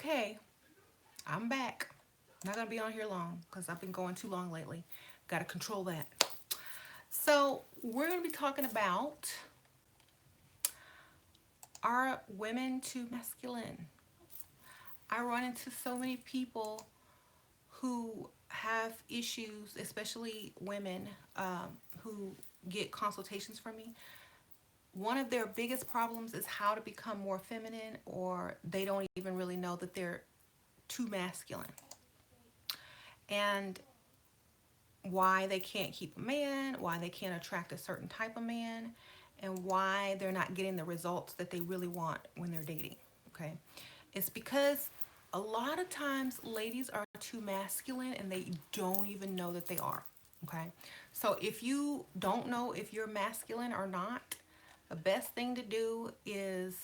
Okay, I'm back. Not gonna be on here long because I've been going too long lately. Gotta control that. So, we're gonna be talking about, are women too masculine? I run into so many people who have issues, especially women who get consultations from me. One of their biggest problems is how to become more feminine, or they don't even really know that they're too masculine. And why they can't keep a man, why they can't attract a certain type of man, and why they're not getting the results that they really want when they're dating. Okay. It's because a lot of times ladies are too masculine and they don't even know that they are. Okay. So if you don't know if you're masculine or not, the best thing to do is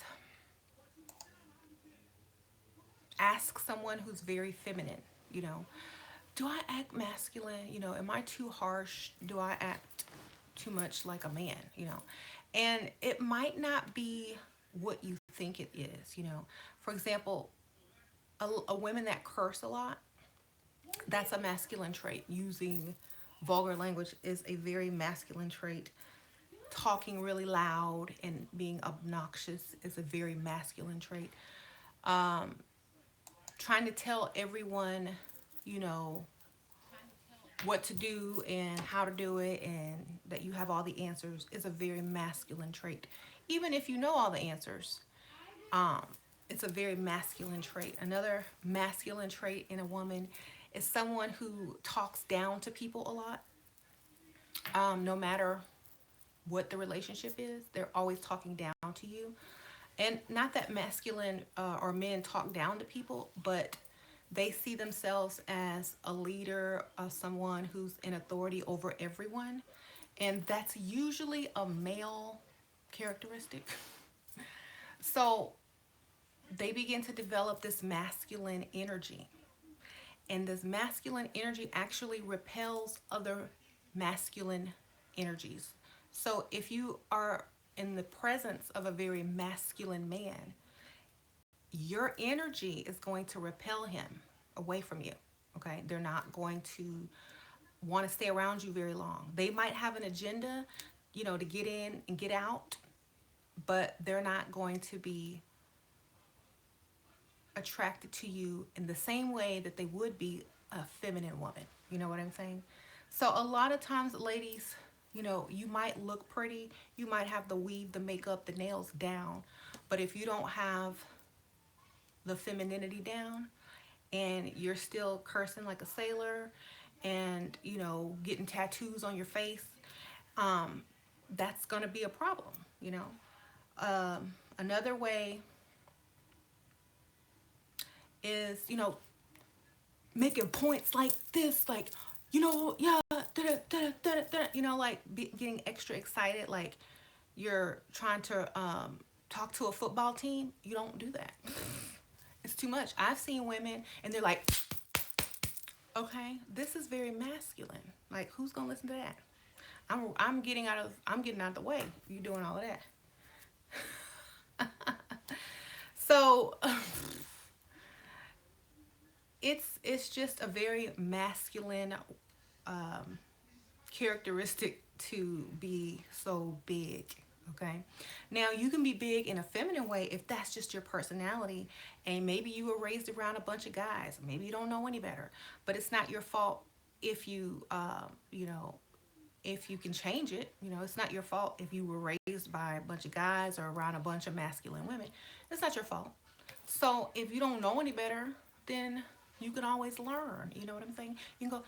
ask someone who's very feminine, you know, do I act masculine? You know, am I too harsh? Do I act too much like a man? You know, and it might not be what you think it is. You know, for example, a women that curse a lot, that's a masculine trait. Using vulgar language is a very masculine trait. Talking really loud and being obnoxious is a very masculine trait. Trying to tell everyone, you know, what to do and how to do it and that you have all the answers is a very masculine trait. Even if you know all the answers, um, it's a very masculine trait. Another masculine trait in a woman is someone who talks down to people a lot. No matter what the relationship is, they're always talking down to you. And not that masculine or men talk down to people, but they see themselves as a leader, someone who's in authority over everyone. And that's usually a male characteristic. So they begin to develop this masculine energy. And this masculine energy actually repels other masculine energies. So if you are in the presence of a very masculine man, your energy is going to repel him away from you. Okay, they're not going to want to stay around you very long. They might have an agenda, you know, to get in and get out, but they're not going to be attracted to you in the same way that they would be a feminine woman. You know what I'm saying? So a lot of times, ladies, you know, you might look pretty, you might have the weave, the makeup, the nails down, but if you don't have the femininity down and you're still cursing like a sailor and, you know, getting tattoos on your face, um, that's going to be a problem, you know. Another way is, you know, making points like this, like, you know, yeah, da, da, da, da, da, you know, like getting extra excited, like you're trying to talk to a football team. You don't do that. It's too much. I've seen women and they're like, okay, this is very masculine. Like, who's gonna listen to that? I'm getting out of the way. You doing all of that. So it's just a very masculine um, characteristic to be so big. Okay, now you can be big in a feminine way if that's just your personality, and maybe you were raised around a bunch of guys. Maybe you don't know any better, but it's not your fault if you, you know, if you can change it. You know, it's not your fault if you were raised by a bunch of guys or around a bunch of masculine women. It's not your fault. So if you don't know any better, then you can always learn. You know what I'm saying? You can go,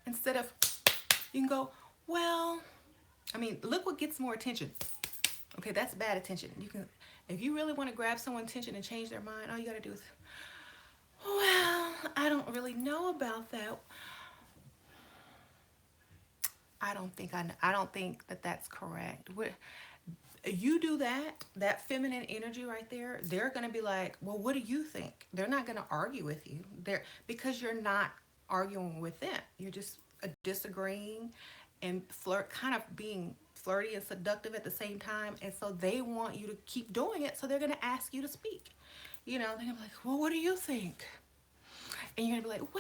instead of, you can go, well, I mean, look what gets more attention. Okay, that's bad attention. You can, if you really want to grab someone's attention and change their mind, all you got to do is, well, I don't really know about that. I don't think that that's correct. You do that feminine energy right there, they're going to be like, well, what do you think? They're not going to argue with you. They're, because you're not arguing with them. You're just disagreeing and flirt, kind of being flirty and seductive at the same time. And so they want you to keep doing it. So they're going to ask you to speak. You know, they're gonna be like, well, what do you think? And you're gonna be like,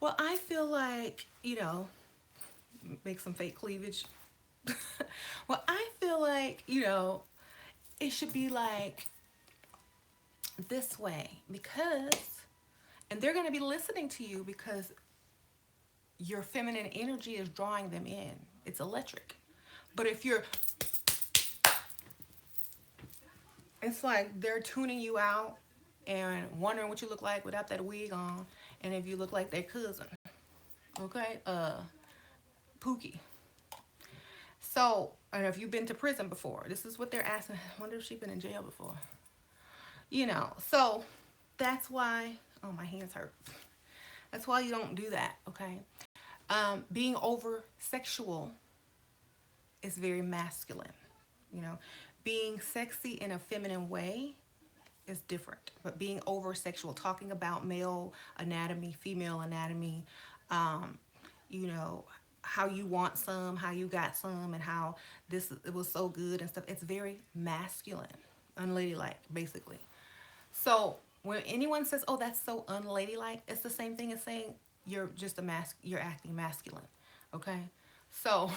well, I feel like, you know, make some fake cleavage. Well, I feel like, you know, it should be like this way because, and they're going to be listening to you because your feminine energy is drawing them in. It's electric. But if you're, it's like they're tuning you out and wondering what you look like without that wig on, and if you look like their cousin, okay, Pookie. So, and if you've been to prison before, this is what they're asking. I wonder if she's been in jail before. You know, so that's why, oh, my hands hurt. That's why you don't do that, okay? Being over sexual is very masculine, you know. Being sexy in a feminine way is different. But being over sexual, talking about male anatomy, female anatomy, you know, how you want some, how you got some, and how this it was so good and stuff. It's very masculine, unladylike, basically. So when anyone says, "Oh, that's so unladylike," it's the same thing as saying you're just you're acting masculine. Okay? So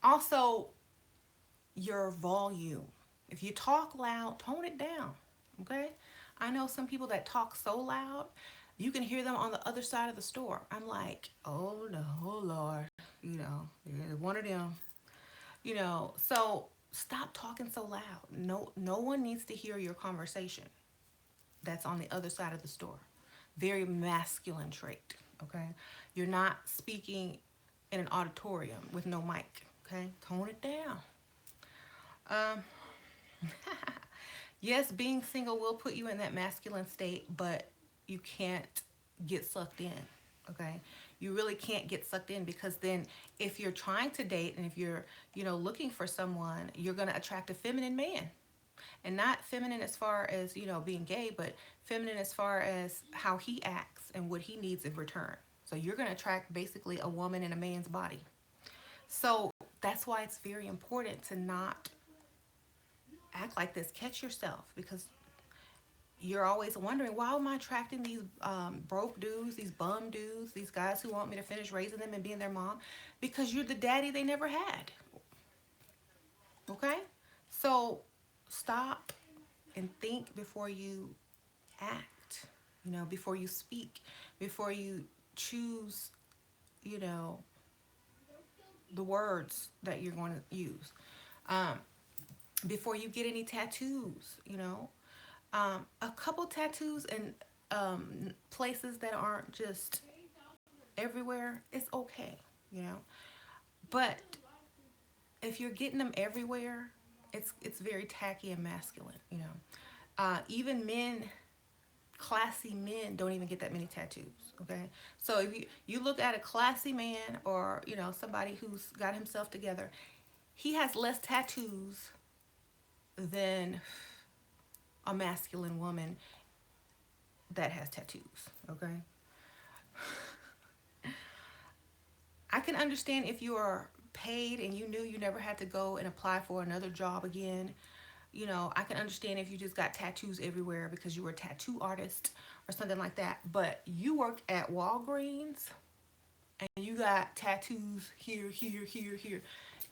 also your volume. If you talk loud, tone it down. Okay? I know some people that talk so loud, you can hear them on the other side of the store. I'm like, oh no, oh Lord, you know, one of them, you know. So stop talking so loud. No one needs to hear your conversation that's on the other side of the store. Very masculine trait. Okay, you're not speaking in an auditorium with no mic. Okay, tone it down. um yes, being single will put you in that masculine state, but you can't get sucked in. Okay, you really can't get sucked in, because then if you're trying to date and if you're, you know, looking for someone, you're going to attract a feminine man. And not feminine as far as, you know, being gay, but feminine as far as how he acts and what he needs in return. So you're going to attract basically a woman in a man's body. So that's why it's very important to not act like this. Catch yourself, because you're always wondering, why am I attracting these broke dudes, these bum dudes, these guys who want me to finish raising them and being their mom? Because you're the daddy they never had. Okay? So stop and think before you act, you know, before you speak, before you choose, you know, the words that you're going to use. Before you get any tattoos, you know, a couple tattoos and places that aren't just everywhere is okay, you know. But if you're getting them everywhere, it's very tacky and masculine, you know. Even men, classy men, don't even get that many tattoos. Okay, so if you look at a classy man, or, you know, somebody who's got himself together, he has less tattoos than a masculine woman that has tattoos. Okay, I can understand if you are paid and you knew you never had to go and apply for another job again. You know, I can understand if you just got tattoos everywhere because you were a tattoo artist or something like that. But you work at Walgreens and you got tattoos here, here, here, here,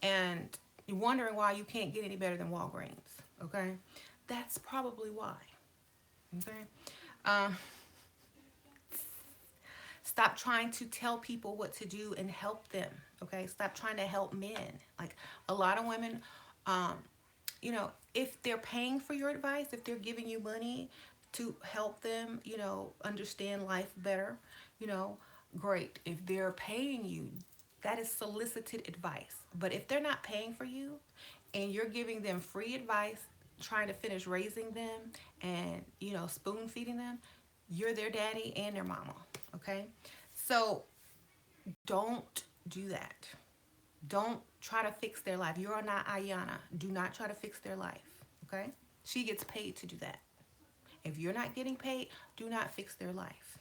and you're wondering why you can't get any better than Walgreens. Okay, that's probably why. Okay, um, stop trying to tell people what to do and help them. Okay, stop trying to help men. Like a lot of women, um, you know, if they're paying for your advice, if they're giving you money to help them, you know, understand life better, you know, great. If they're paying you, that is solicited advice. But if they're not paying for you and you're giving them free advice, trying to finish raising them and, you know, spoon feeding them, you're their daddy and their mama. Okay, so don't do that. Don't try to fix their life. You are not Ayana. Do not try to fix their life. Okay, she gets paid to do that. If you're not getting paid, do not fix their life.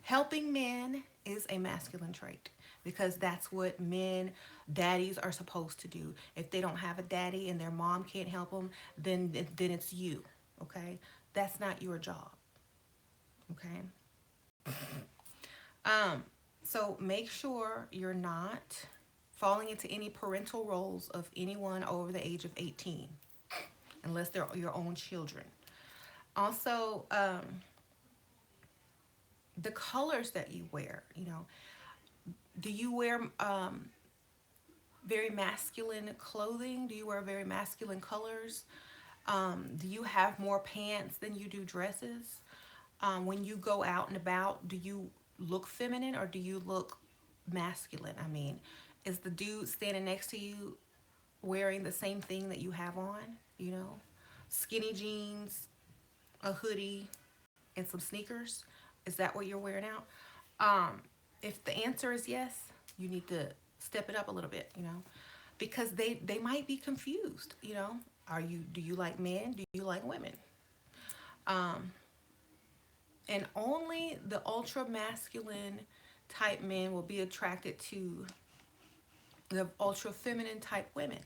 Helping men is a masculine trait. because that's what men, daddies are supposed to do. If they don't have a daddy and their mom can't help them, then it's you. Okay, that's not your job. Okay. Um, so make sure you're not falling into any parental roles of anyone over the age of 18, unless they're your own children. Also, the colors that you wear, do you wear very masculine clothing? Do you wear very masculine colors? Do you have more pants than you do dresses? When you go out and about, do you look feminine or do you look masculine? I mean, is the dude standing next to you wearing the same thing that you have on? You know, skinny jeans, a hoodie, and some sneakers? Is that what you're wearing out? Um, if the answer is yes, you need to step it up a little bit, because they might be confused, do you like men? Do you like women? Um, and only the ultra masculine type men will be attracted to the ultra feminine type women.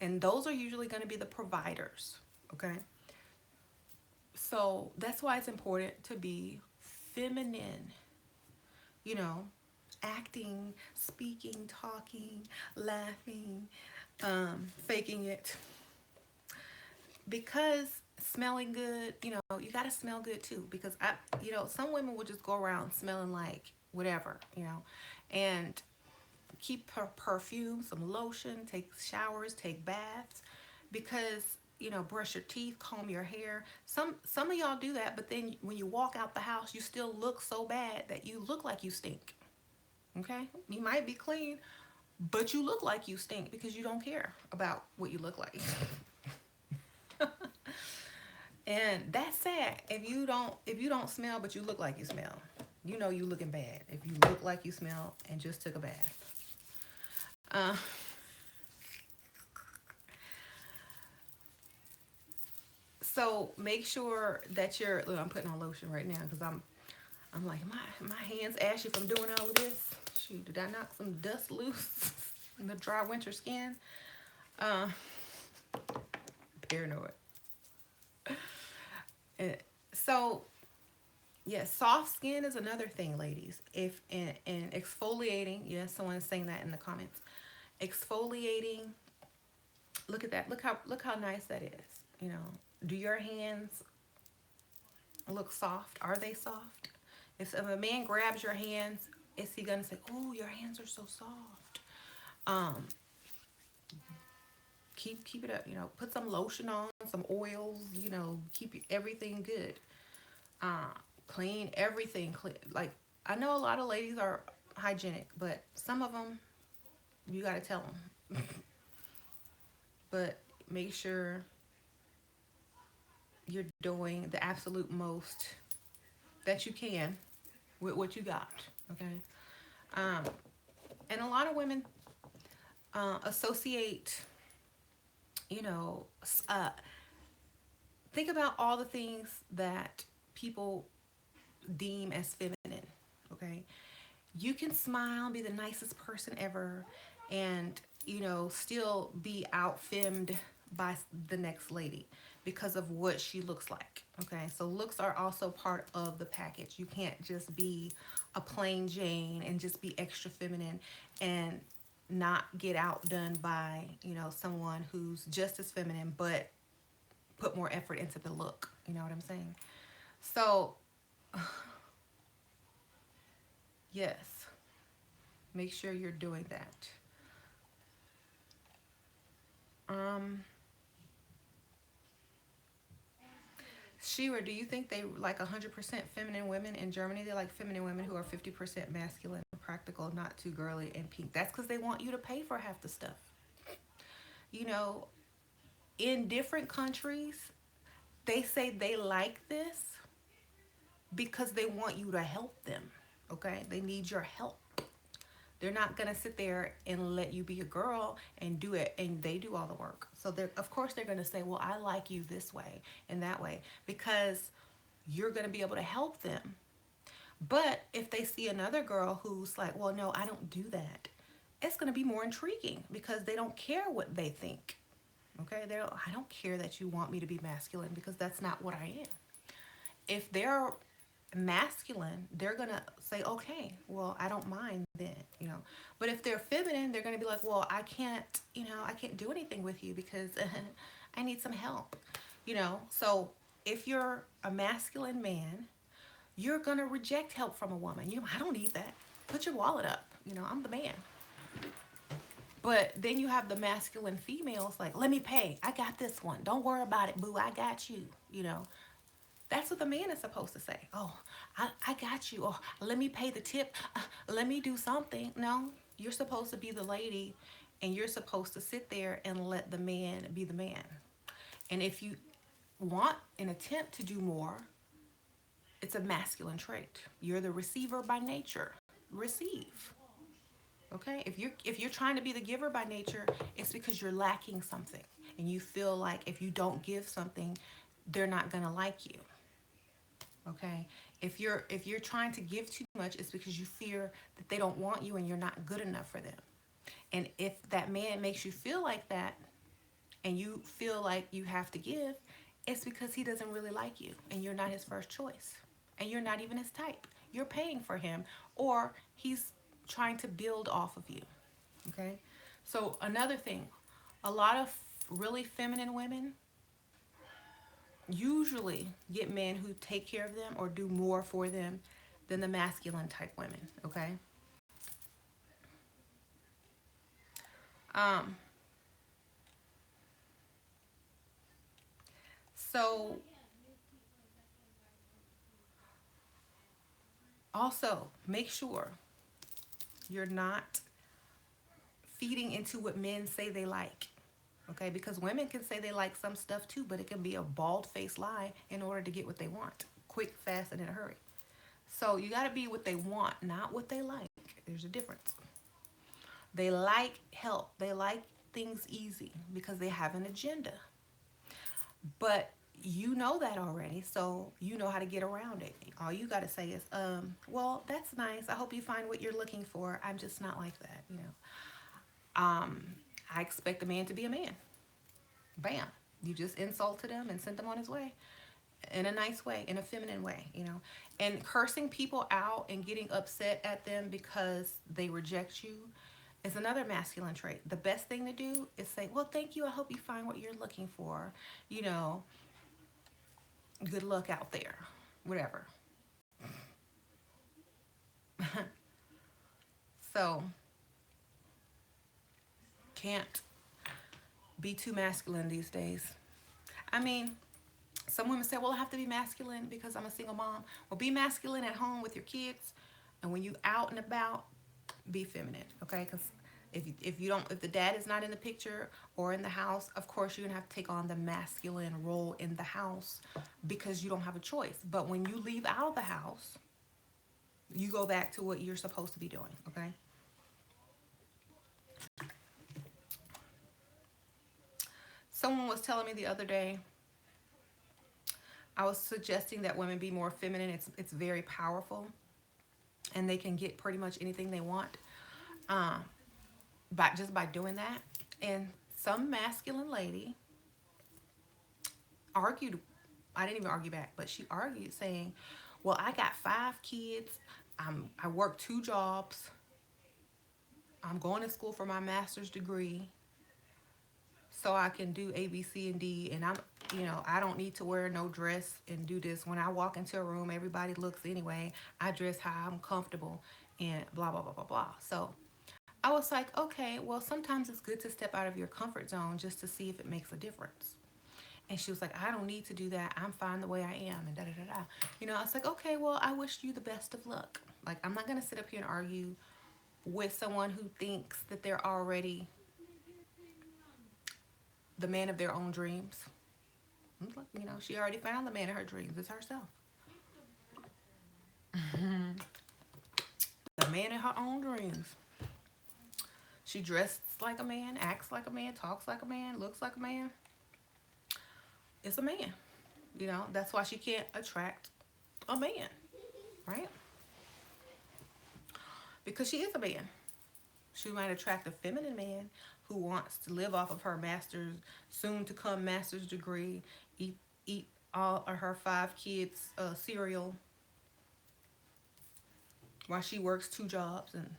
And those are usually going to be the providers, okay? So that's why it's important to be feminine, you know, acting, speaking, talking, laughing, faking it. Because smelling good, you got to smell good too. Because some women will just go around smelling like whatever, and keep her perfume, some lotion, take showers, take baths, because brush your teeth, comb your hair. Some of y'all do that, but then when you walk out the house, you still look so bad that you look like you stink. Okay, you might be clean, but you look like you stink because you don't care about what you look like. And that's sad. If you don't smell but you look like you smell, you looking bad. If you look like you smell and just took a bath. Uh, so make sure that look, I'm putting on lotion right now because I'm like, my hands ashy from doing all of this. Shoot, did I knock some dust loose in the dry winter skin? Uh, Paranoid. So, yeah, soft skin is another thing, ladies. If and exfoliating, yes, someone is saying that in the comments. Exfoliating, look at that. Look how nice that is. Do your hands look soft? Are they soft? If a man grabs your hands, is he gonna say, "Oh, your hands are so soft"? Um, keep it up. Put some lotion on, some oils. Keep everything good. Uh, Clean everything. Clean. Like, I know a lot of ladies are hygienic, but some of them you gotta tell them. But make sure you're doing the absolute most that you can with what you got. Okay. Um, and a lot of women associate, you know, think about all the things that people deem as feminine. Okay. You can smile, be the nicest person ever, and, still be outfemmed by the next lady because of what she looks like. Okay. So looks are also part of the package. You can't just be a plain Jane and just be extra feminine and not get outdone by, someone who's just as feminine but put more effort into the look. You know what I'm saying? So, yes, make sure you're doing that. Um, Shira, do you think they like 100% feminine women in Germany? They like feminine women who are 50% masculine, practical, not too girly, and pink. That's because they want you to pay for half the stuff. You know, in different countries, they say they like this because they want you to help them. Okay? They need your help. They're not gonna sit there and let you be a girl and do it, and they do all the work. So of course they're gonna say, well, I like you this way and that way, because you're gonna be able to help them. But if they see another girl who's like, well, no, I don't do that, it's going to be more intriguing because they don't care what they think. Okay, I don't care that you want me to be masculine because that's not what I am. If they're masculine, they're gonna say, okay, well, I don't mind then, you know. But if they're feminine, they're gonna be like, well, I can't, you know, I can't do anything with you because I need some help, you know. So if you're a masculine man, you're gonna reject help from a woman. You know, I don't need that. Put your wallet up. You know, I'm the man. But then you have the masculine females like, let me pay. I got this one. Don't worry about it, boo. I got you. You know, that's what the man is supposed to say. Oh, I got you. Oh, let me pay the tip. Let me do something. No, you're supposed to be the lady and you're supposed to sit there and let the man be the man. And if you want an attempt to do more, it's a masculine trait. You're the receiver by nature. Receive. Okay? If you're trying to be the giver by nature, it's because you're lacking something and you feel like if you don't give something, they're not going to like you. Okay? If you're trying to give too much, it's because you fear that they don't want you and you're not good enough for them. And if that man makes you feel like that and you feel like you have to give, it's because he doesn't really like you and you're not his first choice. And you're not even his type. You're paying for him or he's trying to build off of you. Okay? So another thing, a lot of really feminine women usually get men who take care of them or do more for them than the masculine type women. Okay? Um, so also make sure you're not feeding into what men say they like. Okay, because women can say they like some stuff too, but it can be a bald-faced lie in order to get what they want, quick, fast, and in a hurry. So you got to be what they want, not what they like. There's a difference. They like help. They like things easy because they have an agenda. But you know that already, so you know how to get around it. All you got to say is, well, that's nice. I hope you find what you're looking for. I'm just not like that, you know. I expect a man to be a man. Bam. You just insulted him and sent him on his way in a nice way, in a feminine way, you know. And cursing people out and getting upset at them because they reject you is another masculine trait. The best thing to do is say, well, thank you. I hope you find what you're looking for. You know, good luck out there. Whatever. So, can't be too masculine these days. I mean, some women say, well, I have to be masculine because I'm a single mom. Well, be masculine at home with your kids. And when you out and about, be feminine, okay? Because if the dad is not in the picture or in the house, of course you're gonna have to take on the masculine role in the house because you don't have a choice. But when you leave out of the house, you go back to what you're supposed to be doing, okay? Someone was telling me the other day, I was suggesting that women be more feminine. It's very powerful, and they can get pretty much anything they want, um, by doing that. And some masculine lady argued. I didn't even argue back, but she argued saying, "Well, I got 5 kids. I work 2 jobs. I'm going to school for my master's degree." So I can do A, B, C, and D, and I don't need to wear no dress and do this. When I walk into a room, everybody looks anyway. I dress how I'm comfortable, and blah blah blah blah blah. So I was like, okay, well, sometimes it's good to step out of your comfort zone just to see if it makes a difference. And she was like, I don't need to do that. I'm fine the way I am, and da da da da. I was like, okay, well, I wish you the best of luck. Like, I'm not gonna sit up here and argue with someone who thinks that they're already the man of their own dreams. She already found the man of her dreams. It's herself. The man of her own dreams. She dresses like a man, acts like a man, talks like a man, looks like a man. It's a man. That's why she can't attract a man, right? because she is a man. She might attract a feminine man who wants to live off of her master's, soon to come master's degree, eat all of her 5 kids cereal while she works 2 jobs, and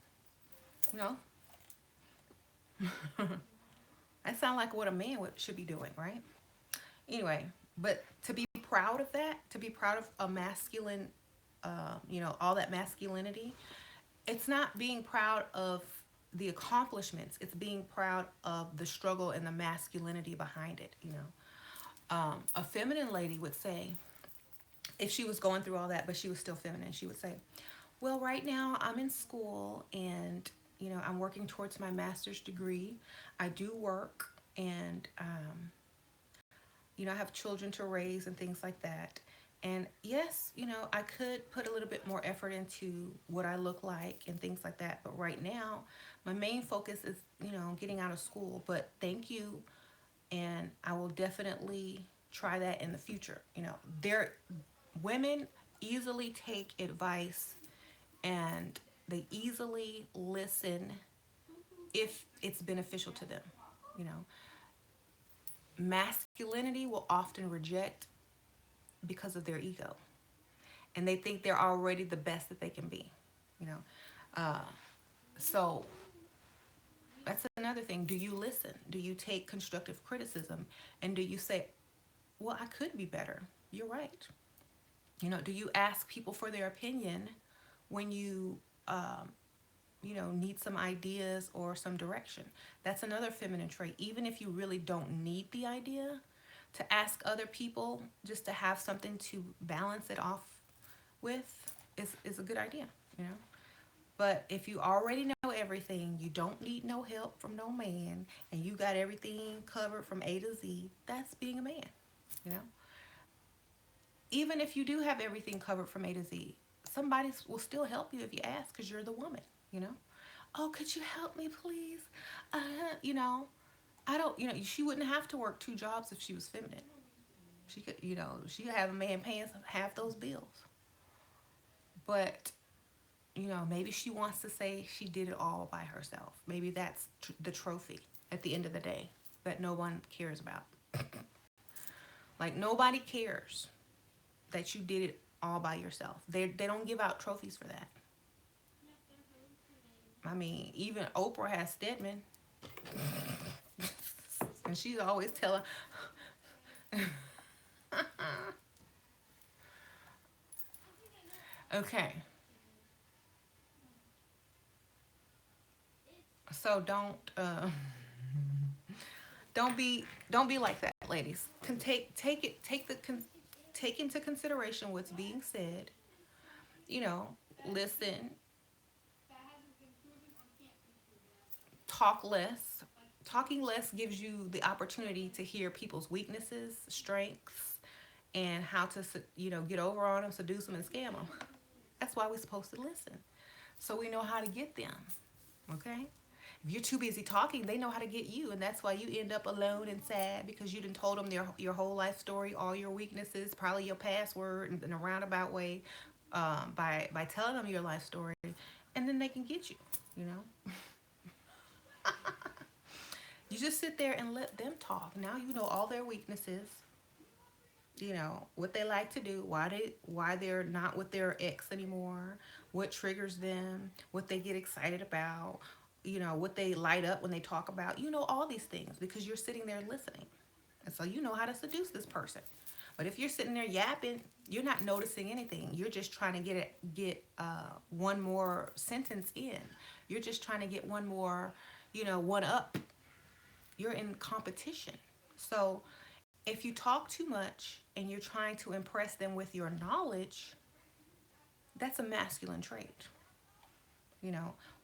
you know that sounds like what a man should be doing, right? Anyway, but to be proud of that, to be proud of a masculine, all that masculinity, it's not being proud of the accomplishments. It's being proud of the struggle and the masculinity behind it. A feminine lady would say, if she was going through all that, but she was still feminine, she would say, well, right now I'm in school and, I'm working towards my master's degree. I do work and, I have children to raise and things like that. And yes, I could put a little bit more effort into what I look like and things like that. But right now, my main focus is, getting out of school. But thank you. And I will definitely try that in the future. Women easily take advice and they easily listen if it's beneficial to them. You know, Masculinity will often reject because of their ego, and they think they're already the best that they can be. You know, uh, so that's another thing. Do you listen? Do you take constructive criticism, and do you say, "Well, I could be better. You're right." Do you ask people for their opinion when you need some ideas or some direction? That's another feminine trait. Even if you really don't need the idea, to ask other people just to have something to balance it off with is a good idea. But if you already know everything, you don't need no help from no man, and you got everything covered from A to Z, that's being a man, you know? Even if you do have everything covered from A to Z, somebody will still help you if you ask because you're the woman. Oh, could you help me, please? Uh, you know, I don't, she wouldn't have to work 2 jobs if she was feminine. She could have a man paying half those bills. But, maybe she wants to say she did it all by herself. Maybe that's the trophy at the end of the day that no one cares about. Like, nobody cares that you did it all by yourself. They don't give out trophies for that. I mean, even Oprah has Stedman, and she's always telling. Okay, so don't be like that, ladies. Can take into consideration what's being said. Listen, talk less. Talking less gives you the opportunity to hear people's weaknesses, strengths, and how to get over on them, seduce them, and scam them. That's why we're supposed to listen, so we know how to get them. Okay. If you're too busy talking, they know how to get you, and that's why you end up alone and sad because you done told them your whole life story, all your weaknesses, probably your password in a roundabout way, by telling them your life story, and then they can get you. You know, you just sit there and let them talk. Now you know all their weaknesses. What they like to do, why they're not with their ex anymore, what triggers them, what they get excited about, what they light up when they talk about. All these things because you're sitting there listening, and so you know how to seduce this person. But if you're sitting there yapping, you're not noticing anything. You're just trying to get one more sentence in. You're just trying to get one more, one up. You're in competition. So if you talk too much and you're trying to impress them with your knowledge, that's a masculine trait.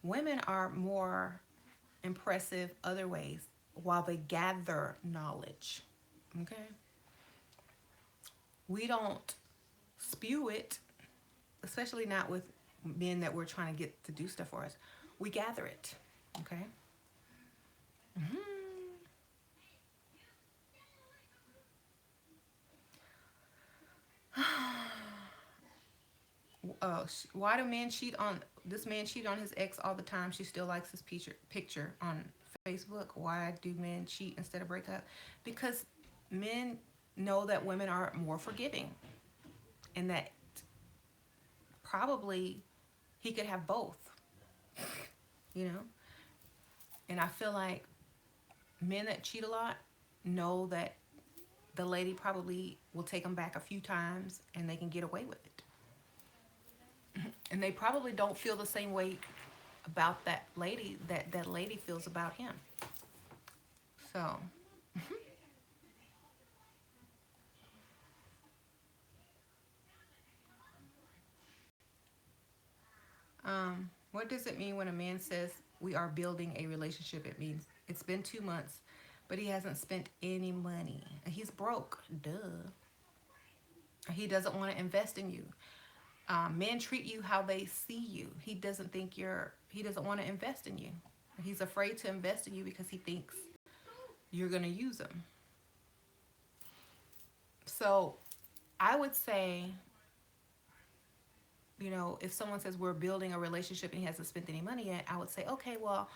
Women are more impressive other ways while they gather knowledge. Okay? We don't spew it, especially not with men that we're trying to get to do stuff for us. We gather it. Okay? Mm-hmm. Why do men cheat on this man cheated on his ex all the time. She still likes his picture on Facebook. Why do men cheat instead of break up? Because men know that women are more forgiving, and that probably he could have both, you know? And I feel like men that cheat a lot know that the lady probably will take them back a few times and they can get away with it. And they probably don't feel the same way about that lady that lady feels about him. So, what does it mean when a man says we are building a relationship? It means it's been 2 months, but he hasn't spent any money. He's broke. Duh. He doesn't want to invest in you. Men treat you how they see you. He doesn't think you're. He doesn't want to invest in you. He's afraid to invest in you because he thinks you're gonna use him. So, I would say, if someone says we're building a relationship and he hasn't spent any money yet, I would say, okay, well,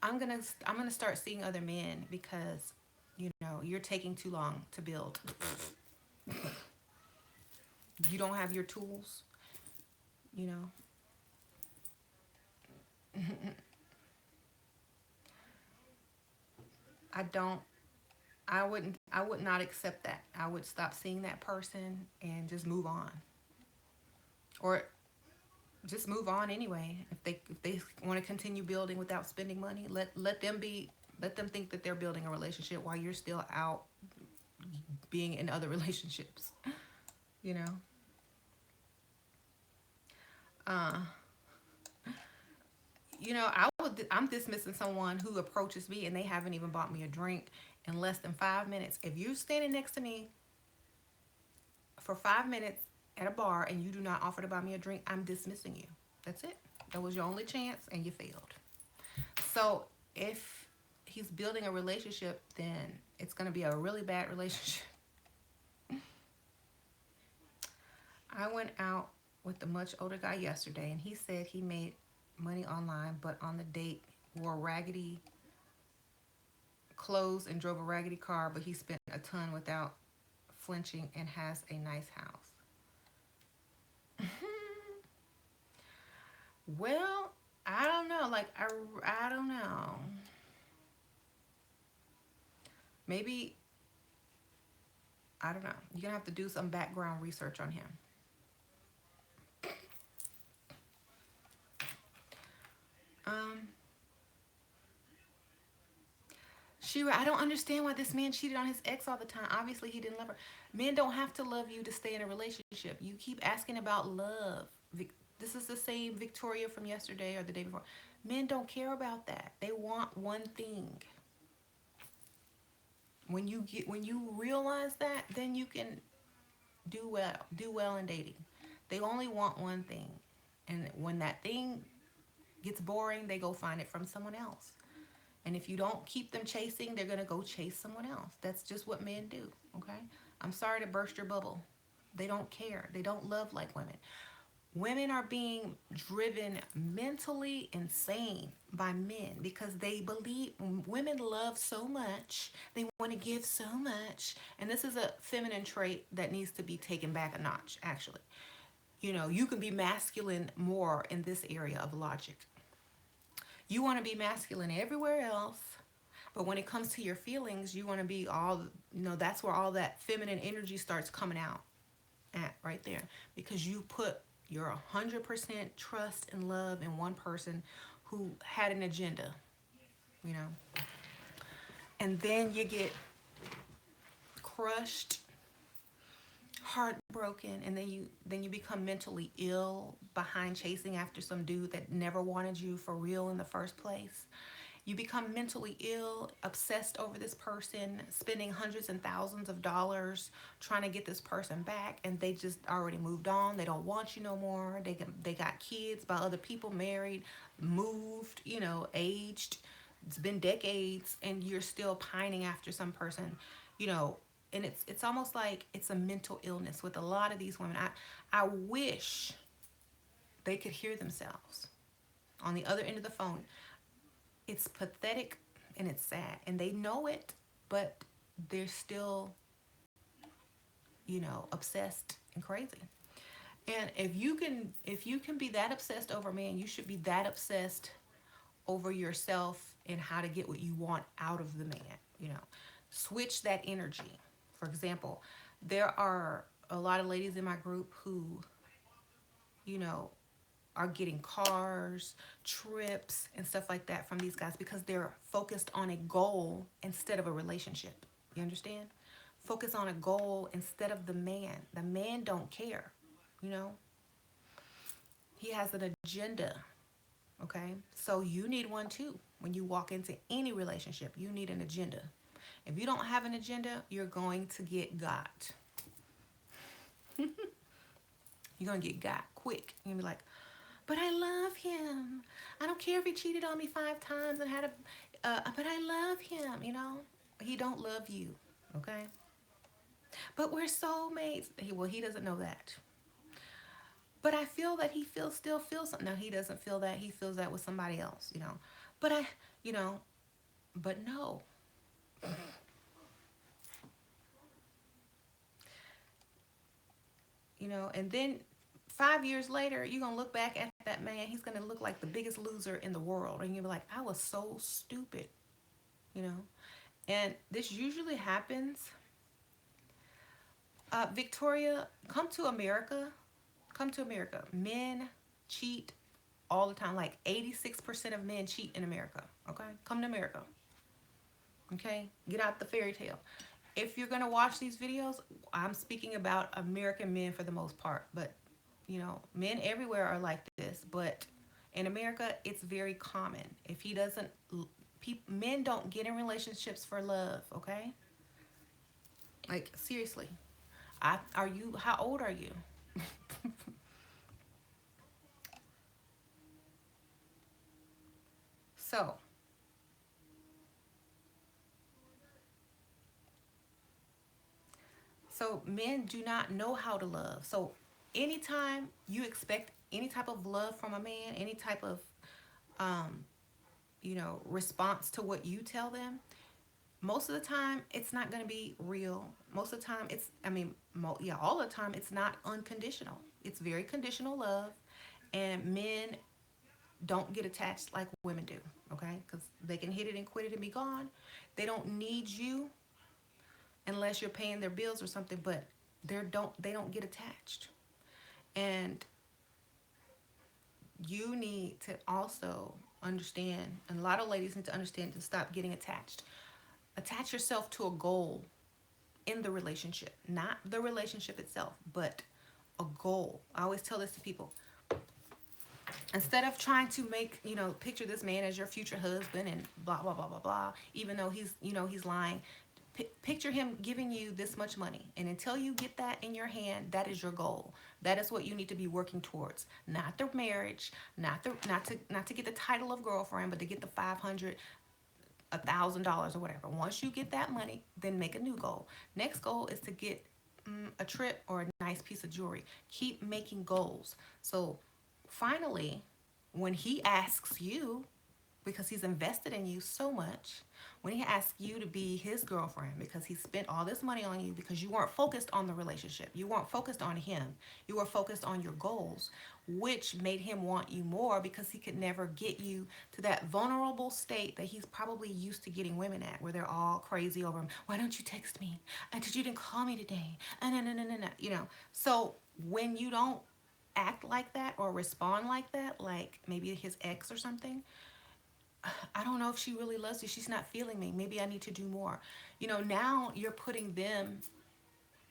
I'm gonna start seeing other men because you're taking too long to build. You don't have your tools, you know. I don't. I would not accept that. I would stop seeing that person and just move on, or just move on anyway. If they want to continue building without spending money, let them think that they're building a relationship while you're still out being in other relationships. You know. Uh, I'm dismissing someone who approaches me and they haven't even bought me a drink in less than 5 minutes. If you're standing next to me for 5 minutes at a bar and you do not offer to buy me a drink, I'm dismissing you. That's it. That was your only chance and you failed. So if he's building a relationship, then it's going to be a really bad relationship. I went out with a much older guy yesterday and he said he made money online, but on the date wore raggedy clothes and drove a raggedy car, but he spent a ton without flinching and has a nice house. Well, I don't know. Like, I don't know. Maybe, I don't know. You're going to have to do some background research on him. Um, Shira, I don't understand why this man cheated on his ex all the time. Obviously, he didn't love her. Men don't have to love you to stay in a relationship. You keep asking about love. This is the same Victoria from yesterday or the day before. Men don't care about that. They want one thing. When you realize that, then you can do well in dating. They only want one thing, and when that thing gets boring, they go find it from someone else. And if you don't keep them chasing, they're gonna go chase someone else. That's just what men do. Okay. I'm sorry to burst your bubble. They don't care. They don't love like women. Women are being driven mentally insane by men because they believe women love so much. They want to give so much. And this is a feminine trait that needs to be taken back a notch, actually. You can be masculine more in this area of logic. You want to be masculine everywhere else, but when it comes to your feelings, you want to be that's where all that feminine energy starts coming out at right there because you put your 100% trust and love in one person who had an agenda, you know. And then you get crushed, heartbroken, and then you become mentally ill behind chasing after some dude that never wanted you for real in the first place. You become mentally ill, obsessed over this person, spending hundreds and thousands of dollars trying to get this person back, and they just already moved on. They don't want you no more. They got kids by other people, married, moved, aged. It's been decades, and you're still pining after some person, you know. And it's almost like it's a mental illness with a lot of these women. I wish they could hear themselves on the other end of the phone. It's pathetic and it's sad, and they know it, but they're still, obsessed and crazy. And if you can be that obsessed over a man, you should be that obsessed over yourself and how to get what you want out of the man. Switch that energy. For example, there are a lot of ladies in my group who, you know, are getting cars, trips, and stuff like that from these guys because they're focused on a goal instead of a relationship. You understand? Focus on a goal instead of the man. The man don't care, you know? He has an agenda, okay? So you need one too. When you walk into any relationship, you need an agenda. If you don't have an agenda, you're going to get got. You're going to get got quick. You're going to be like, but I love him. I don't care if he cheated on me 5 times and had but I love him, He don't love you, okay? But we're soulmates. He doesn't know that. But I feel that he still feels something. No, he doesn't feel that. He feels that with somebody else, But but no. And then 5 years later, you're going to look back at that man. He's going to look like the biggest loser in the world. And you'll be like, I was so stupid, And this usually happens. Victoria, come to America. Come to America. Men cheat all the time. Like 86% of men cheat in America. Okay? Come to America. Okay? Get out the fairy tale. If you're going to watch these videos, I'm speaking about American men for the most part. But, men everywhere are like this. But in America, it's very common. If he doesn't, men don't get in relationships for love, okay? Like, seriously. How old are you? So men do not know how to love. So anytime you expect any type of love from a man, any type of, response to what you tell them, most of the time it's not going to be real. Most of the time all the time it's not unconditional. It's very conditional love, and men don't get attached like women do, okay? Because they can hit it and quit it and be gone. They don't need you unless you're paying their bills or something, but they don't get attached. And you need to also understand, and a lot of ladies need to understand, to stop getting attached. Attach yourself to a goal in the relationship, not the relationship itself, but a goal. I always tell this to people. Instead of trying to picture this man as your future husband and blah, blah, blah, blah, blah, even though he's lying, picture him giving you this much money, and until you get that in your hand, that is your goal. That is what you need to be working towards. Not the marriage, not to get the title of girlfriend, but to get the $500, $1,000 or whatever. Once you get that money, then make a new goal. Next goal is to get a trip or a nice piece of jewelry. Keep making goals. So finally, when he asks you, because he's invested in you so much, when he asks you to be his girlfriend because he spent all this money on you, because you weren't focused on the relationship, you weren't focused on him, you were focused on your goals, which made him want you more because he could never get you to that vulnerable state that he's probably used to getting women at, where they're all crazy over him. Why don't you text me? And you didn't call me today? So when you don't act like that or respond like that, like maybe his ex or something, I don't know if she really loves you. She's not feeling me. Maybe I need to do more. Now you're putting them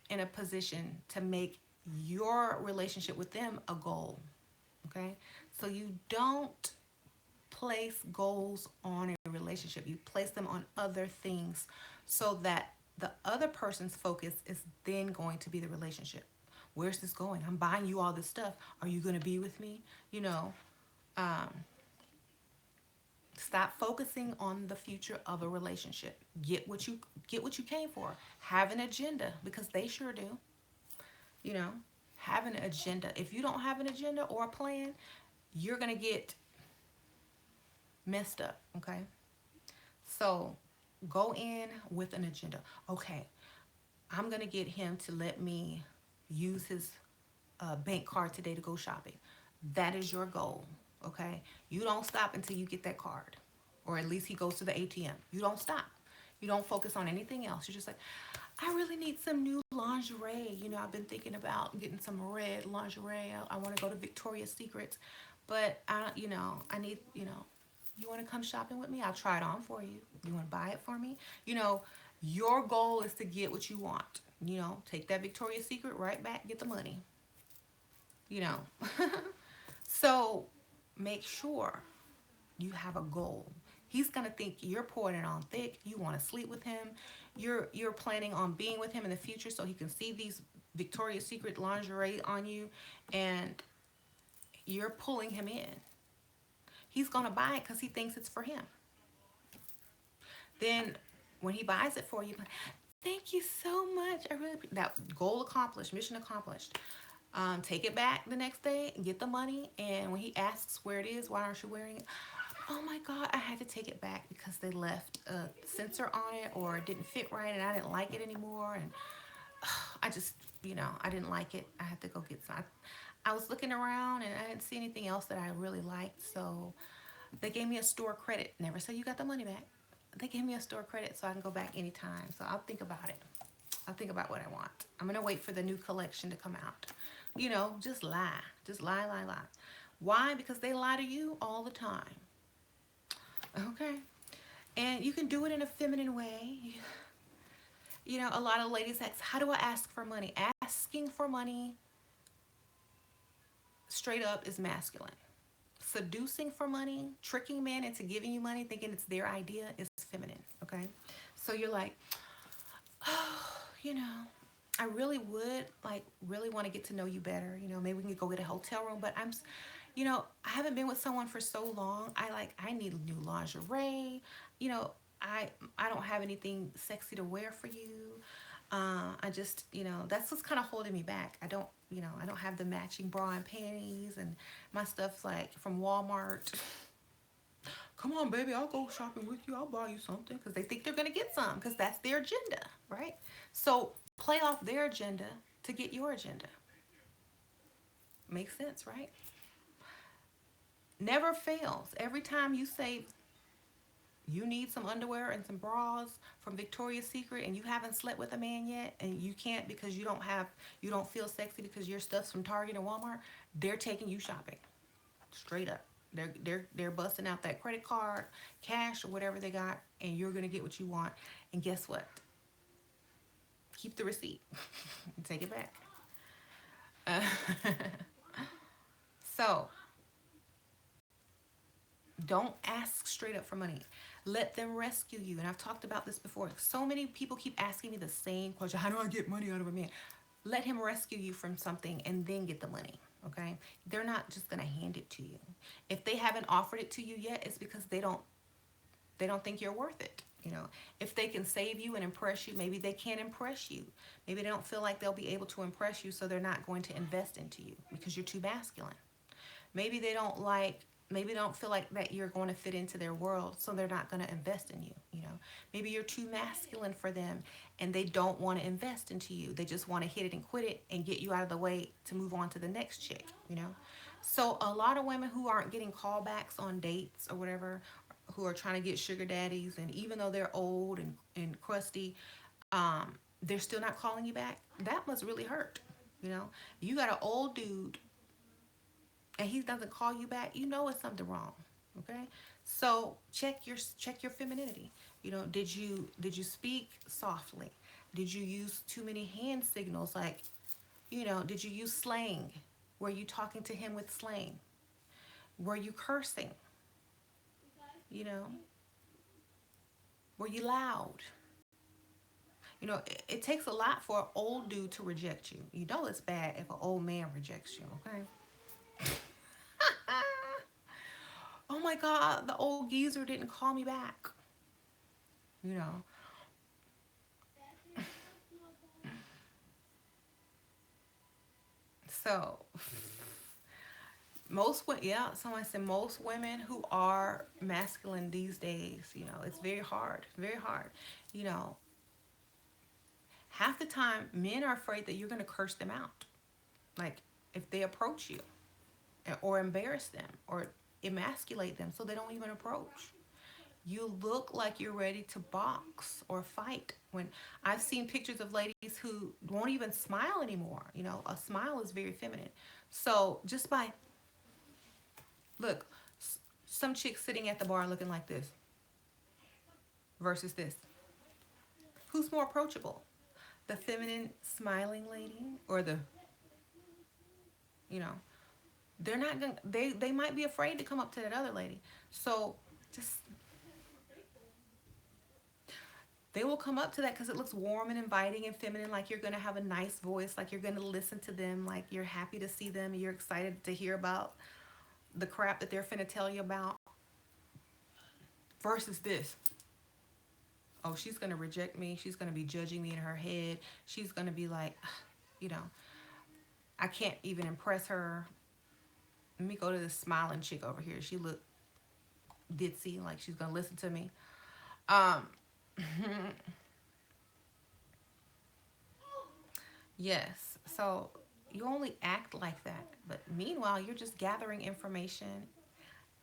in a position to make your relationship with them a goal. Okay? So you don't place goals on a relationship. You place them on other things so that the other person's focus is then going to be the relationship. Where's this going? I'm buying you all this stuff. Are you going to be with me? Stop focusing on the future of a relationship. Get what you came for. Have an agenda, because they sure do. Have an agenda. If you don't have an agenda or a plan, you're going to get messed up, okay? So go in with an agenda. Okay, I'm going to get him to let me use his bank card today to go shopping. That is your goal, okay? You don't stop until you get that card, or at least he goes to the ATM. You don't stop. You don't focus on anything else. You're just like, I really need some new lingerie. You know, I've been thinking about getting some red lingerie. I want to go to Victoria's Secrets, but I need, you want to come shopping with me? I'll try it on for you. You want to buy it for me? You know, your goal is to get what you want. You know, take that Victoria's Secret right back, get the money. You know, so make sure you have a goal. He's gonna think you're pouring it on thick. You want to sleep with him. You're planning on being with him in the future, so he can see these Victoria's Secret lingerie on you, and you're pulling him in. He's gonna buy it because he thinks it's for him. Then when he buys it for you, thank you so much. I really that goal accomplished, mission accomplished. Take it back the next day and get the money. And when he asks where it is, why aren't you wearing it? Oh my God, I had to take it back because they left a sensor on it or it didn't fit right and I didn't like it anymore. And I just, I didn't like it. I had to go get some. I was looking around and I didn't see anything else that I really liked. So they gave me a store credit. Never say you got the money back. They gave me a store credit so I can go back anytime. So I'll think about it. I'll think about what I want. I'm going to wait for the new collection to come out. Just lie. Just lie, lie, lie. Why? Because they lie to you all the time. Okay? And you can do it in a feminine way. A lot of ladies ask, how do I ask for money? Asking for money straight up is masculine. Seducing for money, tricking men into giving you money, thinking it's their idea is feminine, okay? So you're like, oh, I really would, really want to get to know you better. Maybe we can go get a hotel room, but I haven't been with someone for so long. I need new lingerie. I don't have anything sexy to wear for you. I just, that's what's kind of holding me back. I don't have the matching bra and panties, and my stuff's like from Walmart. Come on, baby, I'll go shopping with you. I'll buy you something, because they think they're going to get some, because that's their agenda, right? So play off their agenda to get your agenda. Makes sense, right? Never fails. Every time you say you need some underwear and some bras from Victoria's Secret and you haven't slept with a man yet and you can't because you don't feel sexy because your stuff's from Target or Walmart, they're taking you shopping. Straight up. They're busting out that credit card, cash, or whatever they got, and you're going to get what you want. And guess what? Keep the receipt. Take it back. So don't ask straight up for money. Let them rescue you. And I've talked about this before. So many people keep asking me the same question. How do I get money out of a man? Let him rescue you from something and then get the money. Okay? They're not just going to hand it to you. If they haven't offered it to you yet, it's because they don't think you're worth it. If they can save you and impress you, maybe they can't impress you. Maybe they don't feel like they'll be able to impress you, so they're not going to invest into you because you're too masculine. Maybe they don't feel like that you're going to fit into their world, so they're not going to invest in you. Maybe you're too masculine for them and they don't want to invest into you. They just want to hit it and quit it and get you out of the way to move on to the next chick. So a lot of women who aren't getting callbacks on dates or whatever, who are trying to get sugar daddies, and even though they're old and crusty, they're still not calling you back. That must really hurt. You got an old dude and he doesn't call you back, it's something wrong. Okay? So check your femininity. Did you speak softly? Did you use too many hand signals? Did you use slang? Were you talking to him with slang? Were you cursing? Were you loud? It takes a lot for an old dude to reject you. It's bad if an old man rejects you, okay? Oh my God, the old geezer didn't call me back. So yeah, someone said most women who are masculine these days, you know, it's very hard. You know, half the time men are afraid that you're going to curse them out. Like if they approach you or embarrass them or emasculate them so they don't even approach. You look like you're ready to box or fight. When I've seen pictures of ladies who won't even smile anymore. You know, a smile is very feminine. So just by, look, some chick sitting at the bar looking like this versus this. Who's more approachable? The feminine smiling lady or the, you know, they're not going to, they might be afraid to come up to that other lady. So just, they will come up to that because it looks warm and inviting and feminine, like you're going to have a nice voice, like you're going to listen to them, like you're happy to see them, you're excited to hear about the crap that they're finna tell you about. Versus this. Oh, she's going to reject me. She's going to be judging me in her head. She's going to be like, you know, I can't even impress her. Let me go to this smiling chick over here. She look ditzy, like she's going to listen to me. Yes. So you only act like that. But meanwhile, you're just gathering information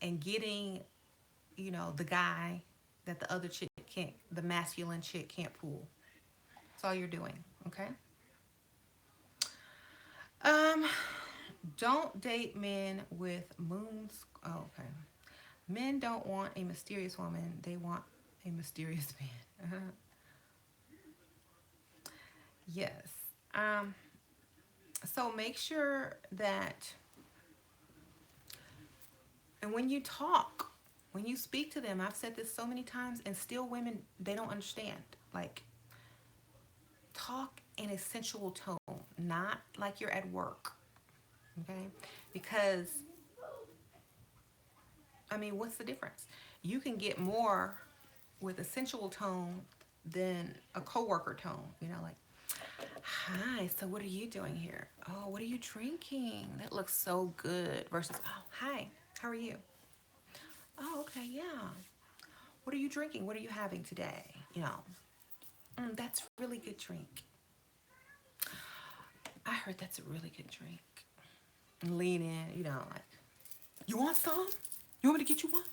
and getting, you know, the guy that the other chick can't, the masculine chick can't pull. That's all you're doing. Okay. Um, don't date men with moons. Oh, okay. Men don't want a mysterious woman. They want a mysterious man. Yes. Um, so make sure that, and when you talk, when you speak to them, I've said this so many times, and still women, they don't understand. Like, talk in a sensual tone, not like you're at work. Okay? Because, I mean, what's the difference? You can get more with a sensual tone than a coworker tone. You know, like, hi, so what are you doing here? Oh, what are you drinking? That looks so good. Versus, oh, hi, how are you? Oh, okay, yeah. What are you drinking? What are you having today? You know, that's a really good drink. I heard that's a really good drink. And lean in, you know, like, you want some? You want me to get you one?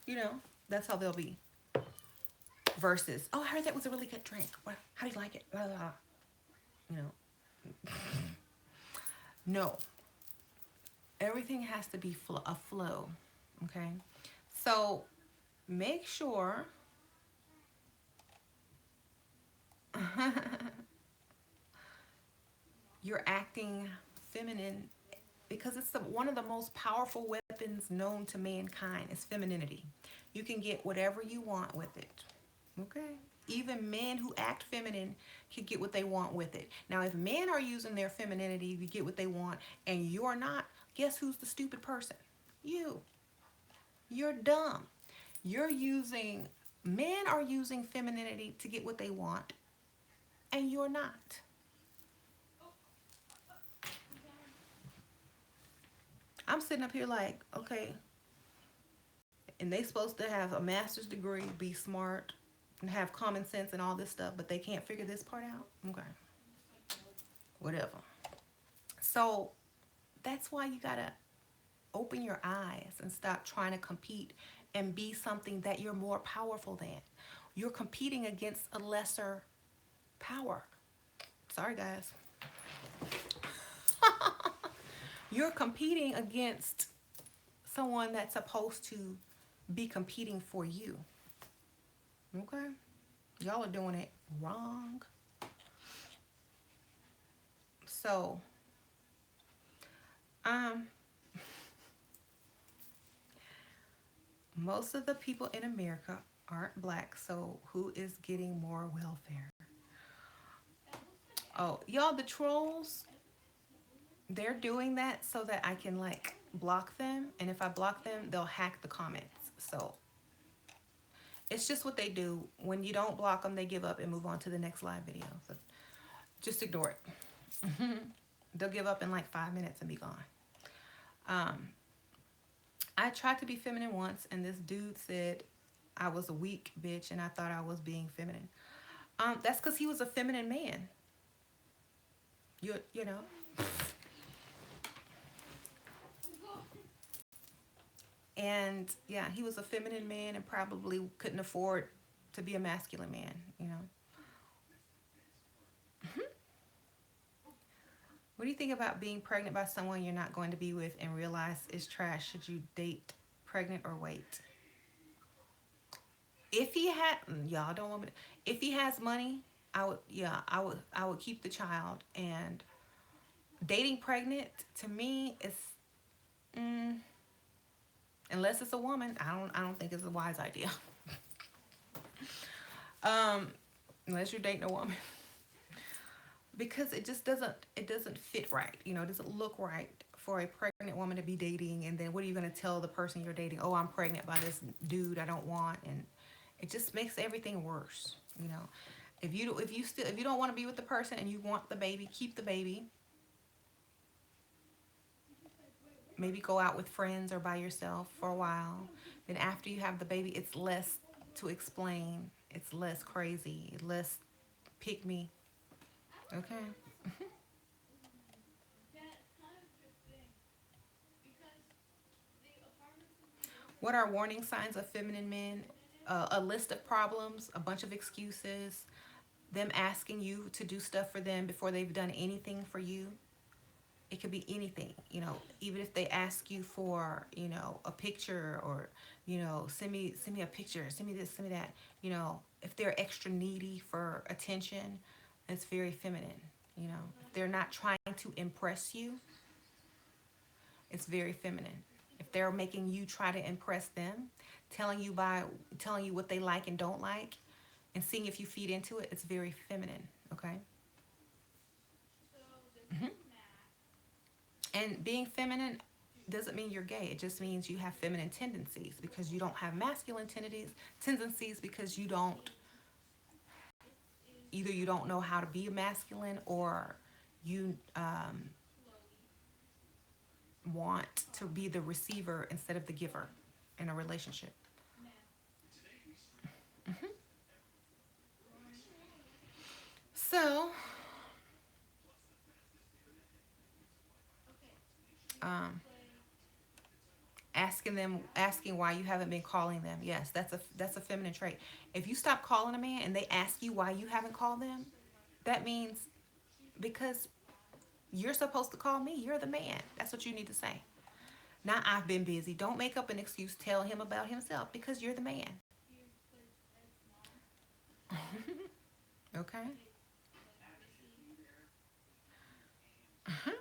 You know, that's how they'll be. Versus, oh, I heard that was a really good drink. What, how do you like it? Blah, blah, blah. You know, no. Everything has to be a flow, okay? So make sure you're acting feminine because it's one of the most powerful weapons known to mankind is femininity. You can get whatever you want with it, okay? Even men who act feminine can get what they want with it. Now, if men are using their femininity to get what they want and you're not, guess who's the stupid person? You. You're dumb. You're using, men are using femininity to get what they want and you're not. I'm sitting up here like, okay, and they supposed to have a master's degree, be smart, and have common sense and all this stuff, but they can't figure this part out? Okay. Whatever. So that's why you gotta open your eyes and stop trying to compete and be something that you're more powerful than. You're competing against a lesser power. Sorry, guys. You're competing against someone that's supposed to be competing for you. Okay? Y'all are doing it wrong. So, um, most of the people in America aren't black, so who is getting more welfare? Oh, y'all, the trolls, they're doing that so that I can like block them, and if I block them, they'll hack the comments. So it's just what they do. When you don't block them, they give up and move on to the next live video. So just ignore it. They'll give up in like 5 minutes and be gone. Um, I tried to be feminine once, and this dude said I was a weak bitch, and I thought I was being feminine. That's because he was a feminine man. You know. And yeah, he was a feminine man and probably couldn't afford to be a masculine man, you know. What do you think about being pregnant by someone you're not going to be with and realize it's trash? Should you date pregnant or wait? If he had, y'all don't want me to, if he has money, I would, yeah, I would keep the child. And dating pregnant, to me, is, mm, unless it's a woman, I don't think it's a wise idea. um, Unless you're dating a woman, because it doesn't fit right. You know, it doesn't look right for a pregnant woman to be dating, and then what are you going to tell the person you're dating? Oh, I'm pregnant by this dude I don't want, and it just makes everything worse. You know, if you don't want to be with the person and you want the baby, keep the baby. Maybe go out with friends or by yourself for a while. Then after you have the baby, it's less to explain. It's less crazy, less pick me. Okay. What are warning signs of feminine men? A list of problems, a bunch of excuses, them asking you to do stuff for them before they've done anything for you. It could be anything, you know, even if they ask you for, you know, a picture, or, you know, send me a picture, send me this, send me that, you know, if they're extra needy for attention, it's very feminine, you know. If they're not trying to impress you, it's very feminine. If they're making you try to impress them, telling you by telling you what they like and don't like, and seeing if you feed into it, it's very feminine. Okay. Hmm. And being feminine doesn't mean you're gay. It just means you have feminine tendencies, because you don't have masculine tendencies, because you don't, either you don't know how to be masculine, or you want to be the receiver instead of the giver in a relationship. Hmm. So, um, asking why you haven't been calling them. Yes, that's a feminine trait. If you stop calling a man and they ask you why you haven't called them, that means because you're supposed to call me. You're the man. That's what you need to say. Now, I've been busy. Don't make up an excuse. Tell him about himself, because you're the man. Okay. Uh-huh.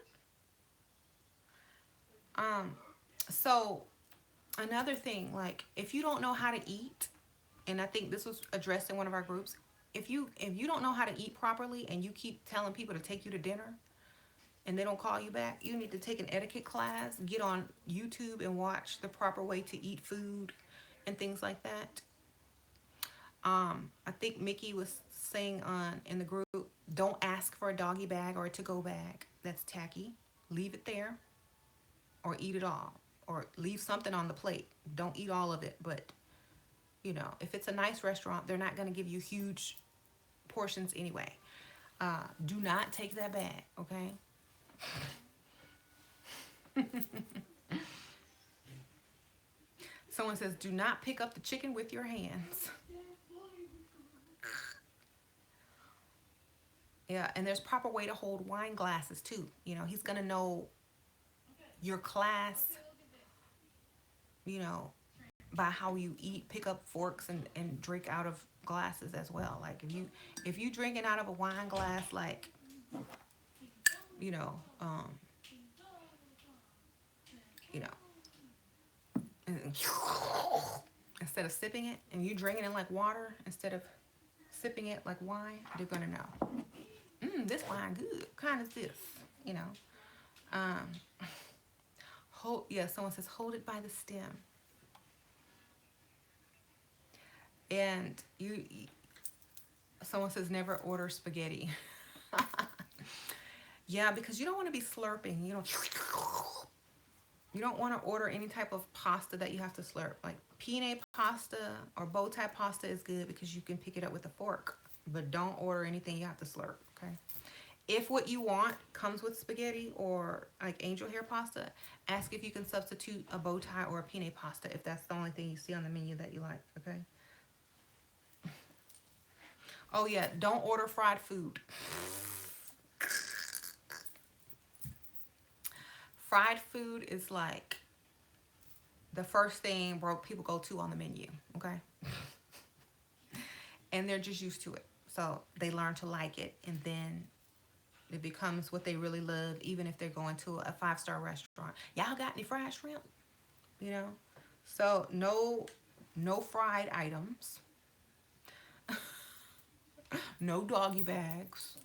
Um. So another thing, like if you don't know how to eat, and I think this was addressed in one of our groups. If you don't know how to eat properly, and you keep telling people to take you to dinner, and they don't call you back, you need to take an etiquette class, get on YouTube and watch the proper way to eat food and things like that. I think Mickey was saying on in the group, don't ask for a doggy bag or a to-go bag. That's tacky. Leave it there, or eat it all, or leave something on the plate. Don't eat all of it, but you know, if it's a nice restaurant, they're not going to give you huge portions anyway. Do not take that bag, okay? Someone says, do not pick up the chicken with your hands. Yeah, and there's proper way to hold wine glasses too. You know, he's gonna know your class, you know, by how you eat, pick up forks and drink out of glasses as well. Like if you drinking out of a wine glass, like, you know, you know, instead of sipping it, and you drinking it like water instead of sipping it like wine, they're gonna know. This wine good. What kind is this? You know. Um, hold. Yeah. Someone says hold it by the stem, and someone says never order spaghetti. Yeah, because you don't want to be slurping. You don't want to order any type of pasta that you have to slurp. Like penne pasta or bow tie pasta is good because you can pick it up with a fork. But don't order anything you have to slurp, okay? If what you want comes with spaghetti or like angel hair pasta, ask if you can substitute a bow tie or a penne pasta if that's the only thing you see on the menu that you like, okay? Oh yeah, don't order fried food. Fried food is like the first thing broke people go to on the menu, okay? And they're just used to it. So they learn to like it, and then it becomes what they really love, even if they're going to a five-star restaurant. Y'all got any fried shrimp? You know? So no fried items, no doggy bags.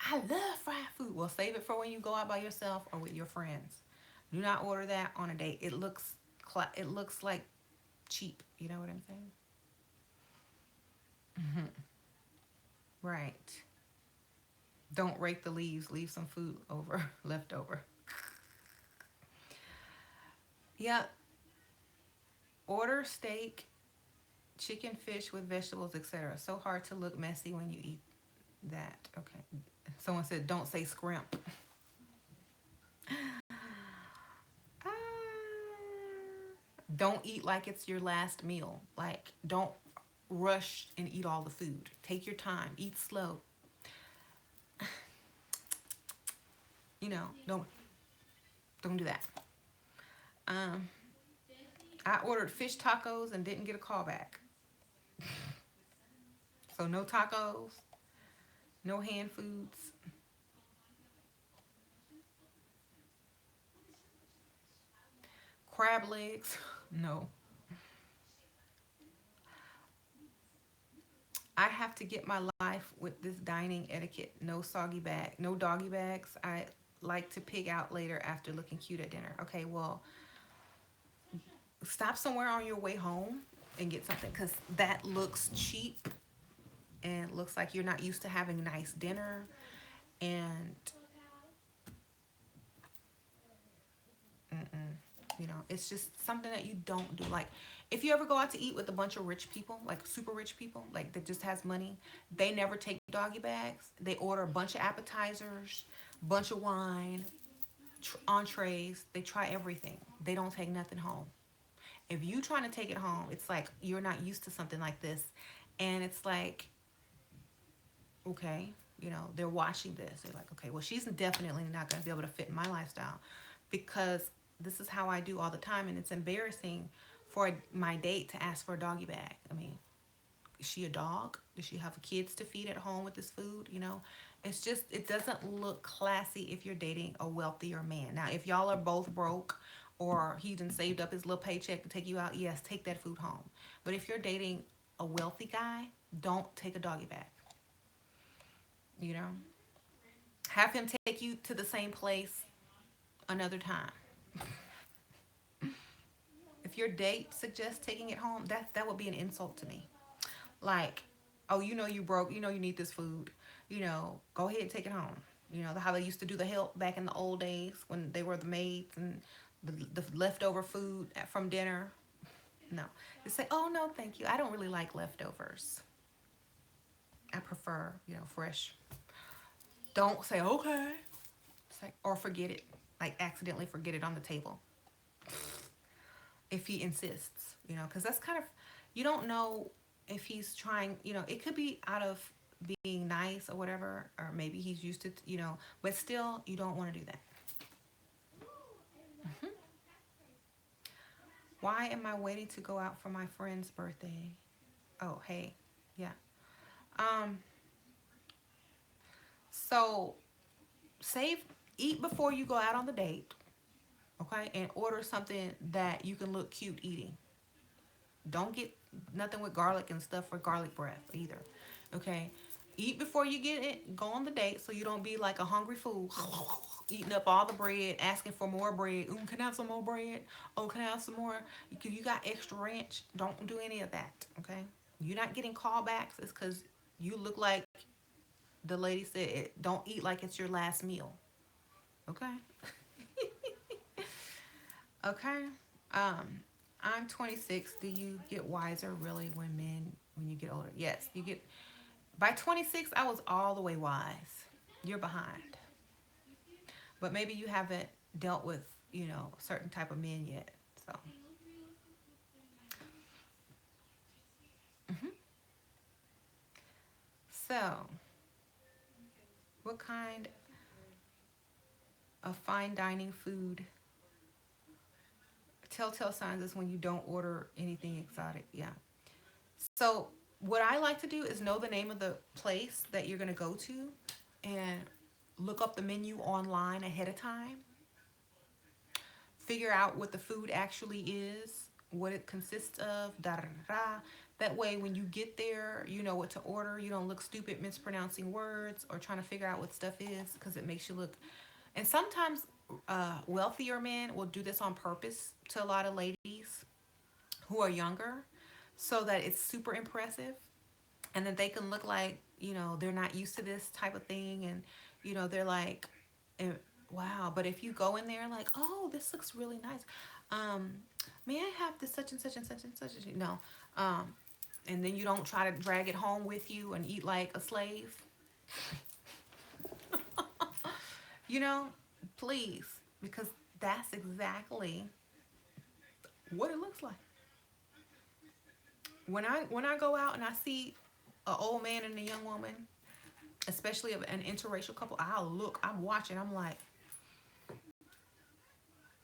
I love fried food. Well, save it for when you go out by yourself or with your friends. Do not order that on a date. It looks like cheap. You know what I'm saying? Right. Don't rake the leaves. Leave some food over left over. Yeah. Order steak, chicken, fish with vegetables, etc. So hard to look messy when you eat that. Okay. Someone said, don't say scrimp. Ah. Don't eat like it's your last meal. Like, don't rush and eat all the food. Take your time. Eat slow. Don't do that. Um, I ordered fish tacos and didn't get a call back. So no tacos, no hand foods. Crab legs, no. I have to get my life with this dining etiquette. No soggy bag, no doggy bags. I like to pig out later after looking cute at dinner. Okay, well, stop somewhere on your way home and get something because that looks cheap and looks like you're not used to having nice dinner. And mm-mm, it's just something that you don't do. Like, if you ever go out to eat with a bunch of rich people, like super rich people, like that just has money, they never take doggy bags. They order a bunch of appetizers, bunch of wine, entrees. They try everything. They don't take nothing home. If you trying to take it home, it's like you're not used to something like this, and it's like, okay, they're watching this. They're like, okay, well, she's definitely not going to be able to fit in my lifestyle because this is how I do all the time. And it's embarrassing for my date to ask for a doggy bag. I mean, is she a dog? Does she have kids to feed at home with this food? It's just, it doesn't look classy if you're dating a wealthier man. Now, if y'all are both broke or he done saved up his little paycheck to take you out, yes, take that food home. But if you're dating a wealthy guy, don't take a doggy bag. You know, have him take you to the same place another time. If your date suggests taking it home, that would be an insult to me. Like, oh, you broke, you need this food, go ahead and take it home. How they used to do the help back in the old days when they were the maids and the leftover food from dinner. No, just say, oh no, thank you. I don't really like leftovers. I prefer, fresh. Don't say okay. Say, or forget it. Like accidentally forget it on the table if he insists, because that's kind of, you don't know if he's trying, it could be out of being nice or whatever, or maybe he's used to, but still, you don't want to do that. Hmm. Why am I waiting to go out for my friend's birthday? Oh, hey, yeah. Um, so save, eat before you go out on the date, okay, and order something that you can look cute eating. Don't get nothing with garlic and stuff for garlic breath either. Okay. Eat before you get it. Go on the date so you don't be like a hungry fool eating up all the bread, asking for more bread. Ooh, can I have some more bread? Oh, can I have some more? You got extra ranch. Don't do any of that. Okay. You're not getting callbacks. It's because you look like The lady said, don't eat like it's your last meal. Okay. Okay. Um, I'm 26. Do you get wiser really when you get older? Yes, you get. By 26, I was all the way wise. You're behind, but maybe you haven't dealt with certain type of men yet. So, mhm. So, what kind of fine dining food telltale signs is when you don't order anything exotic? Yeah. So, what I like to do is know the name of the place that you're going to go to and look up the menu online ahead of time. Figure out what the food actually is, what it consists of, da da da. Da. That way, when you get there, you know what to order. You don't look stupid mispronouncing words or trying to figure out what stuff is because it makes you look. And sometimes wealthier men will do this on purpose to a lot of ladies who are younger so that it's super impressive and then they can look like they're not used to this type of thing, and they're like, eh, wow. But if you go in there like, oh, this looks really nice, um may I have this such and such and such and such, um and then you don't try to drag it home with you and eat like a slave, you know please, because that's exactly what it looks like. When I go out and I see an old man and a young woman, especially of an interracial couple, I'm watching, I'm like,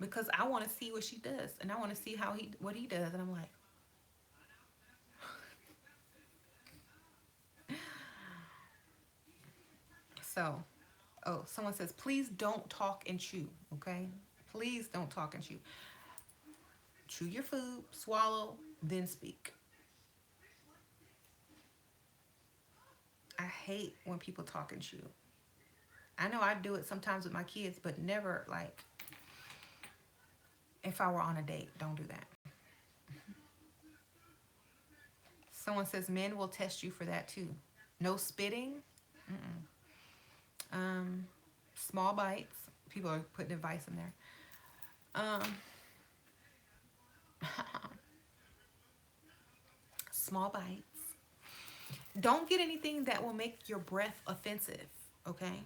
because I want to see what she does and I want to see what he does, and I'm like, so, oh, someone says, please don't talk and chew, okay? Please don't talk and chew. Chew your food, swallow, then speak. I hate when people talk and chew. I know I do it sometimes with my kids, but never like if I were on a date. Don't do that. Someone says men will test you for that too. No spitting. Mm-mm. Um, Small bites. People are putting advice in there. Um, Small bites. Don't get anything that will make your breath offensive. Okay.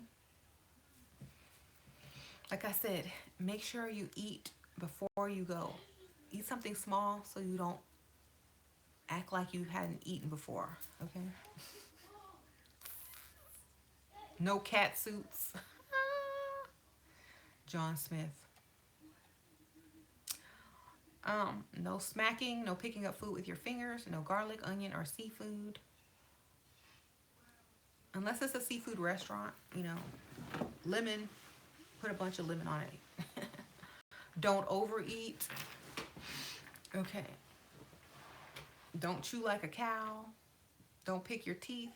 Like I said, make sure you eat before you go. Eat something small so you don't act like you hadn't eaten before. Okay. No cat suits. John Smith. No smacking, no picking up food with your fingers, no garlic, onion, or seafood. Unless it's a seafood restaurant, lemon, put a bunch of lemon on it. Don't overeat. Okay. Don't chew like a cow. Don't pick your teeth.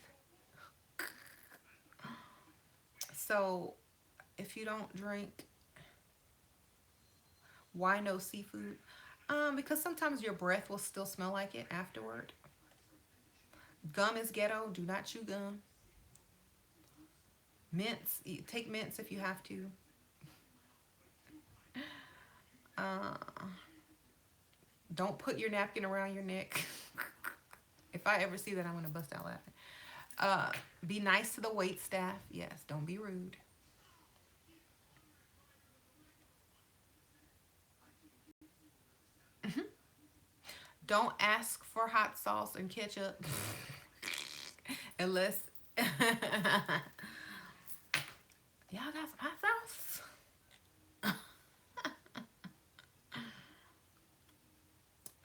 So, if you don't drink, why no seafood? Because sometimes your breath will still smell like it afterward. Gum is ghetto. Do not chew gum. Mints. Take mints if you have to. Uh, don't put your napkin around your neck. If I ever see that, I'm going to bust out laughing. Be nice to the wait staff. Yes, don't be rude. Don't ask for hot sauce and ketchup unless y'all got some hot sauce.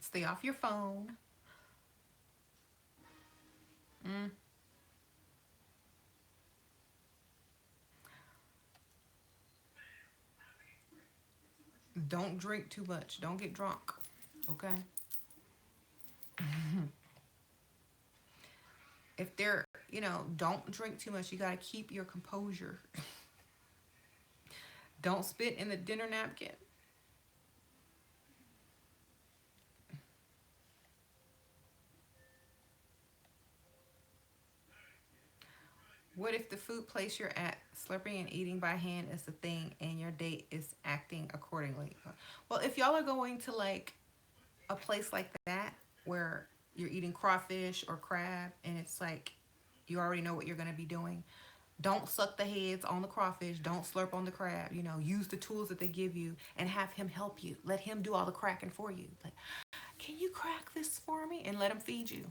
Stay off your phone. Mm. Don't drink too much. Don't get drunk. Okay. If they're, don't drink too much. You got to keep your composure. Don't spit in the dinner napkin. What if the food place you're at, slurping and eating by hand is the thing, and your date is acting accordingly? Well, if y'all are going to like a place like that where you're eating crawfish or crab, and it's like you already know what you're going to be doing, don't suck the heads on the crawfish. Don't slurp on the crab. You know, use the tools that they give you and have him help you. Let him do all the cracking for you. Like, can you crack this for me? And let him feed you.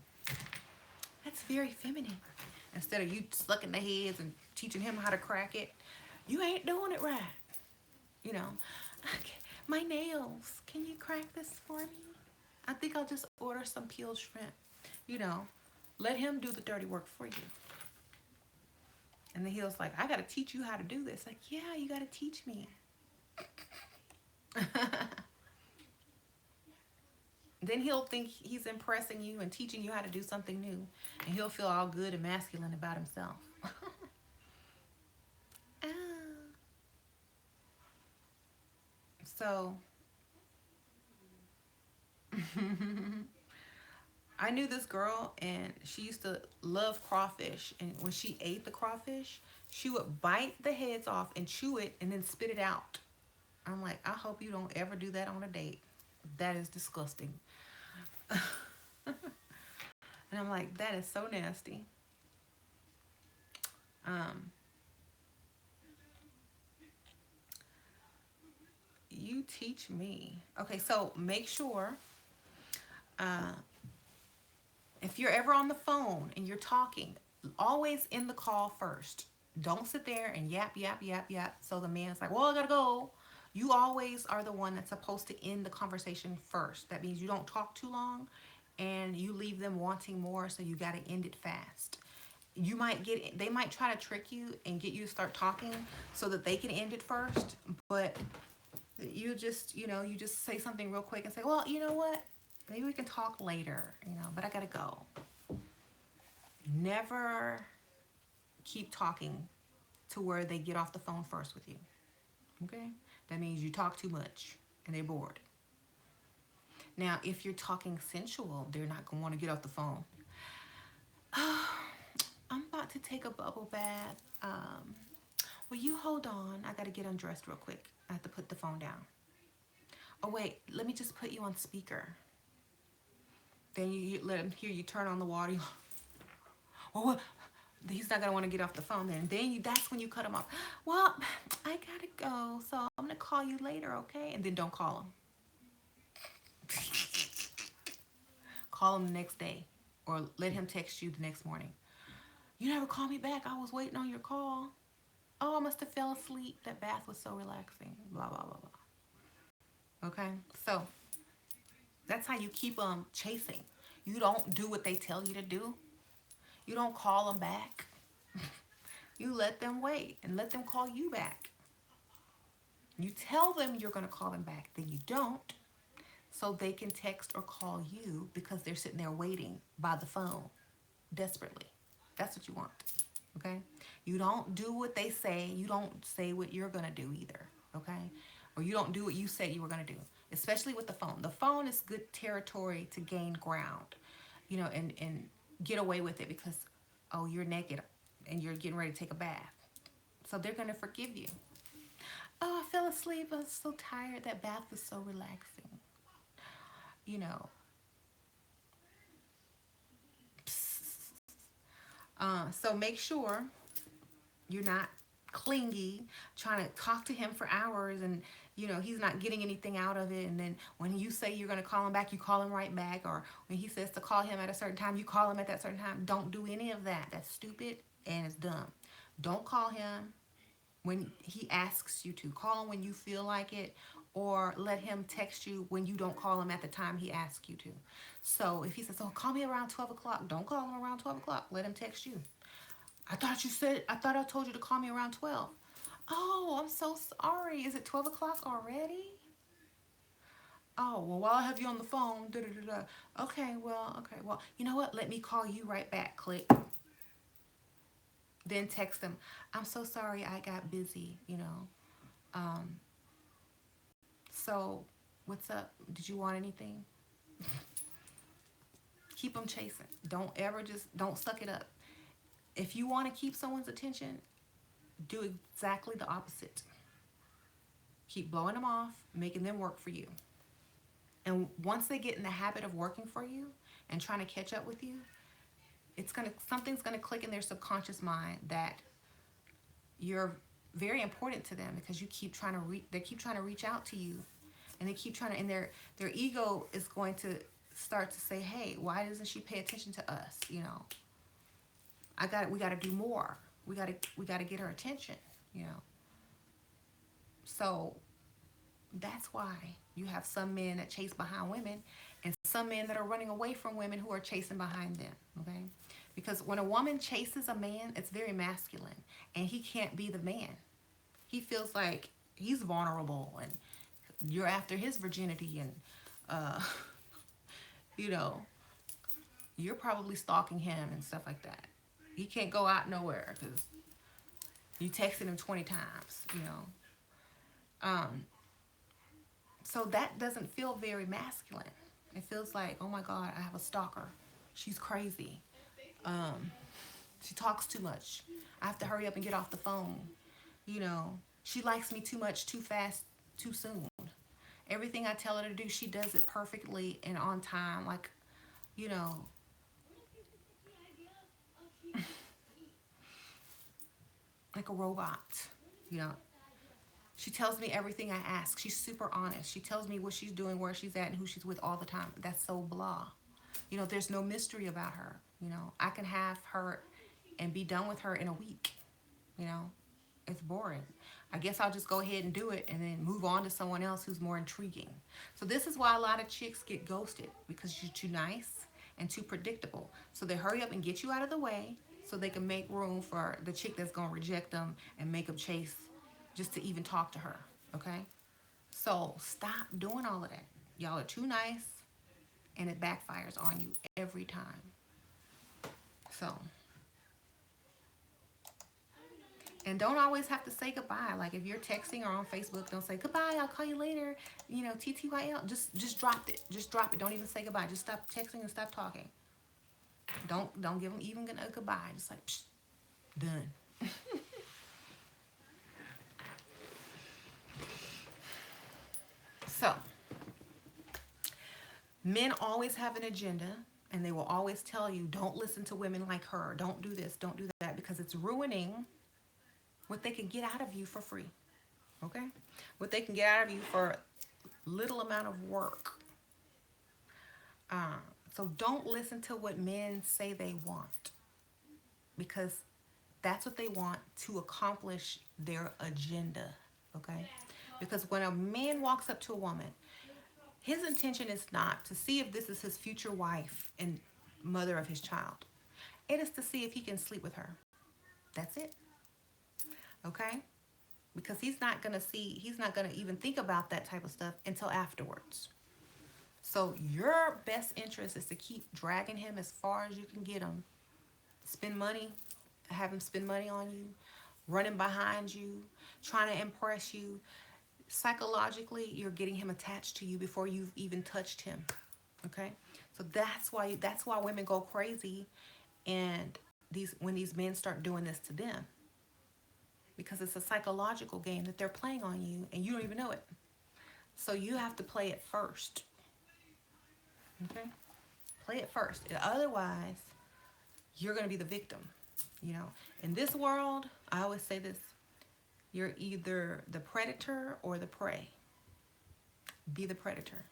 That's very feminine. Instead of you sucking the heads and teaching him how to crack it, you ain't doing it right. You know, okay, my nails. Can you crack this for me? I think I'll just order some peeled shrimp. You know, let him do the dirty work for you. And then he was like, I got to teach you how to do this. Like, yeah, you got to teach me. Then he'll think he's impressing you and teaching you how to do something new. And he'll feel all good and masculine about himself. Ah. So, I knew this girl and she used to love crawfish. And when she ate the crawfish, she would bite the heads off and chew it and then spit it out. I'm like, I hope you don't ever do that on a date. That is disgusting. And I'm like, that is so nasty. You teach me. Okay, so make sure uh, if you're ever on the phone and you're talking, always end the call first. Don't sit there and yap, yap, yap, yap. So the man's like, well, I gotta go. You always are the one that's supposed to end the conversation first. That means you don't talk too long and you leave them wanting more, so you gotta end it fast. You might get, they might try to trick you and get you to start talking so that they can end it first, but you just, you just say something real quick and say, well, you know what? Maybe we can talk later, but I gotta go. Never keep talking to where they get off the phone first with you. Okay? That means you talk too much and they're bored. Now, if you're talking sensual, they're not gonna want to get off the phone. Oh, I'm about to take a bubble bath. Will you hold on? I gotta get undressed real quick. I have to put the phone down. Oh wait, let me just put you on speaker. Then you let him hear you turn on the water. Well, what? He's not gonna want to get off the phone then. That's when you cut him off. Well, I gotta go, so I'm gonna call you later, okay? And then don't call him. Call him the next day, or let him text you the next morning. You never called me back. I was waiting on your call. Oh, I must have fell asleep. That bath was so relaxing. Blah blah blah blah. Okay, so that's how you keep them chasing. You don't do what they tell you to do. You don't call them back. You let them wait and let them call you back. You tell them you're going to call them back, then you don't, so they can text or call you because they're sitting there waiting by the phone desperately. That's what you want. Okay? You don't do what they say. You don't say what you're going to do either. Okay? Or you don't do what you said you were going to do, especially with the phone. The phone is good territory to gain ground, and get away with it because, oh, you're naked and you're getting ready to take a bath. So they're going to forgive you. Oh, I fell asleep. I was so tired. That bath was so relaxing. So make sure you're not clingy, trying to talk to him for hours and he's not getting anything out of it, and then when you say you're going to call him back, you call him right back, or when he says to call him at a certain time, you call him at that certain time. Don't do any of that. That's stupid and it's dumb. Don't call him when he asks you to. Call him when you feel like it, or let him text you when you don't call him at the time he asks you to. So if he says, oh, call me around 12 o'clock, don't call him around 12 o'clock. Let him text you. I thought I told you to call me around 12. Oh, I'm so sorry. Is it 12 o'clock already? Oh, well, while I have you on the phone, da da da da. Okay, well, you know what? Let me call you right back. Click. Then text them. I'm so sorry, I got busy, So, what's up? Did you want anything? Keep them chasing. Don't suck it up. If you want to keep someone's attention, do exactly the opposite. Keep blowing them off, making them work for you. And once they get in the habit of working for you and trying to catch up with you, something's gonna click in their subconscious mind that you're very important to them, because you keep trying to they keep trying to reach out to you, and they keep trying to, and their ego is going to start to say, hey, why doesn't she pay attention to us? You know, we got to do more. We got to get her attention. You know, so that's why you have some men that chase behind women, and some men that are running away from women who are chasing behind them. Okay, because when a woman chases a man, it's very masculine, and he can't be the man. He feels like he's vulnerable, and you're after his virginity, and uh, you know, you're probably stalking him and stuff like that. He can't go out nowhere because you texted him 20 times, you know. So that doesn't feel very masculine. It feels like, oh my God, I have a stalker. She's crazy. She talks too much. I have to hurry up and get off the phone. You know, she likes me too much, too fast, too soon. Everything I tell her to do, she does it perfectly and on time. Like, you know, like a robot. You know, she tells me everything I ask. She's super honest. She tells me what she's doing, where she's at, and who she's with all the time. That's so blah. You know, there's no mystery about her. You know, I can have her and be done with her in a week. You know, it's boring. I guess I'll just go ahead and do it and then move on to someone else who's more intriguing. So this is why a lot of chicks get ghosted, because you're too nice and too predictable. So they hurry up and get you out of the way so they can make room for the chick that's going to reject them and make them chase just to even talk to her. Okay? So stop doing all of that. Y'all are too nice, and it backfires on you every time. So, and don't always have to say goodbye. Like if you're texting or on Facebook, don't say goodbye, I'll call you later. You know, TTYL. Just drop it. Just drop it. Don't even say goodbye. Just stop texting and stop talking. Don't give them even a goodbye. Just like, psh, done. So, men always have an agenda, and they will always tell you, don't listen to women like her. Don't do this. Don't do that, because it's ruining what they can get out of you for free. Okay? What they can get out of you for little amount of work. So don't listen to what men say they want, because that's what they want to accomplish their agenda. Okay? Because when a man walks up to a woman, his intention is not to see if this is his future wife and mother of his child. It is to see if he can sleep with her. That's it. Okay? Because he's not going to even think about that type of stuff until afterwards. So your best interest is to keep dragging him as far as you can get him. Spend money, have him spend money on you, running behind you, trying to impress you. Psychologically, you're getting him attached to you before you've even touched him. Okay? So that's why women go crazy, and when these men start doing this to them. Because it's a psychological game that they're playing on you, and you don't even know it. So you have to play it first. Okay? Play it first. Otherwise, you're going to be the victim. You know, in this world, I always say this, you're either the predator or the prey. Be the predator.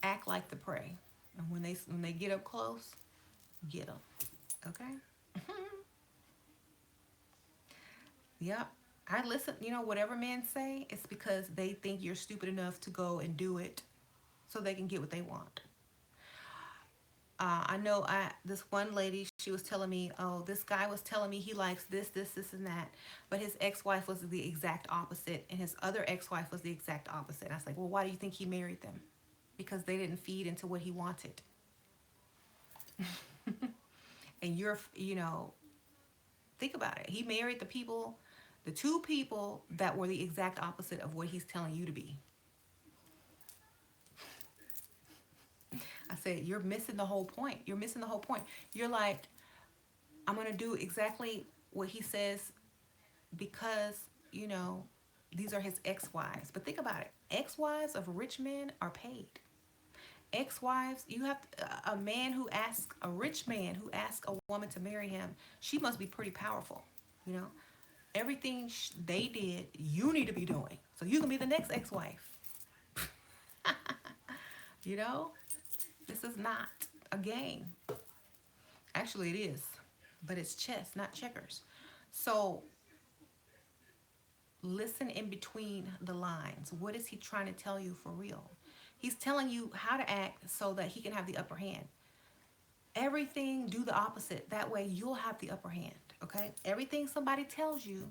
Act like the prey. And when they get up close, get them. Okay? Yep. I listen, you know, whatever men say, it's because they think you're stupid enough to go and do it so they can get what they want. I know this one lady, she was telling me, oh, this guy was telling me he likes this, and that. But his ex-wife was the exact opposite, and his other ex-wife was the exact opposite. And I was like, well, why do you think he married them? Because they didn't feed into what he wanted. And you know, think about it. He married the two people that were the exact opposite of what he's telling you to be. I said, you're missing the whole point. You're missing the whole point. You're like, I'm going to do exactly what he says because, you know, these are his ex-wives. But think about it. Ex-wives of rich men are paid. Ex-wives, you have a man who asks, a rich man who asks a woman to marry him, she must be pretty powerful, you know. Everything they did, you need to be doing. So you can be the next ex-wife. You know, this is not a game. Actually, it is, but it's chess, not checkers. So listen in between the lines. What is he trying to tell you for real? He's telling you how to act so that he can have the upper hand. Everything, do the opposite. That way you'll have the upper hand, okay? Everything somebody tells you,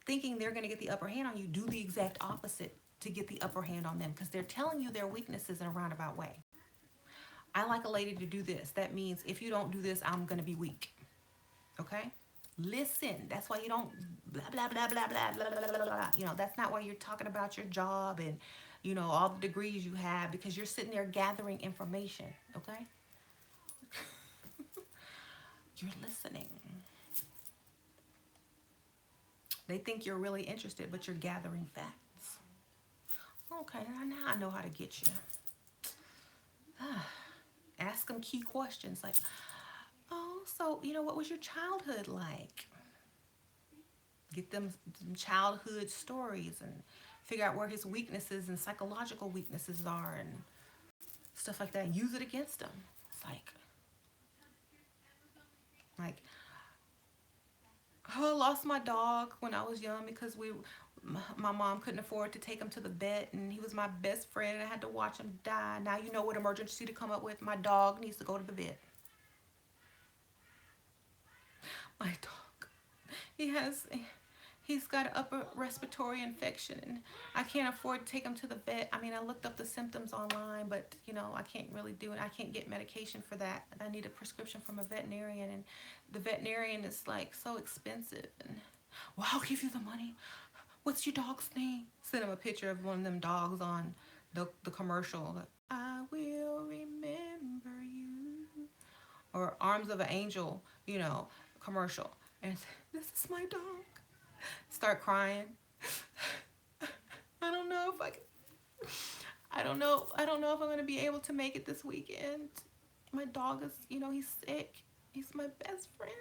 thinking they're going to get the upper hand on you, do the exact opposite to get the upper hand on them because they're telling you their weaknesses in a roundabout way. I like a lady to do this. That means if you don't do this, I'm going to be weak, okay? Listen. That's why you don't blah, blah, blah, blah, blah, blah, blah, blah, blah. You know, that's not why you're talking about your job and, you know, all the degrees you have because you're sitting there gathering information, okay? You're listening. They think you're really interested, but you're gathering facts. Okay, now I know how to get you. Ask them key questions like, oh, so, you know, what was your childhood like? Get them some childhood stories and figure out where his weaknesses and psychological weaknesses are and stuff like that. Use it against them. It's like, oh, I lost my dog when I was young because my mom couldn't afford to take him to the vet, and he was my best friend, and I had to watch him die. Now you know what emergency to come up with. My dog needs to go to the vet. My dog, he's got an upper respiratory infection, and I can't afford to take him to the vet. I mean, I looked up the symptoms online, but you know, I can't really do it. I can't get medication for that. I need a prescription from a veterinarian, and the veterinarian is like so expensive. And well, I'll give you the money. What's your dog's name? Send him a picture of one of them dogs on the commercial. I will remember you. Or Arms of an Angel, you know, commercial. And this is my dog. Start crying. I don't know if I can. I don't know if I'm gonna be able to make it this weekend. My dog is, you know, he's sick. He's my best friend.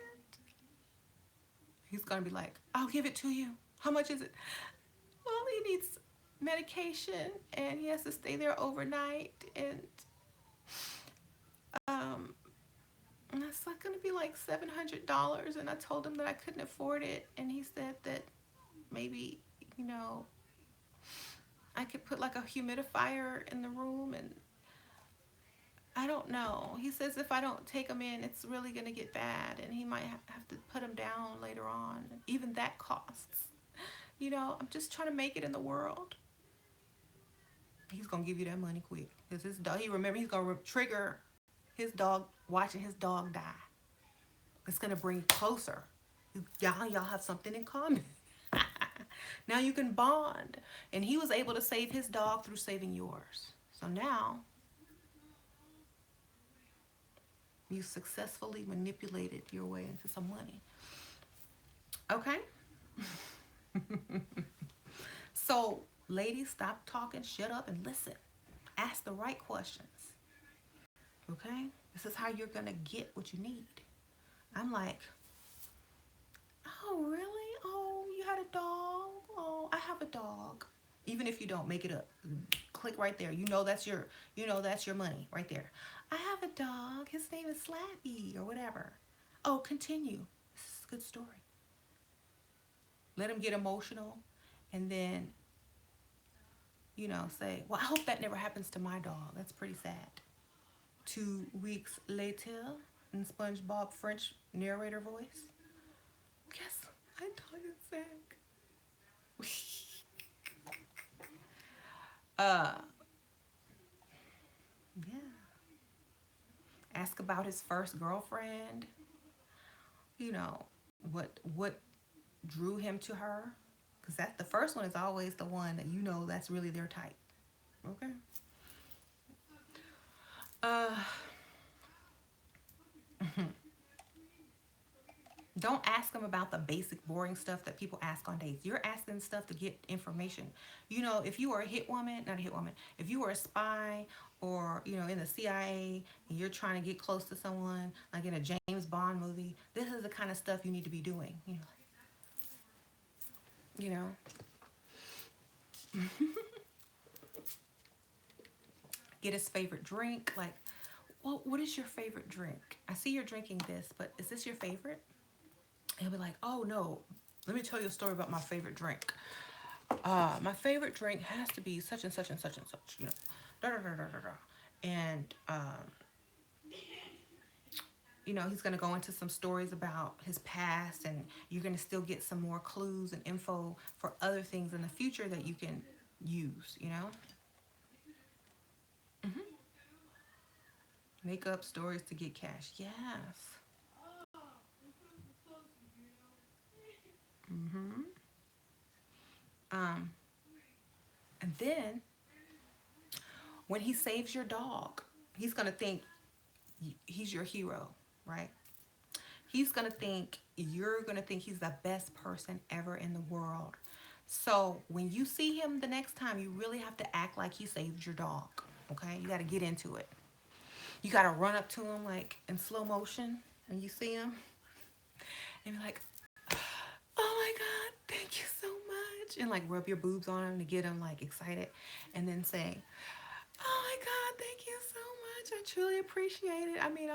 He's gonna be like, I'll give it to you. How much is it? Well, he needs medication and he has to stay there overnight, and it's like gonna be like $700. And I told him that I couldn't afford it, and he said that maybe, you know, I could put like a humidifier in the room, and I don't know. He says if I don't take him in, it's really gonna get bad, and he might have to put him down later on. Even that costs. You know, I'm just trying to make it in the world. He's gonna give you that money quick, because his dog. He remember he's gonna trigger his dog watching his dog die. It's gonna bring you closer. Y'all have something in common. Now you can bond, and he was able to save his dog through saving yours. So now you successfully manipulated your way into some money. Okay. So, ladies, stop talking, shut up, and listen. Ask the right questions. Okay? This is how you're going to get what you need. I'm like, oh, really? Oh, you had a dog? Oh, I have a dog. Even if you don't, make it up. Click right there. You know that's your money right there. I have a dog. His name is Slappy or whatever. Oh, continue. This is a good story. Let him get emotional, and then, you know, say, well, I hope that never happens to my dog. That's pretty sad. 2 weeks later, in SpongeBob French narrator voice, guess my dog is sick. Yeah. Ask about his first girlfriend. You know, what drew him to her, because that's the first one is always the one that you know that's really their type. Okay. Don't ask them about the basic boring stuff that people ask on dates. You're asking stuff to get information. You know, if you were a hit woman, not a hit woman, if you were a spy or, you know, in the CIA and you're trying to get close to someone, like in a James Bond movie, this is the kind of stuff you need to be doing. You know, get his favorite drink. Like, well, what is your favorite drink? I see you're drinking this, but is this your favorite? And he'll be like, oh no, let me tell you a story about my favorite drink. My favorite drink has to be such and such and such and such, you know, da da da da da da. And you know, he's gonna go into some stories about his past, and you're gonna still get some more clues and info for other things in the future that you can use. You know, make up stories to get cash. Yes. Mm-hmm. Um, and then when he saves your dog, he's gonna think he's your hero, right? He's gonna think you're gonna think he's the best person ever in the world. So when you see him the next time, you really have to act like he saved your dog. Okay, you got to get into it. You got to run up to him like in slow motion, and you see him, and be like, "Oh my God, thank you so much," and like rub your boobs on him to get him like excited, and then say, "Oh my God, thank you so much. I truly appreciate it. I mean,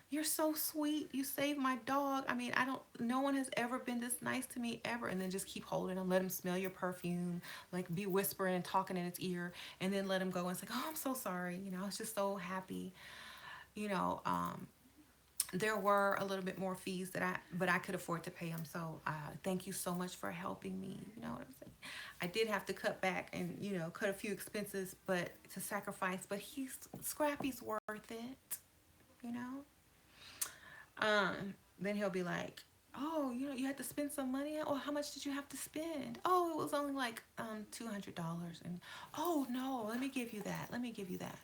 you're so sweet. You saved my dog. I mean, no one has ever been this nice to me ever." And then just keep holding him, let him smell your perfume, like be whispering and talking in its ear, and then let him go and say, "Oh, I'm so sorry. You know, I was just so happy." You know, there were a little bit more fees but I could afford to pay him. So thank you so much for helping me. You know what I'm saying? I did have to cut back and, you know, cut a few expenses, but to sacrifice, but Scrappy's worth it, you know? Then he'll be like, "Oh, you know, you had to spend some money. Oh, how much did you have to spend? Oh, it was only like $200." And oh no, let me give you that. Let me give you that.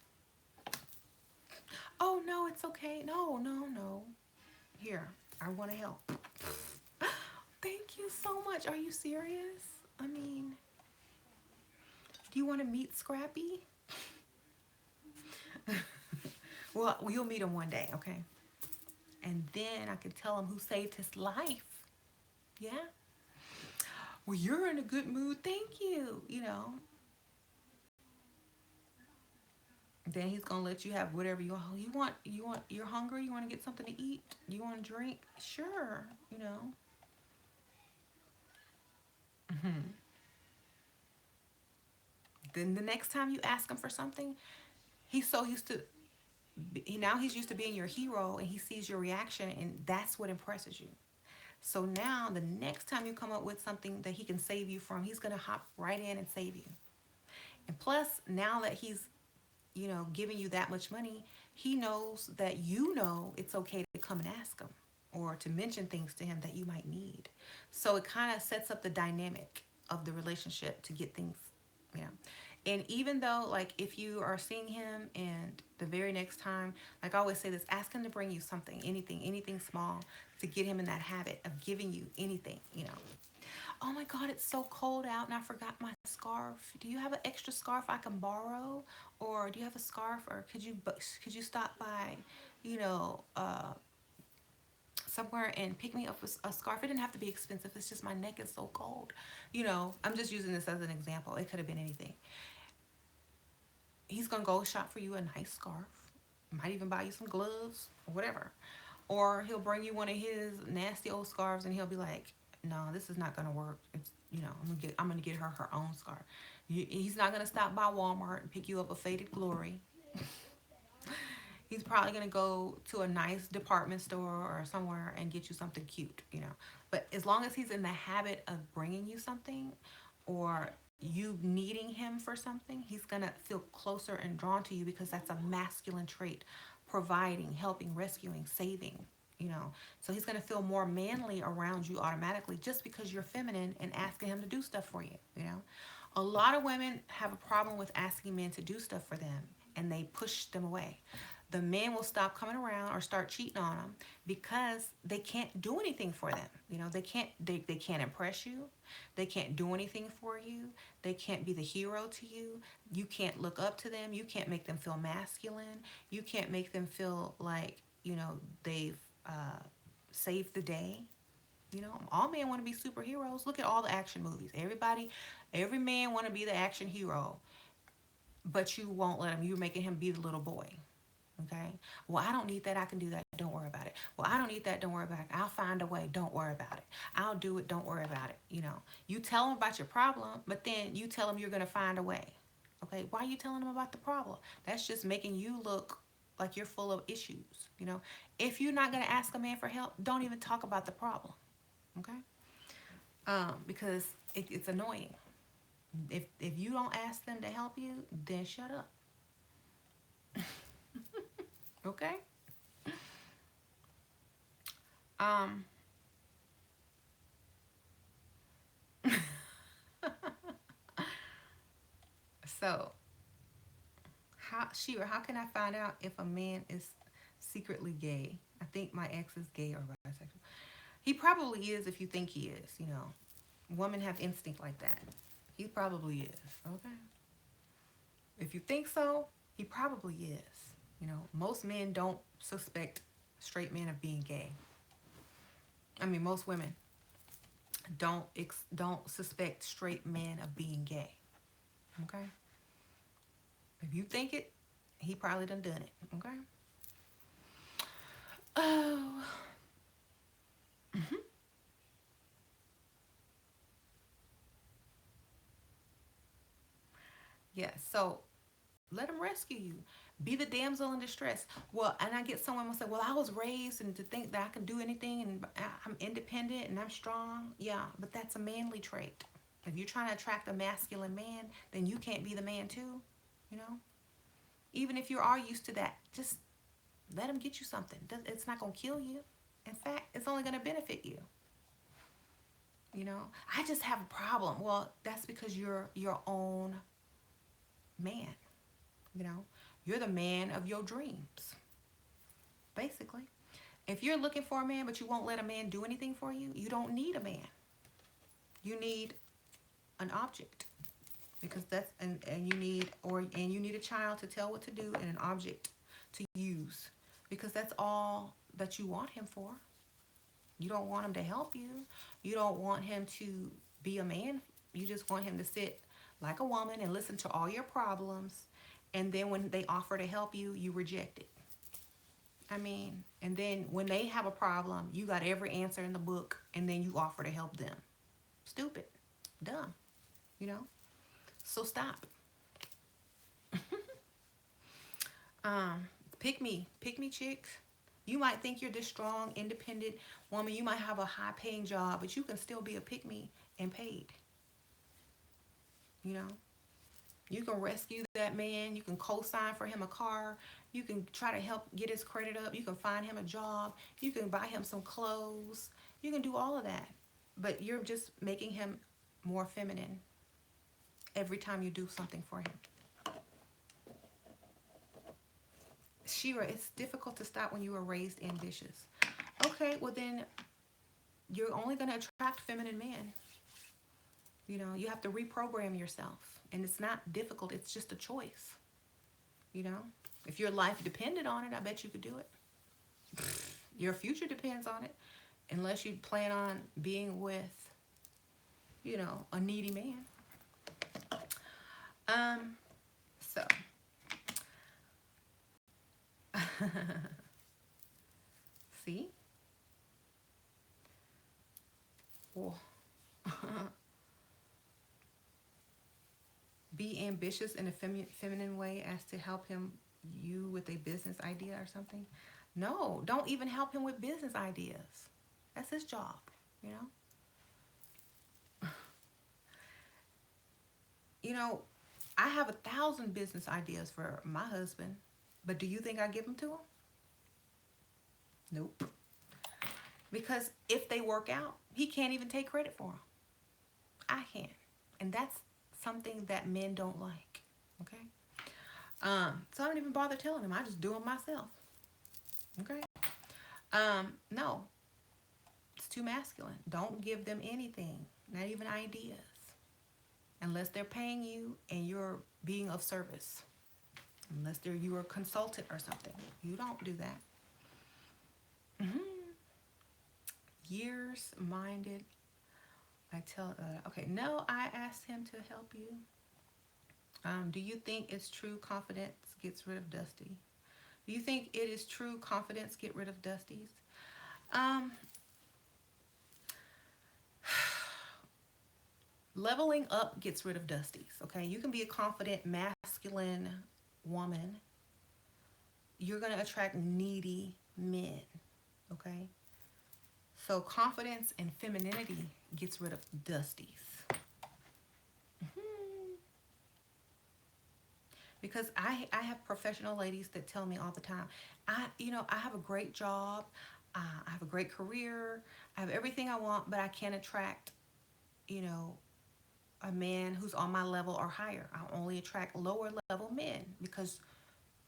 Oh no, it's okay. No, no, no. Here, I want to help. Thank you so much. Are you serious? I mean, do you want to meet Scrappy? Well, you'll meet him one day, okay? And then I can tell him who saved his life. Yeah. Well, you're in a good mood. Thank you. You know. Then he's gonna let you have whatever you want. You want. You're hungry. You want to get something to eat. You want to drink. Sure. You know. Hmm. Then the next time you ask him for something, he's so used to. Now he's used to being your hero, and he sees your reaction, and that's what impresses you. So now the next time you come up with something that he can save you from, he's gonna hop right in and save you. And plus, now that he's, you know, giving you that much money, he knows that you know it's okay to come and ask him or to mention things to him that you might need. So it kind of sets up the dynamic of the relationship to get things, you know. And even though, like, if you are seeing him and the very next time, like I always say this, ask him to bring you something, anything small to get him in that habit of giving you anything, you know. Oh my God, it's so cold out and I forgot my scarf. Do you have an extra scarf I can borrow? Or do you have a scarf? Or could you stop by, you know, somewhere and pick me up a scarf? It didn't have to be expensive. It's just my neck is so cold. You know, I'm just using this as an example. It could have been anything. He's gonna go shop for you a nice scarf. Might even buy you some gloves or whatever. Or he'll bring you one of his nasty old scarves and he'll be like, "No, this is not gonna work. It's, you know, I'm gonna get her her own scarf." He's not gonna stop by Walmart and pick you up a faded glory. He's probably gonna go to a nice department store or somewhere and get you something cute, you know. But as long as he's in the habit of bringing you something, or you needing him for something, he's gonna feel closer and drawn to you because that's a masculine trait: providing, helping, rescuing, saving, you know. So he's gonna feel more manly around you automatically just because you're feminine and asking him to do stuff for you, you know. A lot of women have a problem with asking men to do stuff for them and they push them away. the men will stop coming around or start cheating on them because they can't do anything for them. You know, they can't impress you. They can't do anything for you. They can't be the hero to you. You can't look up to them. You can't make them feel masculine. You can't make them feel like, you know, they've saved the day. You know, all men want to be superheroes. Look at all the action movies. Every man want to be the action hero, but you won't let him. You're making him be the little boy. Okay. Well, I don't need that. I can do that. Don't worry about it. Well, I don't need that. Don't worry about it. I'll find a way. Don't worry about it. I'll do it. Don't worry about it. You know, you tell them about your problem, but then you tell them you're going to find a way. Okay. Why are you telling them about the problem? That's just making you look like you're full of issues. You know, if you're not going to ask a man for help, don't even talk about the problem. Okay. Because it's annoying. If you don't ask them to help you, then shut up. Okay. Um. So, how can I find out if a man is secretly gay? I think my ex is gay or bisexual. He probably is if you think he is. You know, women have instinct like that. He probably is. Okay. If you think so, he probably is. You know, most men don't suspect straight men of being gay. I mean, most women don't suspect straight men of being gay. Okay. If you think it, he probably done it. Okay. Oh. Mm-hmm. Yeah. So let him rescue you. Be the damsel in distress. Well, and I get someone will say, well, I was raised and to think that I can do anything and I'm independent and I'm strong. Yeah, but that's a manly trait. If you're trying to attract a masculine man, then you can't be the man too. You know, even if you are used to that, just let him get you something. It's not going to kill you. In fact, it's only going to benefit you. You know, I just have a problem. Well, that's because you're your own man. You know, you're the man of your dreams, basically. If you're looking for a man, but you won't let a man do anything for you, you don't need a man. You need an object because and you need a child to tell what to do and an object to use because that's all that you want him for. You don't want him to help you. You don't want him to be a man. You just want him to sit like a woman and listen to all your problems. And then when they offer to help you, you reject it. I mean, and then when they have a problem, you got every answer in the book and then you offer to help them. Stupid. Dumb. You know? So stop. um, pick me chicks. You might think you're this strong, independent woman. You might have a high paying job, but you can still be a pick me and paid. You know? You can rescue that man. You can co-sign for him a car. You can try to help get his credit up. You can find him a job. You can buy him some clothes. You can do all of that. But you're just making him more feminine every time you do something for him. Shira, it's difficult to stop when you were raised ambitious. Okay, well then you're only going to attract feminine men. You know, you have to reprogram yourself. And it's not difficult. It's just a choice. You know, if your life depended on it, I bet you could do it. Your future depends on it. Unless you plan on being with, you know, a needy man. So. See? Oh. Be ambitious in a feminine way as to help you with a business idea or something. No, don't even help him with business ideas. That's his job, you know. You know, I have 1,000 business ideas for my husband, but do you think I give them to him? Nope. Because if they work out, he can't even take credit for them. I can. And that's something that men don't like. Okay. So I don't even bother telling them. I just do them myself. Okay. No, it's too masculine. Don't give them anything, not even ideas, unless they're paying you and you're being of service. Unless you're a consultant or something. You don't do that. Hmm. Years minded. I tell, okay, no, I asked him to help you. Do you think it's true confidence gets rid of Dusty? Do you think it is true confidence get rid of Dusties? Um, Leveling up gets rid of Dusties. Okay, you can be a confident, masculine woman. You're gonna attract needy men. Okay, so confidence and femininity gets rid of Dusties. Mhm. Because I have professional ladies that tell me all the time, I have a great job, I have a great career, I have everything I want, but I can't attract, you know, a man who's on my level or higher. I only attract lower level men because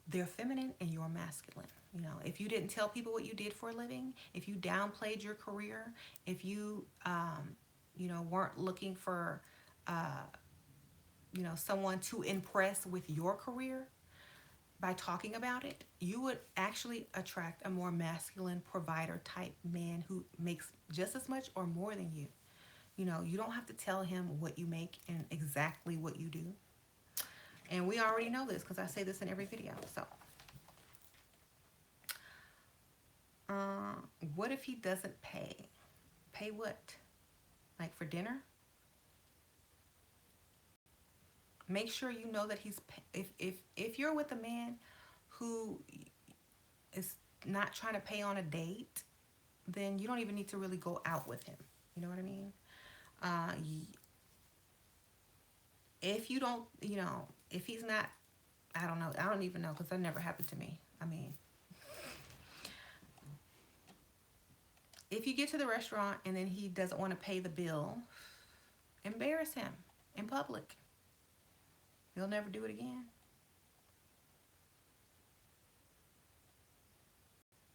they're feminine and you're masculine. If you didn't tell people what you did for a living, if you downplayed your career, if you, weren't looking for, uh, someone to impress with your career by talking about it, you would actually attract a more masculine provider type man who makes just as much or more than you. You don't have to tell him what you make and exactly what you do. And we already know this because I say this in every video. So, uh, what if he doesn't pay? Pay what? Like for dinner? Make sure you know that if you're with a man who is not trying to pay on a date, then you don't even need to really go out with him. You know what I mean? Uh, if you don't, if he's not, I don't know. I don't even know because that never happened to me. I mean, if you get to the restaurant and then he doesn't want to pay the bill, embarrass him in public. He'll never do it again.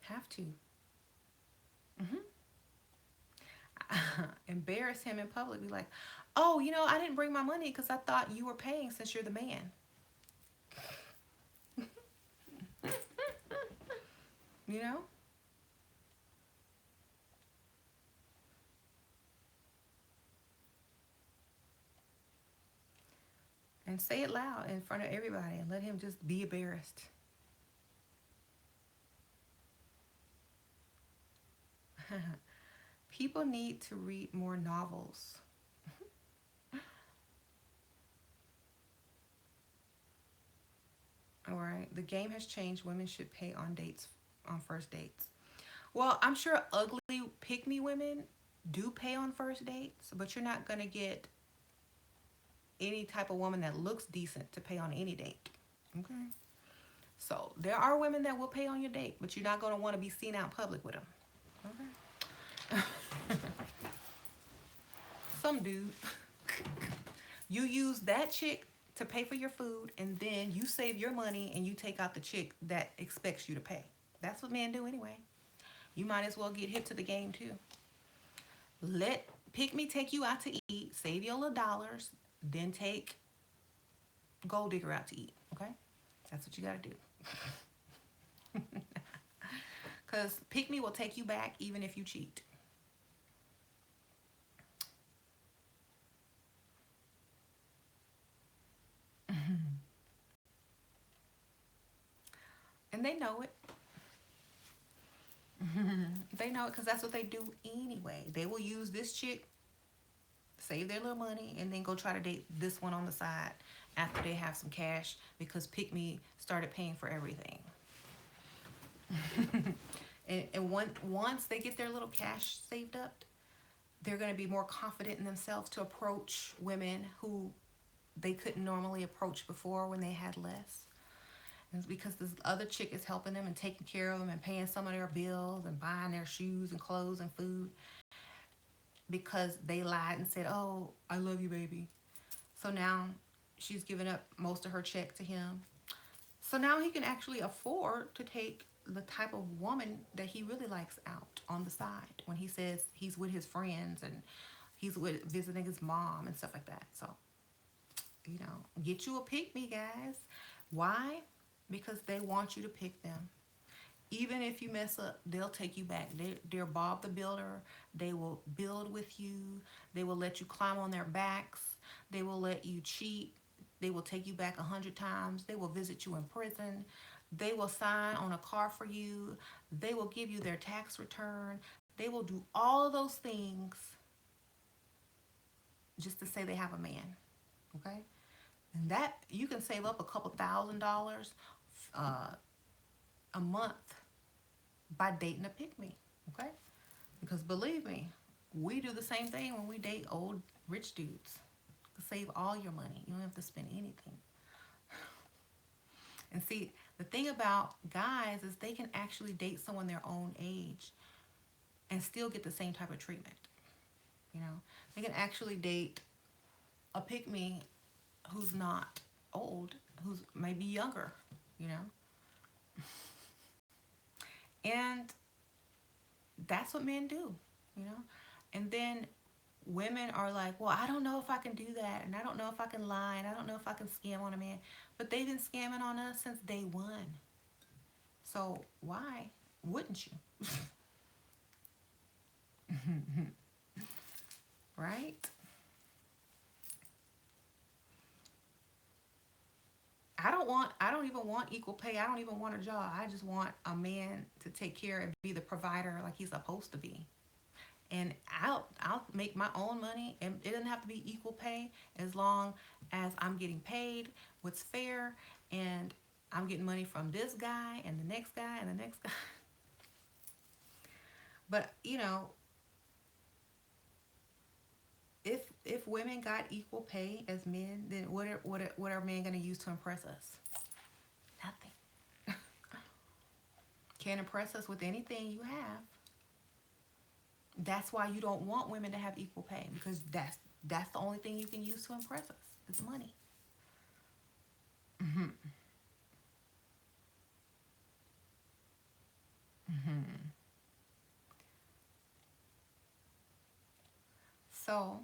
Have to. Hmm. Embarrass him in public. Be like, oh, I didn't bring my money because I thought you were paying since you're the man. You know? And say it loud in front of everybody and let him just be embarrassed. People need to read more novels. All right. The game has changed. Women should pay on dates, on first dates. Well, I'm sure ugly pick me women do pay on first dates, but you're not going to get any type of woman that looks decent to pay on any date. Okay. So there are women that will pay on your date, but you're not going to want to be seen out in public with them. Okay. Some dude. You use that chick to pay for your food, and then you save your money and you take out the chick that expects you to pay. That's what men do anyway. You might as well get hip to the game too. Let pick me take you out to eat, save your little dollars, then take gold digger out to eat. Okay, that's what you gotta do. Cause pick me will take you back even if you cheat. And they know it. They know it because that's what they do anyway. They will use this chick, save their little money, and then go try to date this one on the side after they have some cash because Pick Me started paying for everything. And once they get their little cash saved up, they're going to be more confident in themselves to approach women who they couldn't normally approach before when they had less. And it's because this other chick is helping them and taking care of them and paying some of their bills and buying their shoes and clothes and food because they lied and said, oh, I love you, baby. So now she's giving up most of her check to him. So now he can actually afford to take the type of woman that he really likes out on the side when he says he's with his friends and he's with visiting his mom and stuff like that. So, get you a pick me, guys. Why? Because they want you to pick them. Even if you mess up, they'll take you back. They're Bob the Builder. They will build with you. They will let you climb on their backs. They will let you cheat. They will take you back 100 times. They will visit you in prison. They will sign on a car for you. They will give you their tax return. They will do all of those things just to say they have a man. Okay? And that you can save up a couple $1,000 uh, a month by dating a pick me. Okay? Because believe me, we do the same thing when we date old rich dudes. Save all your money. You don't have to spend anything. And see, the thing about guys is they can actually date someone their own age and still get the same type of treatment. They can actually date a pick me who's not old, who's maybe younger, you know. And that's what men do. And then women are like, well, I don't know if I can do that, and I don't know if I can lie, and I don't know if I can scam on a man. But they've been scamming on us since day one. So why wouldn't you? Right? I don't even want equal pay. I don't even want a job. I just want a man to take care and be the provider like he's supposed to be. And I'll make my own money, and it doesn't have to be equal pay as long as I'm getting paid what's fair, and I'm getting money from this guy and the next guy and the next guy. But if women got equal pay as men, then what are men going to use to impress us? Nothing. Can't impress us with anything you have. That's why you don't want women to have equal pay, because that's the only thing you can use to impress us is money. Mm-hmm. Mm-hmm. So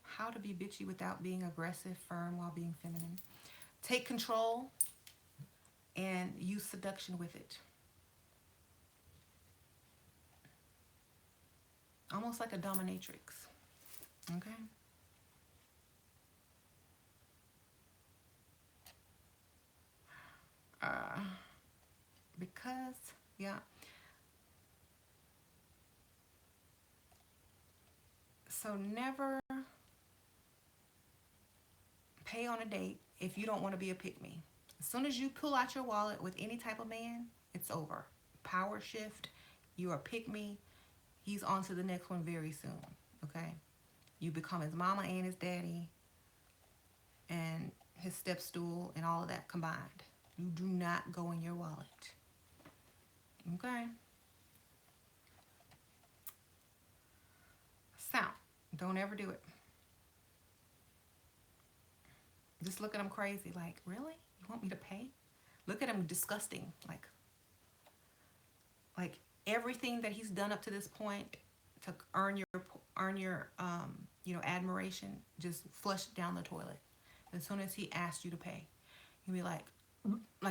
how to be bitchy without being aggressive, firm while being feminine. Take control and use seduction with it. Almost like a dominatrix. Okay? Uh, because, yeah. So never pay on a date if you don't want to be a pick me. As soon as you pull out your wallet with any type of man, it's over. Power shift. You are pick me. He's on to the next one very soon. Okay? You become his mama and his daddy and his step stool and all of that combined. You do not go in your wallet. Okay? So, don't ever do it. Just look at him crazy, like, really? You want me to pay? Look at him disgusting, like everything that he's done up to this point to earn your admiration, just flush it down the toilet. As soon as he asks you to pay, you'll be like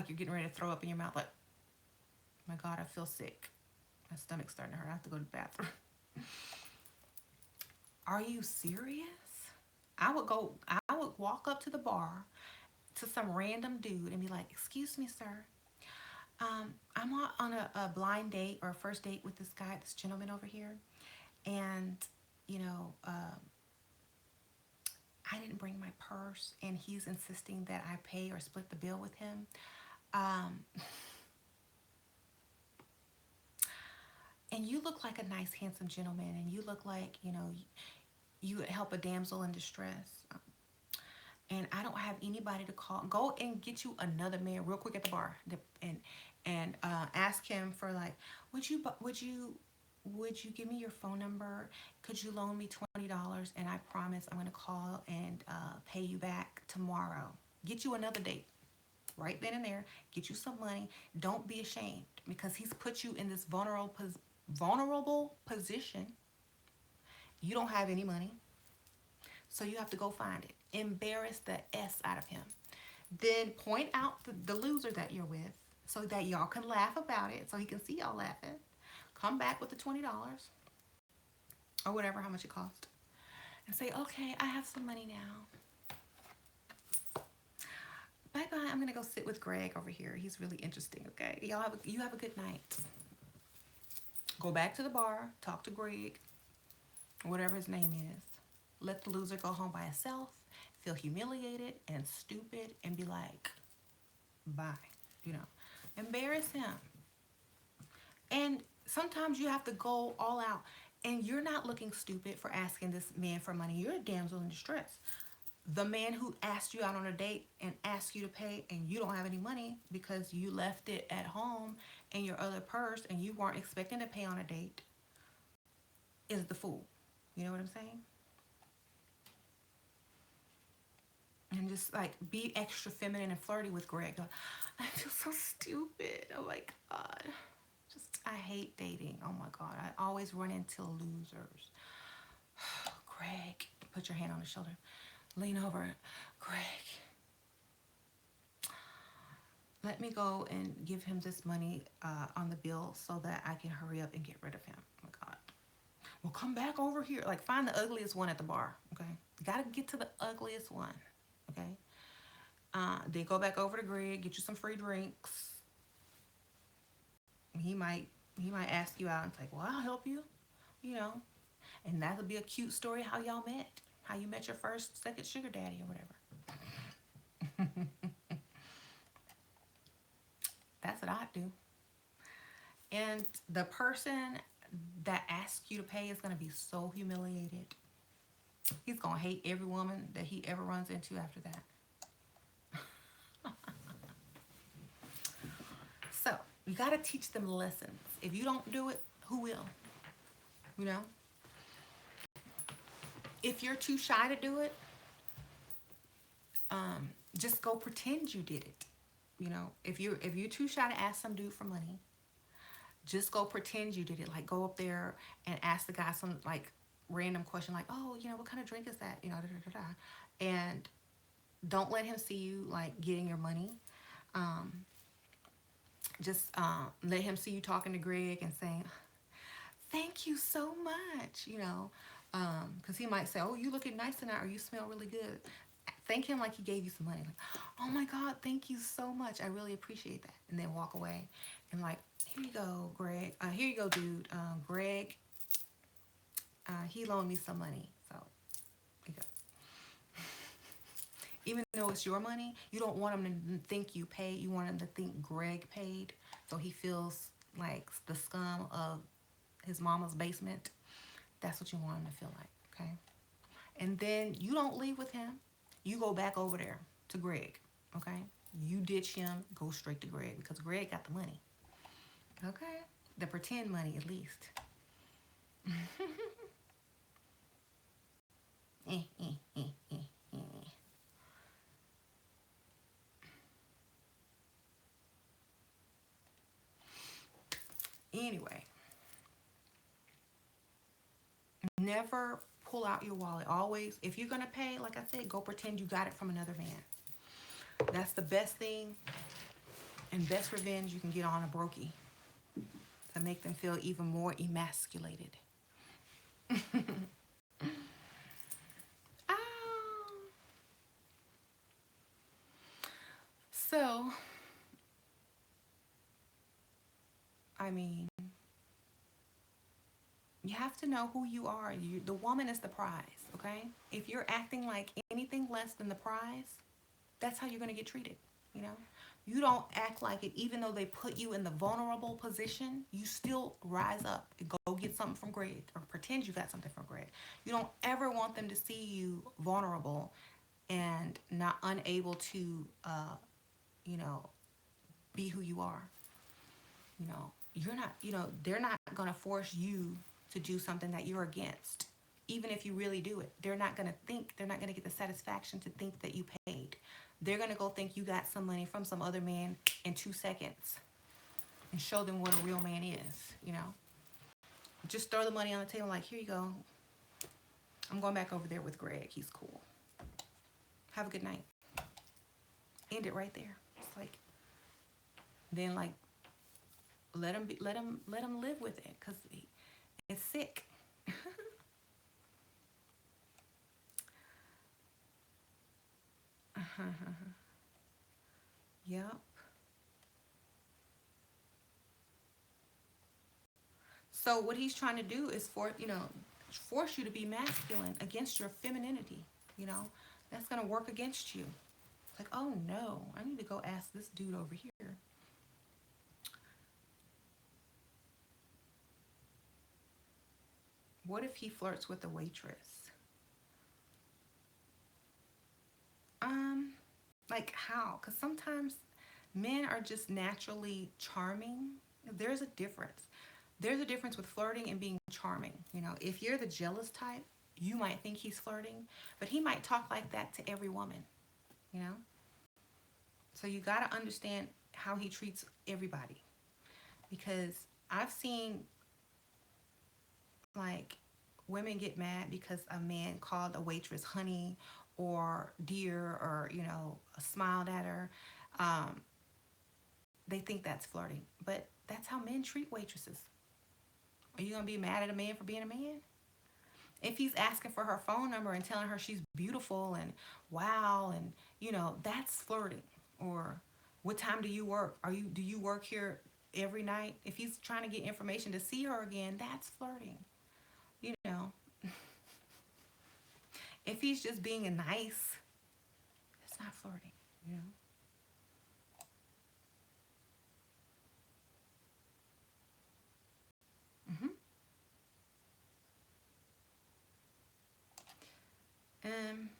you're getting ready to throw up in your mouth, like, my God, I feel sick. My stomach's starting to hurt. I have to go to the bathroom. Are you serious? I would walk up to the bar to some random dude and be like, excuse me, sir. I'm on a blind date or a first date with this gentleman over here. And, you know, I didn't bring my purse and he's insisting that I pay or split the bill with him. Um, and you look like a nice, handsome gentleman, and you look like, you would help a damsel in distress. And I don't have anybody to call. Go and get you another man real quick at the bar, and ask him for, like, would you would you give me your phone number? Could you loan me $20? And I promise I'm going to call and pay you back tomorrow. Get you another date right then and there. Get you some money. Don't be ashamed, because he's put you in this vulnerable position. You don't have any money, so you have to go find it. Embarrass the S out of him. Then point out the loser that you're with, so that y'all can laugh about it, so he can see y'all laughing. Come back with the $20 or whatever, how much it cost, and say, okay, I have some money now. Bye bye. I'm gonna go sit with Greg over here. He's really interesting. Okay, you have a good night. Go back to the bar. Talk to Greg, whatever his name is. Let the loser go home by himself. Feel humiliated and stupid, and be like, bye. Embarrass him. And sometimes you have to go all out. And you're not looking stupid for asking this man for money. You're a damsel in distress. The man who asked you out on a date and asked you to pay, and you don't have any money because you left it at home in your other purse and you weren't expecting to pay on a date, is the fool. You know what I'm saying? And just like be extra feminine and flirty with Greg. I feel so stupid. Oh my God. I hate dating. Oh my God. I always run into losers. Greg, put your hand on his shoulder. Lean over. Greg, let me go and give him this money on the bill so that I can hurry up and get rid of him. Oh my God. Well, come back over here. Like, find the ugliest one at the bar. Okay. You got to get to the ugliest one. Okay. Then go back over to Greg, get you some free drinks. He might ask you out and say, well, I'll help you, and that'll be a cute story how y'all met, how you met your first, second sugar daddy or whatever. That's what I do. And the person that asks you to pay is going to be so humiliated. He's going to hate every woman that he ever runs into after that. So you got to teach them lessons. If you don't do it, who will? If you're too shy to do it, just go pretend you did it. If you're too shy to ask some dude for money, just go pretend you did it. Like, go up there and ask the guy some like random question, like, oh, what kind of drink is that? And don't let him see you like getting your money. Just let him see you talking to Greg and saying, thank you so much, because he might say, oh, you looking nice tonight, or you smell really good. Thank him like he gave you some money. Like, oh my God, thank you so much. I really appreciate that. And then walk away and like, here you go, Greg. Here you go, dude. Greg, he loaned me some money. So, here you go. Even though it's your money, you don't want him to think you paid. You want him to think Greg paid, so he feels like the scum of his mama's basement. That's what you want him to feel like, okay? And then you don't leave with him. You go back over there to Greg, okay? You ditch him, go straight to Greg, because Greg got the money, okay? The pretend money, at least. Anyway, never pull out your wallet. Always, if you're gonna pay, like I said, go pretend you got it from another man. That's the best thing and best revenge you can get on a brokey, to make them feel even more emasculated. So, I mean, you have to know who you are. The woman is the prize, okay? If you're acting like anything less than the prize, that's how you're going to get treated, You don't act like it. Even though they put you in the vulnerable position, you still rise up and go get something from Greg, or pretend you got something from Greg. You don't ever want them to see you vulnerable and not unable to, be who you are. you're not, they're not going to force you to do something that you're against. Even if you really do it, they're not going to get the satisfaction to think that you paid. They're going to go think you got some money from some other man in 2 seconds and show them what a real man is. Just throw the money on the table like, here you go. I'm going back over there with Greg. He's cool. Have a good night. End it right there. It's like, then like, let him live with it, because it's sick. Yep. So what he's trying to do is force you to be masculine against your femininity. That's gonna work against you. It's like, oh no, I need to go ask this dude over here. What if he flirts with a waitress? Like how? Because sometimes men are just naturally charming. There's a difference. There's a difference with flirting and being charming. If you're the jealous type, you might think he's flirting, but he might talk like that to every woman, you know? So you got to understand how he treats everybody. Because I've seen, like, women get mad because a man called a waitress honey or dear, or, smiled at her. They think that's flirting. But that's how men treat waitresses. Are you going to be mad at a man for being a man? If he's asking for her phone number and telling her she's beautiful and wow, and, that's flirting. Or what time do you work? Do you work here every night? If he's trying to get information to see her again, that's flirting. If he's just being nice, it's not flirting. Mm-hmm. Um,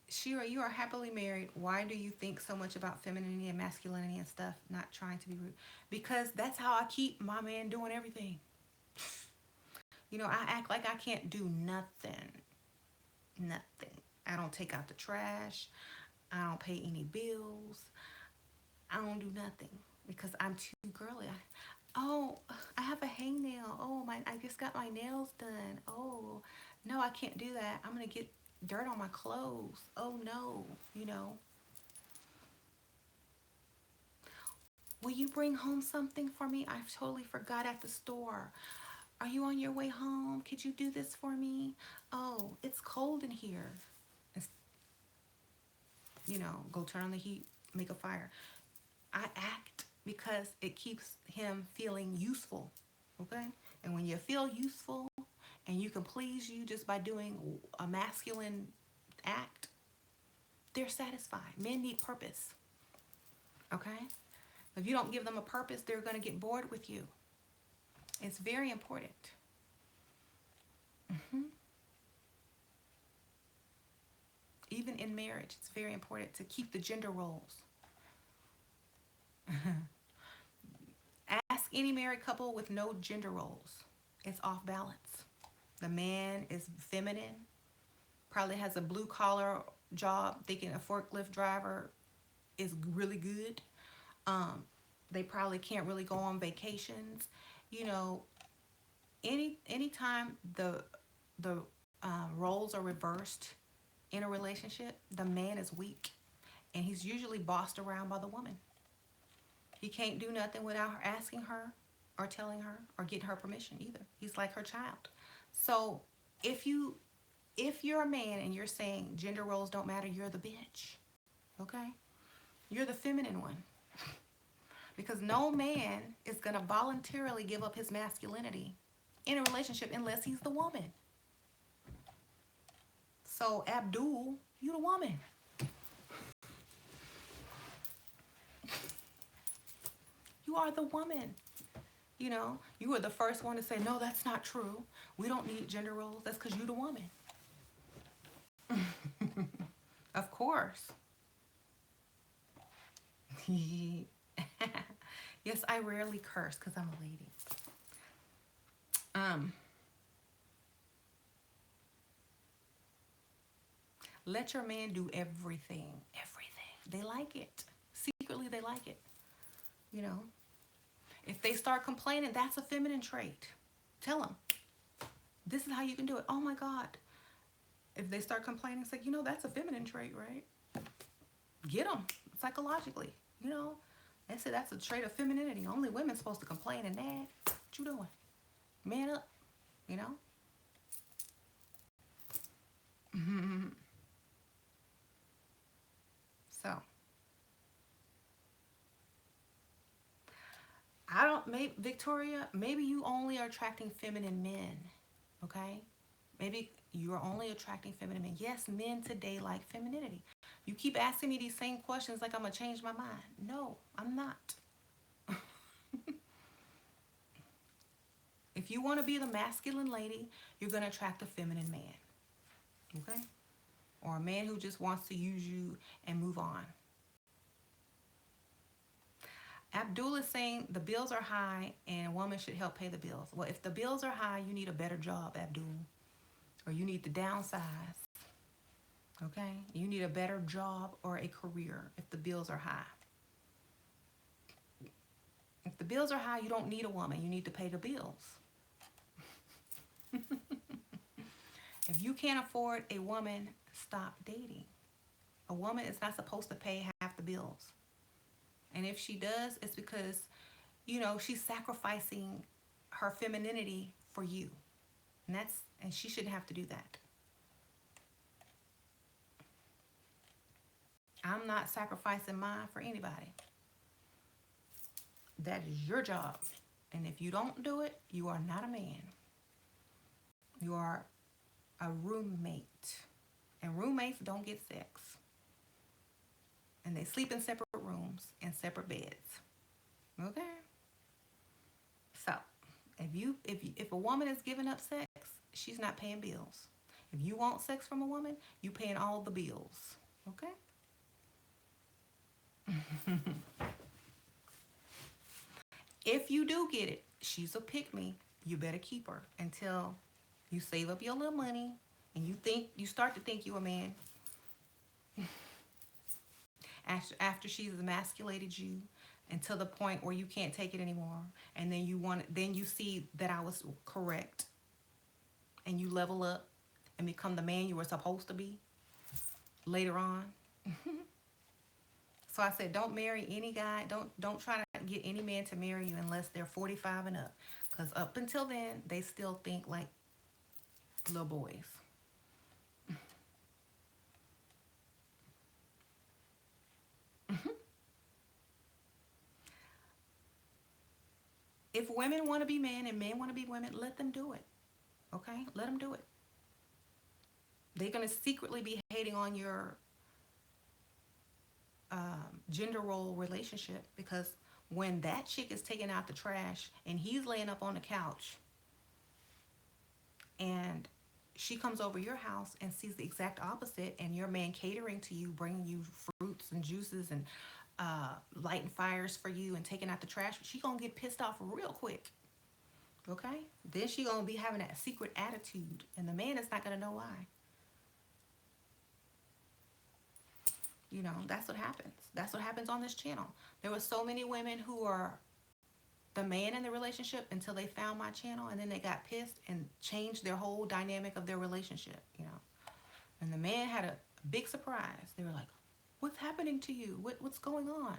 Shira, you are happily married. Why do you think so much about femininity and masculinity and stuff? Not trying to be rude. Because that's how I keep my man doing everything. I act like I can't do nothing. Nothing. I don't take out the trash. I don't pay any bills. I don't do nothing because I'm too girly. Oh, I have a hangnail. Oh, I just got my nails done. Oh, no, I can't do that. I'm going to get dirt on my clothes. Oh, no, Will you bring home something for me? I totally forgot at the store. Are you on your way home? Could you do this for me? Oh, it's cold in here. It's, go turn on the heat, make a fire. I act because it keeps him feeling useful, okay? And when you feel useful and you can please you just by doing a masculine act, they're satisfied. Men need purpose, okay? If you don't give them a purpose, they're going to get bored with you. It's very important. Mm-hmm. Even in marriage, it's very important to keep the gender roles. Ask any married couple with no gender roles. It's off balance. The man is feminine, probably has a blue collar job, thinking a forklift driver is really good. They probably can't really go on vacations. Anytime the roles are reversed in a relationship, the man is weak, and he's usually bossed around by the woman. He can't do nothing without her asking her or telling her or getting her permission either. He's like her child. So if you're a man and you're saying gender roles don't matter, you're the bitch. Okay? You're the feminine one. Because no man is going to voluntarily give up his masculinity in a relationship unless he's the woman. So Abdul, you the woman. You are the woman. You were the first one to say, no, that's not true. We don't need gender roles. That's because you're the woman. Of course. Yes, I rarely curse because I'm a lady. Um, let your man do everything. Everything. They like it. Secretly, they like it. You know, if they start complaining, that's a feminine trait. Tell them, this is how you can do it. Oh my God. If they start complaining, it's like, that's a feminine trait, right? Get them psychologically. You know, they say that's a trait of femininity. Only women's supposed to complain and nag. What you doing? Man up, you know? So, I don't, maybe, Victoria, maybe you only are attracting feminine men, okay? Maybe you are only attracting feminine men. Yes, men today like femininity. You keep asking me these same questions like I'm going to change my mind. No, I'm not. If you want to be the masculine lady, you're going to attract a feminine man, okay? Or a man who just wants to use you and move on. Abdul is saying the bills are high and a woman should help pay the bills. Well, if the bills are high, you need a better job, Abdul. Or you need to downsize. Okay? You need a better job or a career if the bills are high. If the bills are high, you don't need a woman. You need to pay the bills. If you can't afford a woman, stop dating. A woman is not supposed to pay half the bills. And if she does, it's because, she's sacrificing her femininity for you. And she shouldn't have to do that. I'm not sacrificing mine for anybody. That is your job. And if you don't do it, you are not a man. You are a roommate. And roommates don't get sex. And they sleep in separate rooms and separate beds. Okay? So, if a woman is giving up sex, she's not paying bills. If you want sex from a woman, you paying all the bills. Okay? If you do get it, she's a pick-me. You better keep her until you save up your little money and you start to think you a man. After she's emasculated you until the point where you can't take it anymore, and then you see that I was correct, and you level up and become the man you were supposed to be later on. So I said, don't marry any guy. Don't try to get any man to marry you unless they're 45 and up, because up until then they still think like little boys. If women want to be men and men want to be women, let them do it. Okay? Let them do it. They're going to secretly be hating on your gender role relationship, because when that chick is taking out the trash and he's laying up on the couch and she comes over your house and sees the exact opposite, and your man catering to you, bringing you fruits and juices and lighting fires for you and taking out the trash, she gonna get pissed off real quick. Okay? Then she gonna be having that secret attitude, and the man is not gonna know why. That's what happens. That's what happens on this channel. There were so many women who are the man in the relationship until they found my channel, and then they got pissed and changed their whole dynamic of their relationship. And the man had a big surprise. They were like, what's happening to you? What's going on?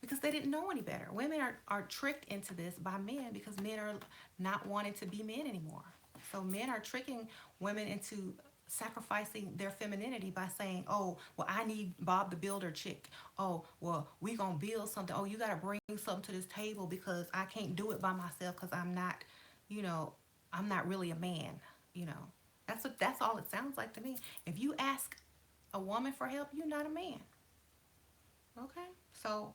Because they didn't know any better. Women are tricked into this by men because men are not wanting to be men anymore. So men are tricking women into sacrificing their femininity by saying, oh, well, I need Bob the Builder chick. Oh, well, we gonna build something. Oh, you gotta bring something to this table because I can't do it by myself because I'm not, I'm not really a man. That's all it sounds like to me. If you ask a woman for help, you're not a man. Okay? So,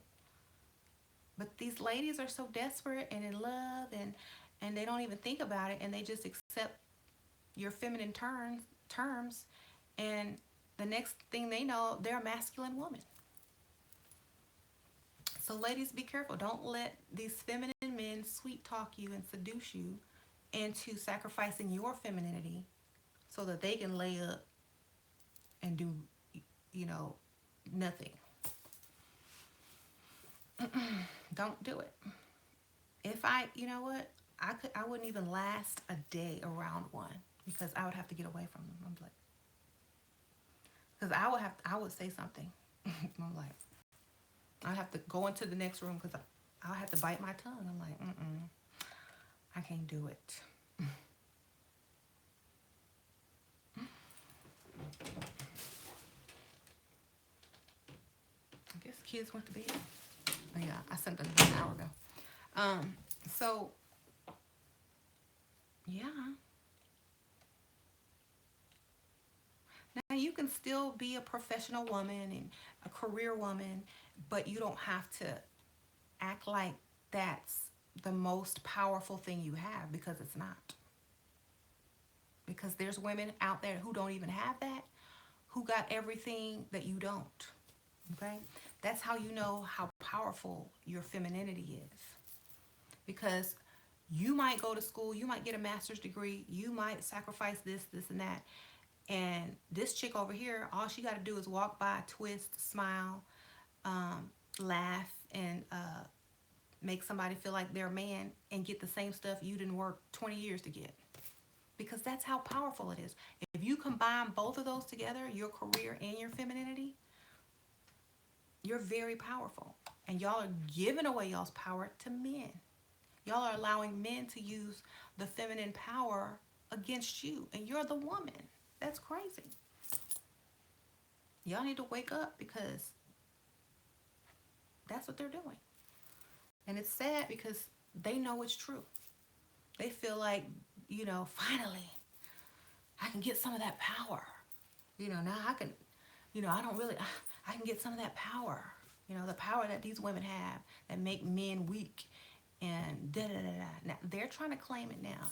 but these ladies are so desperate and in love, and they don't even think about it, and they just accept your feminine terms, and the next thing they know, they're a masculine woman. So ladies, be careful. Don't let these feminine men sweet talk you and seduce you into sacrificing your femininity so that they can lay up and do, you know, nothing. Don't do it. If I, you know what, I wouldn't even last a day around one because I would have to get away from them. I'm like, because I would say something. I'm like, I'd have to go into the next room because I'll have to bite my tongue. I'm like, I can't do it. I guess kids went to bed. Oh, yeah, I sent them an hour ago. So yeah. Now you can still be a professional woman and a career woman, but you don't have to act like that's the most powerful thing you have, because it's not. Because there's women out there who don't even have that, who got everything that you don't. Okay? That's how you know how powerful your femininity is. Because you might go to school, you might get a master's degree, you might sacrifice this, this, and that. And this chick over here, all she got to do is walk by, twist, smile, laugh, and make somebody feel like they're a man and get the same stuff you didn't work 20 years to get. Because that's how powerful it is. If you combine both of those together, your career and your femininity, you're very powerful. And y'all are giving away y'all's power to men. Y'all are allowing men to use the feminine power against you. And you're the woman. That's crazy. Y'all need to wake up, because that's what they're doing. And it's sad because they know it's true. They feel like, finally, I can get some of that power. Now I can, I don't really, I can get some of that power. The power that these women have that make men weak and da-da-da-da. Now, they're trying to claim it now.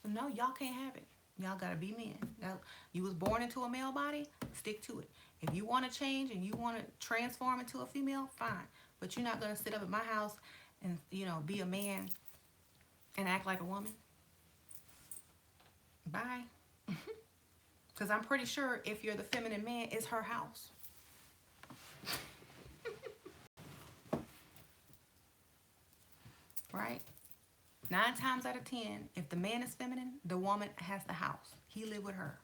So no, y'all can't have it. Y'all gotta be men. Now, you was born into a male body, stick to it. If you want to change and you want to transform into a female, fine. But you're not gonna sit up at my house and be a man and act like a woman. Bye. Because I'm pretty sure if you're the feminine man, it's her house. Right? 9 times out of 10, if the man is feminine, the woman has the house. He live with her.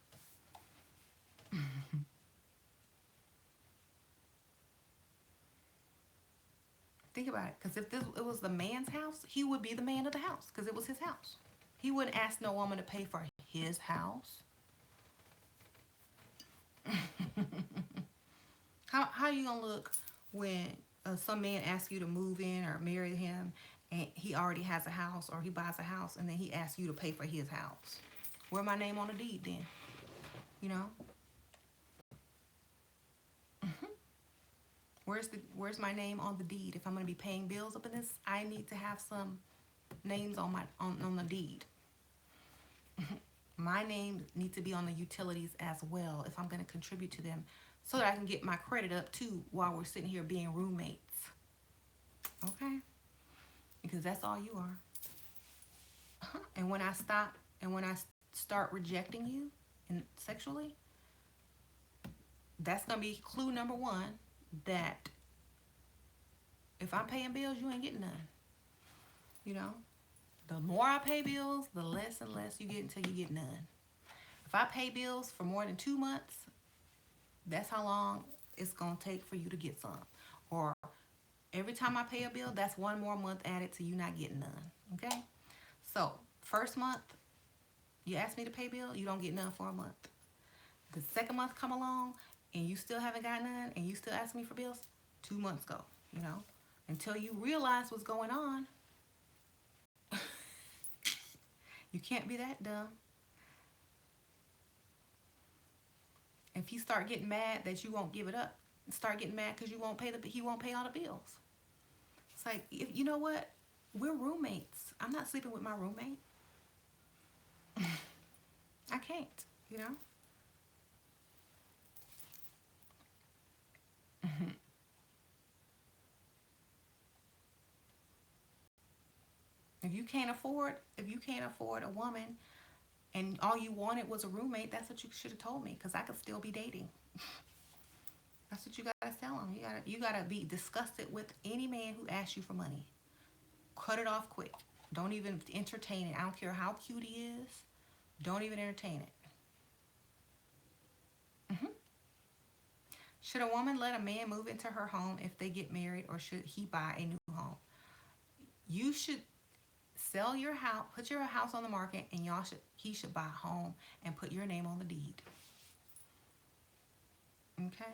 Think about it. Because if it was the man's house, he would be the man of the house because it was his house. He wouldn't ask no woman to pay for his house. How you gonna look when some man asks you to move in or marry him and he already has a house, or he buys a house and then he asks you to pay for his house? Where my name on the deed then? Where's my name on the deed? If I'm gonna be paying bills up in this, I need to have some names on the deed. My name needs to be on the utilities as well if I'm gonna contribute to them, so that I can get my credit up too while we're sitting here being roommates. Okay? Because that's all you are. And when I start rejecting you sexually, that's gonna be clue number 1 that if I'm paying bills, you ain't getting none. The more I pay bills, the less and less you get until you get none. If I pay bills for more than 2 months, that's how long it's gonna take for you to get some. Or every time I pay a bill, that's 1 more month added to you not getting none. Okay? So first month, you ask me to pay bill, you don't get none for a month. The second month come along and you still haven't got none and you still ask me for bills, 2 months go, until you realize what's going on. You can't be that dumb. If he start getting mad that you won't give it up, start getting mad because he won't pay all the bills. It's like, you know what? We're roommates. I'm not sleeping with my roommate. I can't, if you can't afford a woman and all you wanted was a roommate, that's what you should have told me, because I could still be dating. That's what you gotta tell them. You gotta be disgusted with any man who asks you for money. Cut it off quick. Don't even entertain it. I don't care how cute he is. Don't even entertain it. Hmm. Should a woman let a man move into her home if they get married, or should he buy a new home? You should sell your house, put your house on the market, and he should buy a home and put your name on the deed. Okay?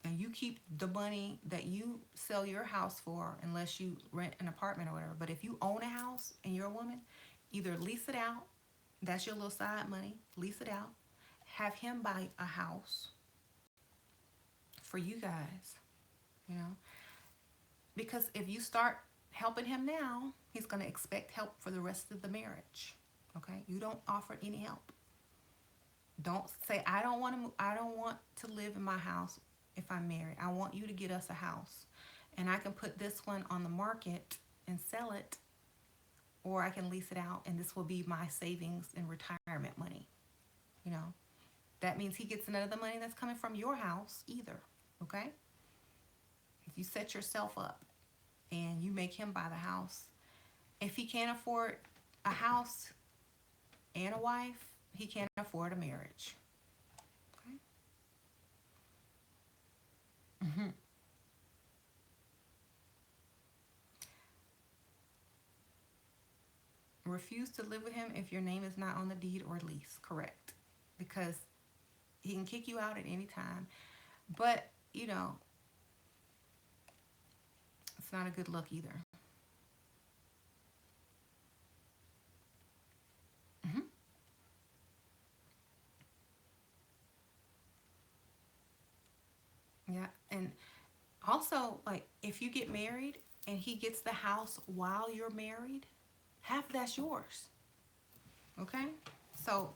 And you keep the money that you sell your house for, unless you rent an apartment or whatever. But if you own a house and you're a woman, either lease it out, that's your little side money, lease it out, have him buy a house for you guys, you know? Because if you start helping him now, he's going to expect help for the rest of the marriage. Okay? You don't offer any help. Don't say, I don't want to live in my house if I'm married. I want you to get us a house. And I can put this one on the market and sell it, or I can lease it out, and this will be my savings and retirement money. You know? That means he gets none of the money that's coming from your house either. Okay? If you set yourself up and you make him buy the house, if he can't afford a house and a wife, he can't afford a marriage. Okay? Mm-hmm. Refuse to live with him if your name is not on the deed or lease. Correct. Because he can kick you out at any time. But, you know, it's not a good look either. Mm-hmm. Yeah. And also, like, if you get married and he gets the house while you're married, half of that's yours. Okay? So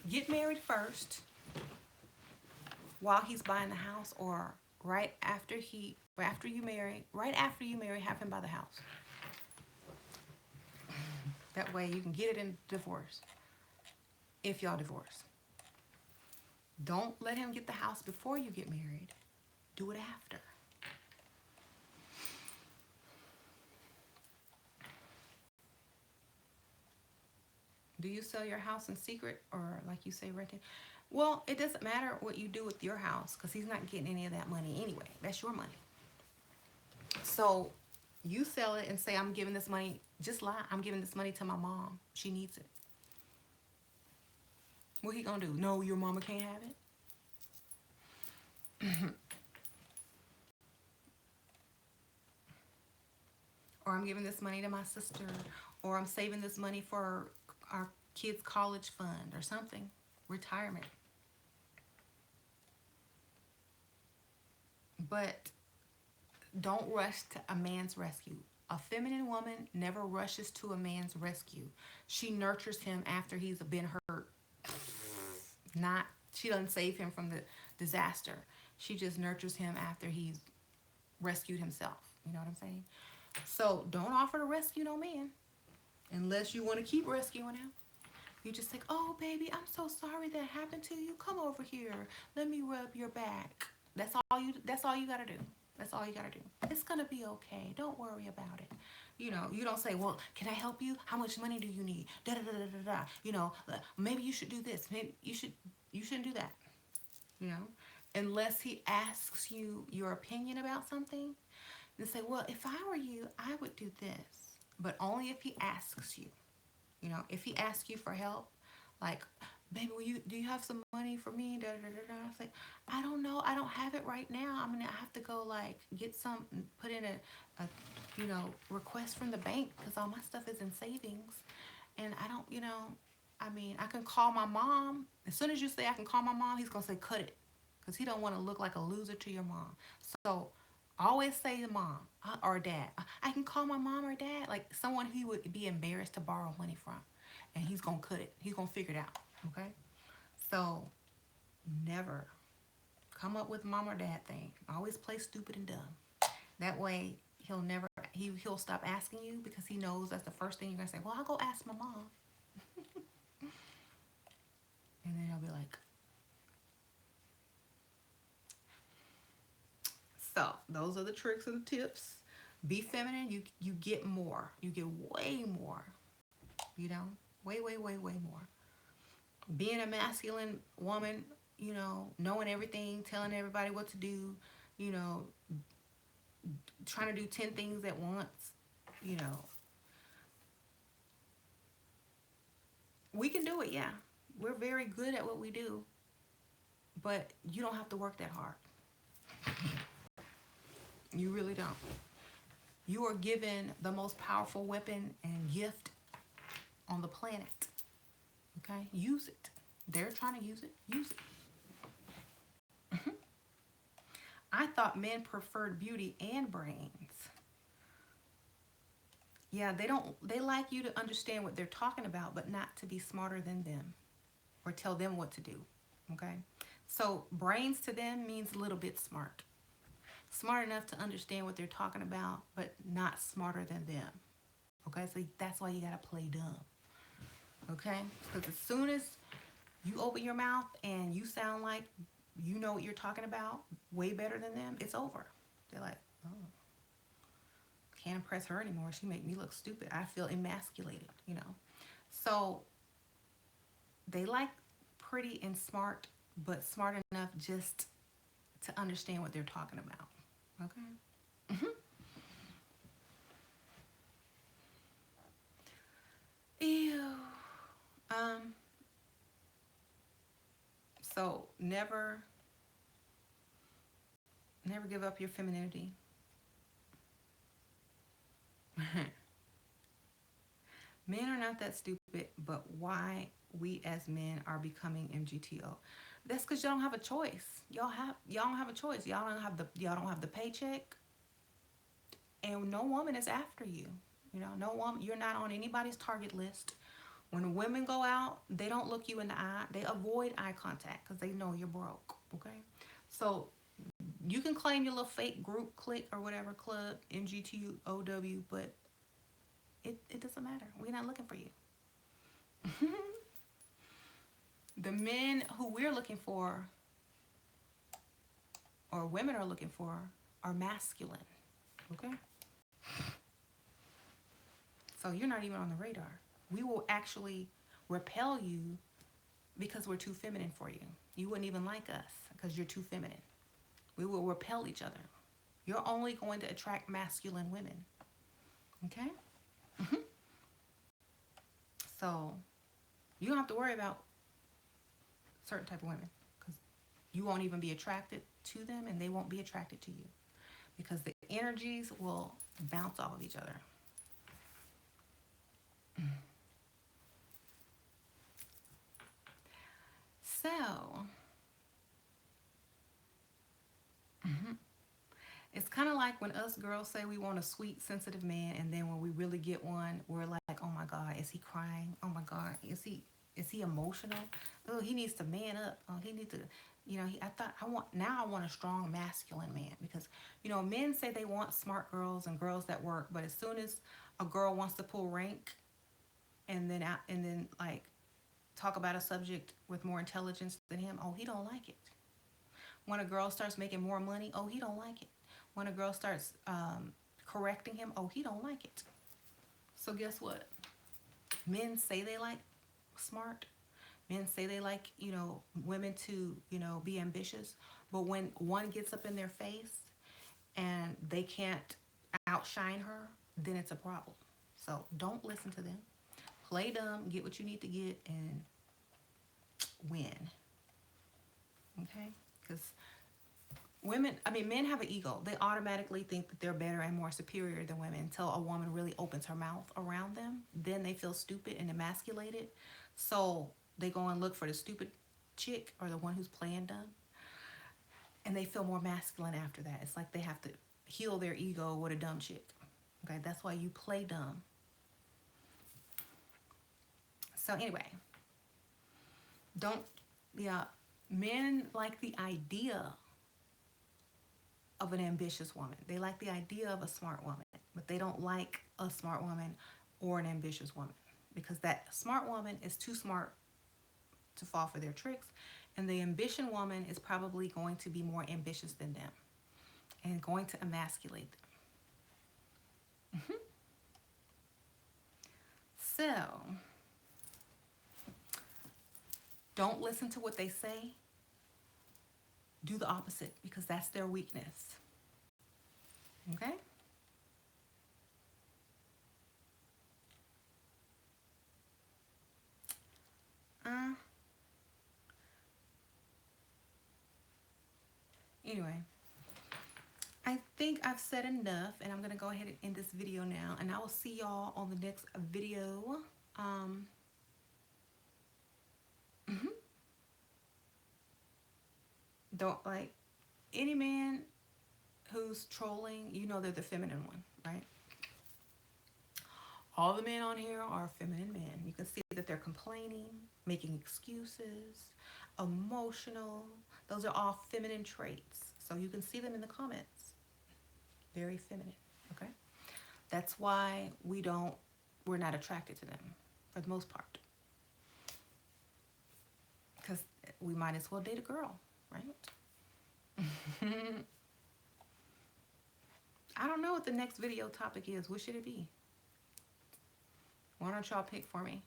get married first while he's buying the house, or right after you marry, have him buy the house. That way you can get it in divorce. If y'all divorce. Don't let him get the house before you get married. Do it after. Do you sell your house in secret, or like you say, rent it? Well, it doesn't matter what you do with your house, because he's not getting any of that money anyway. That's your money. So you sell it and say, I'm giving this money, just lie, I'm giving this money to my mom. She needs it. What he gonna do? No, your mama can't have it? Or I'm giving this money to my sister, or I'm saving this money for our kids' college fund or something, retirement. But don't rush to a man's rescue. A feminine woman never rushes to a man's rescue. She nurtures him after he's been hurt. She doesn't save him from the disaster. She just nurtures him after he's rescued himself. You know what I'm saying? So don't offer to rescue no man unless you want to keep rescuing him. You just think, oh baby, I'm so sorry that happened to you. Come over here. Let me rub your back. That's all you gotta do. That's all you gotta do. It's gonna be okay. Don't worry about it. You know, you don't say, well, can I help you? How much money do you need? Da da da da da da. You know, maybe you should do this. Maybe you shouldn't do that. You know, unless he asks you your opinion about something, then say, well, if I were you, I would do this. But only if he asks you. You know, if he asks you for help, like, baby, do you have some money for me? Da, da, da, da. I was like, I don't know. I don't have it right now. I'm going to have to go, like, get some, put in a request from the bank, because all my stuff is in savings. And I don't, I mean, I can call my mom. As soon as you say I can call my mom, he's going to say, cut it. Because he don't want to look like a loser to your mom. So always say to mom or dad, I can call my mom or dad, like someone he would be embarrassed to borrow money from. And he's going to cut it. He's going to figure it out. Okay? So never come up with mom or dad thing. Always play stupid and dumb. That way he'll stop asking you because he knows that's the first thing you're gonna say. Well, I'll go ask my mom. And then he'll be like, so those are the tricks and the tips. Be feminine, you get more. You get way more. You know? Way, way, way, way more. Being a masculine woman, you know, knowing everything, telling everybody what to do, you know, trying to do 10 things at once, you know. We can do it, yeah. We're very good at what we do, but you don't have to work that hard. You really don't. You are given the most powerful weapon and gift on the planet. Okay? Use it. They're trying to use it. Use it. I thought men preferred beauty and brains. Yeah, they like you to understand what they're talking about, but not to be smarter than them or tell them what to do. Okay? So brains to them means a little bit smart. Smart enough to understand what they're talking about, but not smarter than them. Okay? So that's why you gotta play dumb. Okay? Because as soon as you open your mouth and you sound like you know what you're talking about way better than them, it's over. They're like, oh, can't impress her anymore. She make me look stupid. I feel emasculated, you know. So they like pretty and smart, but smart enough just to understand what they're talking about. Okay? Mm-hmm. Ew. So never give up your femininity. Men are not that stupid, but why we as men are becoming MGTO? That's because y'all don't have a choice. Y'all don't have a choice. Y'all don't have the paycheck, and no woman is after you. You know, no woman. You're not on anybody's target list. When women go out, they don't look you in the eye. They avoid eye contact because they know you're broke. Okay, so you can claim your little fake group, clique, or whatever club, MGTOW, but it doesn't matter. We're not looking for you. The men who we're looking for, or women are looking for, are masculine. Okay? So you're not even on the radar. We will actually repel you because we're too feminine for you. You wouldn't even like us because you're too feminine. We will repel each other. You're only going to attract masculine women. Okay? So you don't have to worry about certain type of women because you won't even be attracted to them and they won't be attracted to you because the energies will bounce off of each other. So, it's kind of like when us girls say we want a sweet, sensitive man, and then when we really get one, we're like, "Oh my God, is he crying? Oh my God, is he emotional? Oh, he needs to man up. Oh, he needs to, you know." I want a strong masculine man because, you know, men say they want smart girls and girls that work, but as soon as a girl wants to pull rank, and then like talk about a subject with more intelligence than him, oh, he don't like it. When a girl starts making more money, oh, he don't like it. When a girl starts correcting him, oh, he don't like it. So guess what? Men say they like smart. Men say they like, you know, women to, you know, be ambitious. But when one gets up in their face and they can't outshine her, then it's a problem. So don't listen to them. Play dumb, get what you need to get, and win. Okay? Because men have an ego. They automatically think that they're better and more superior than women until a woman really opens her mouth around them. Then they feel stupid and emasculated. So they go and look for the stupid chick or the one who's playing dumb. And they feel more masculine after that. It's like they have to heal their ego with a dumb chick. Okay, that's why you play dumb. So anyway, men like the idea of an ambitious woman. They like the idea of a smart woman, but they don't like a smart woman or an ambitious woman, because that smart woman is too smart to fall for their tricks, and the ambition woman is probably going to be more ambitious than them and going to emasculate them. So don't listen to what they say. Do the opposite, because that's their weakness. Okay? Anyway, I think I've said enough, and I'm going to go ahead and end this video now, and I will see y'all on the next video. Don't, like, any man who's trolling, you know they're the feminine one, right? All the men on here are feminine men. You can see that they're complaining, making excuses, emotional. Those are all feminine traits. So you can see them in the comments. Very feminine, okay? That's why we're not attracted to them for the most part. Because we might as well date a girl, right? I don't know what the next video topic is. What should it be? Why don't y'all pick for me?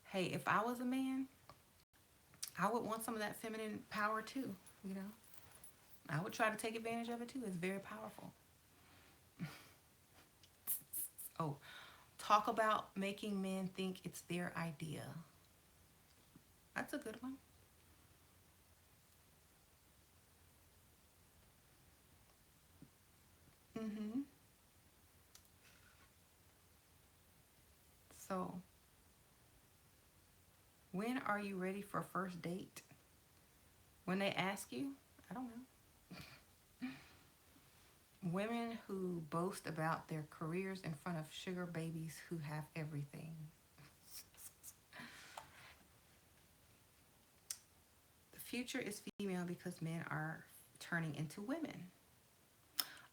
Hey, if I was a man, I would want some of that feminine power too, you know? I would try to take advantage of it too. It's very powerful. Oh, talk about making men think it's their idea. That's a good one. So, when are you ready for a first date? When they ask you? I don't know. Women who boast about their careers in front of sugar babies who have everything. The future is female because men are turning into women.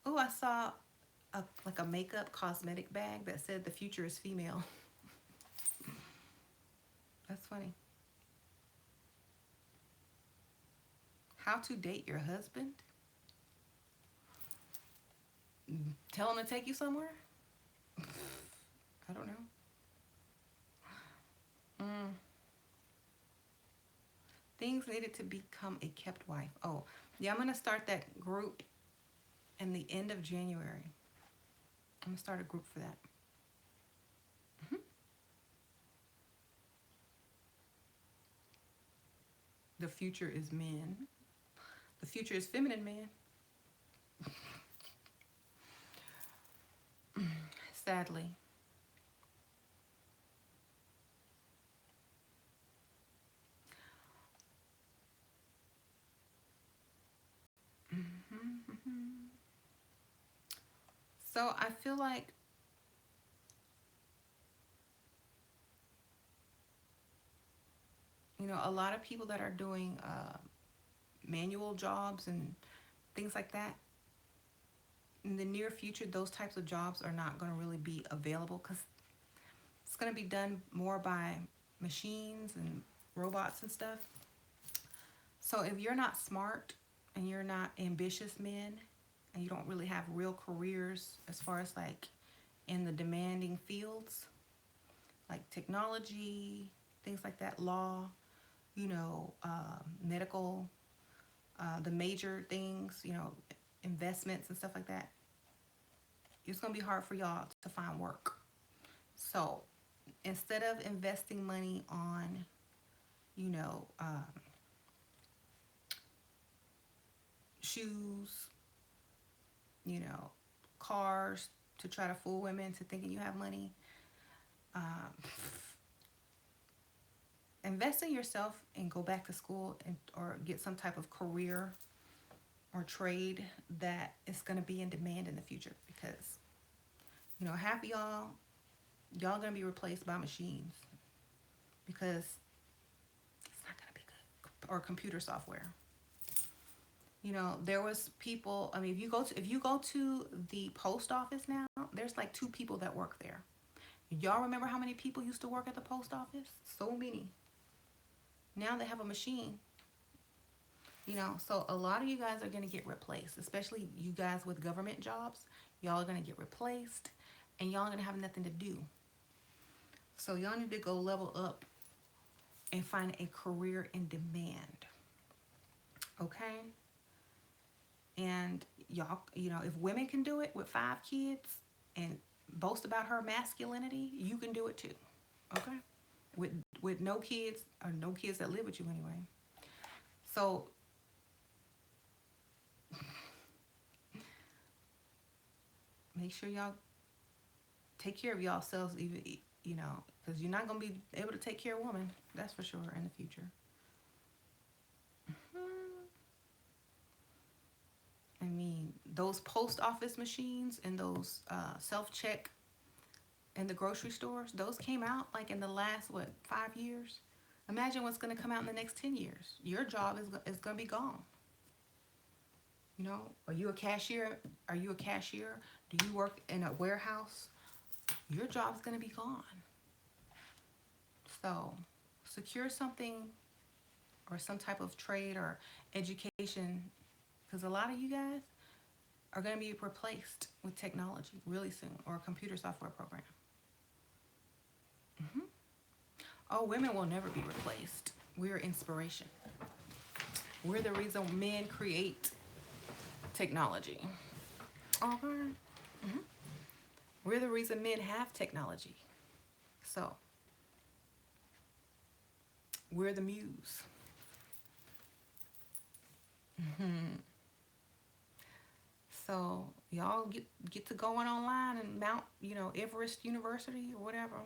Oh, I saw like a makeup cosmetic bag that said the future is female. That's funny. How to date your husband? Tell him to take you somewhere? I don't know. Things needed to become a kept wife. Oh, yeah, I'm going to start that group in the end of January. I'm going to start a group for that. The future is men. The future is feminine men. Sadly. So I feel like a lot of people that are doing manual jobs and things like that, in the near future, those types of jobs are not going to really be available, because it's going to be done more by machines and robots and stuff. So if you're not smart and you're not ambitious men, and you don't really have real careers as far as like in the demanding fields like technology, things like that, law, medical, the major things, investments and stuff like that, it's going to be hard for y'all to find work. So instead of investing money on, shoes, cars to try to fool women to thinking you have money, invest in yourself and go back to school or get some type of career or trade that is going to be in demand in the future, because You know, half of y'all gonna be replaced by machines because it's not gonna be good. Or computer software. You know, there was people. I mean, if you go to the post office now, there's like 2 people that work there. Y'all remember how many people used to work at the post office? So many. Now they have a machine. You know, so a lot of you guys are going to get replaced, especially you guys with government jobs. Y'all are going to get replaced and y'all are going to have nothing to do. So y'all need to go level up and find a career in demand. Okay? And y'all, you know, if women can do it with 5 kids and boast about her masculinity, you can do it too. Okay? With no kids, or no kids that live with you anyway. So make sure y'all take care of yourselves, even, you know, because you're not going to be able to take care of a woman, that's for sure, in the future. I mean, those post office machines and those self-check in the grocery stores, those came out like in the last, 5 years? Imagine what's going to come out in the next 10 years. Your job is going to be gone. You know, are you a cashier? Are you a cashier? Do you work in a warehouse? Your job's going to be gone. So secure something or some type of trade or education, because a lot of you guys are going to be replaced with technology really soon, or a computer software program. Oh, women will never be replaced. We're inspiration. We're the reason men create technology. Okay. We're the reason men have technology. So we're the muse. So y'all get to going online and Mount, you know, Everest University or whatever.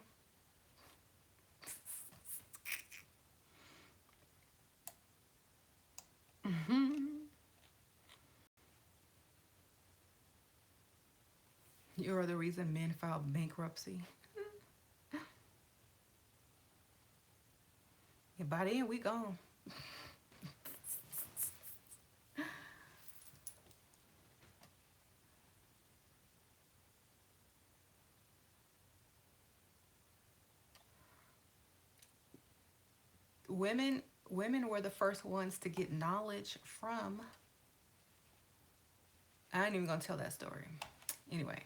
You're the reason men file bankruptcy. And by then we gone. Women were the first ones to get knowledge from. I ain't even gonna tell that story. Anyway,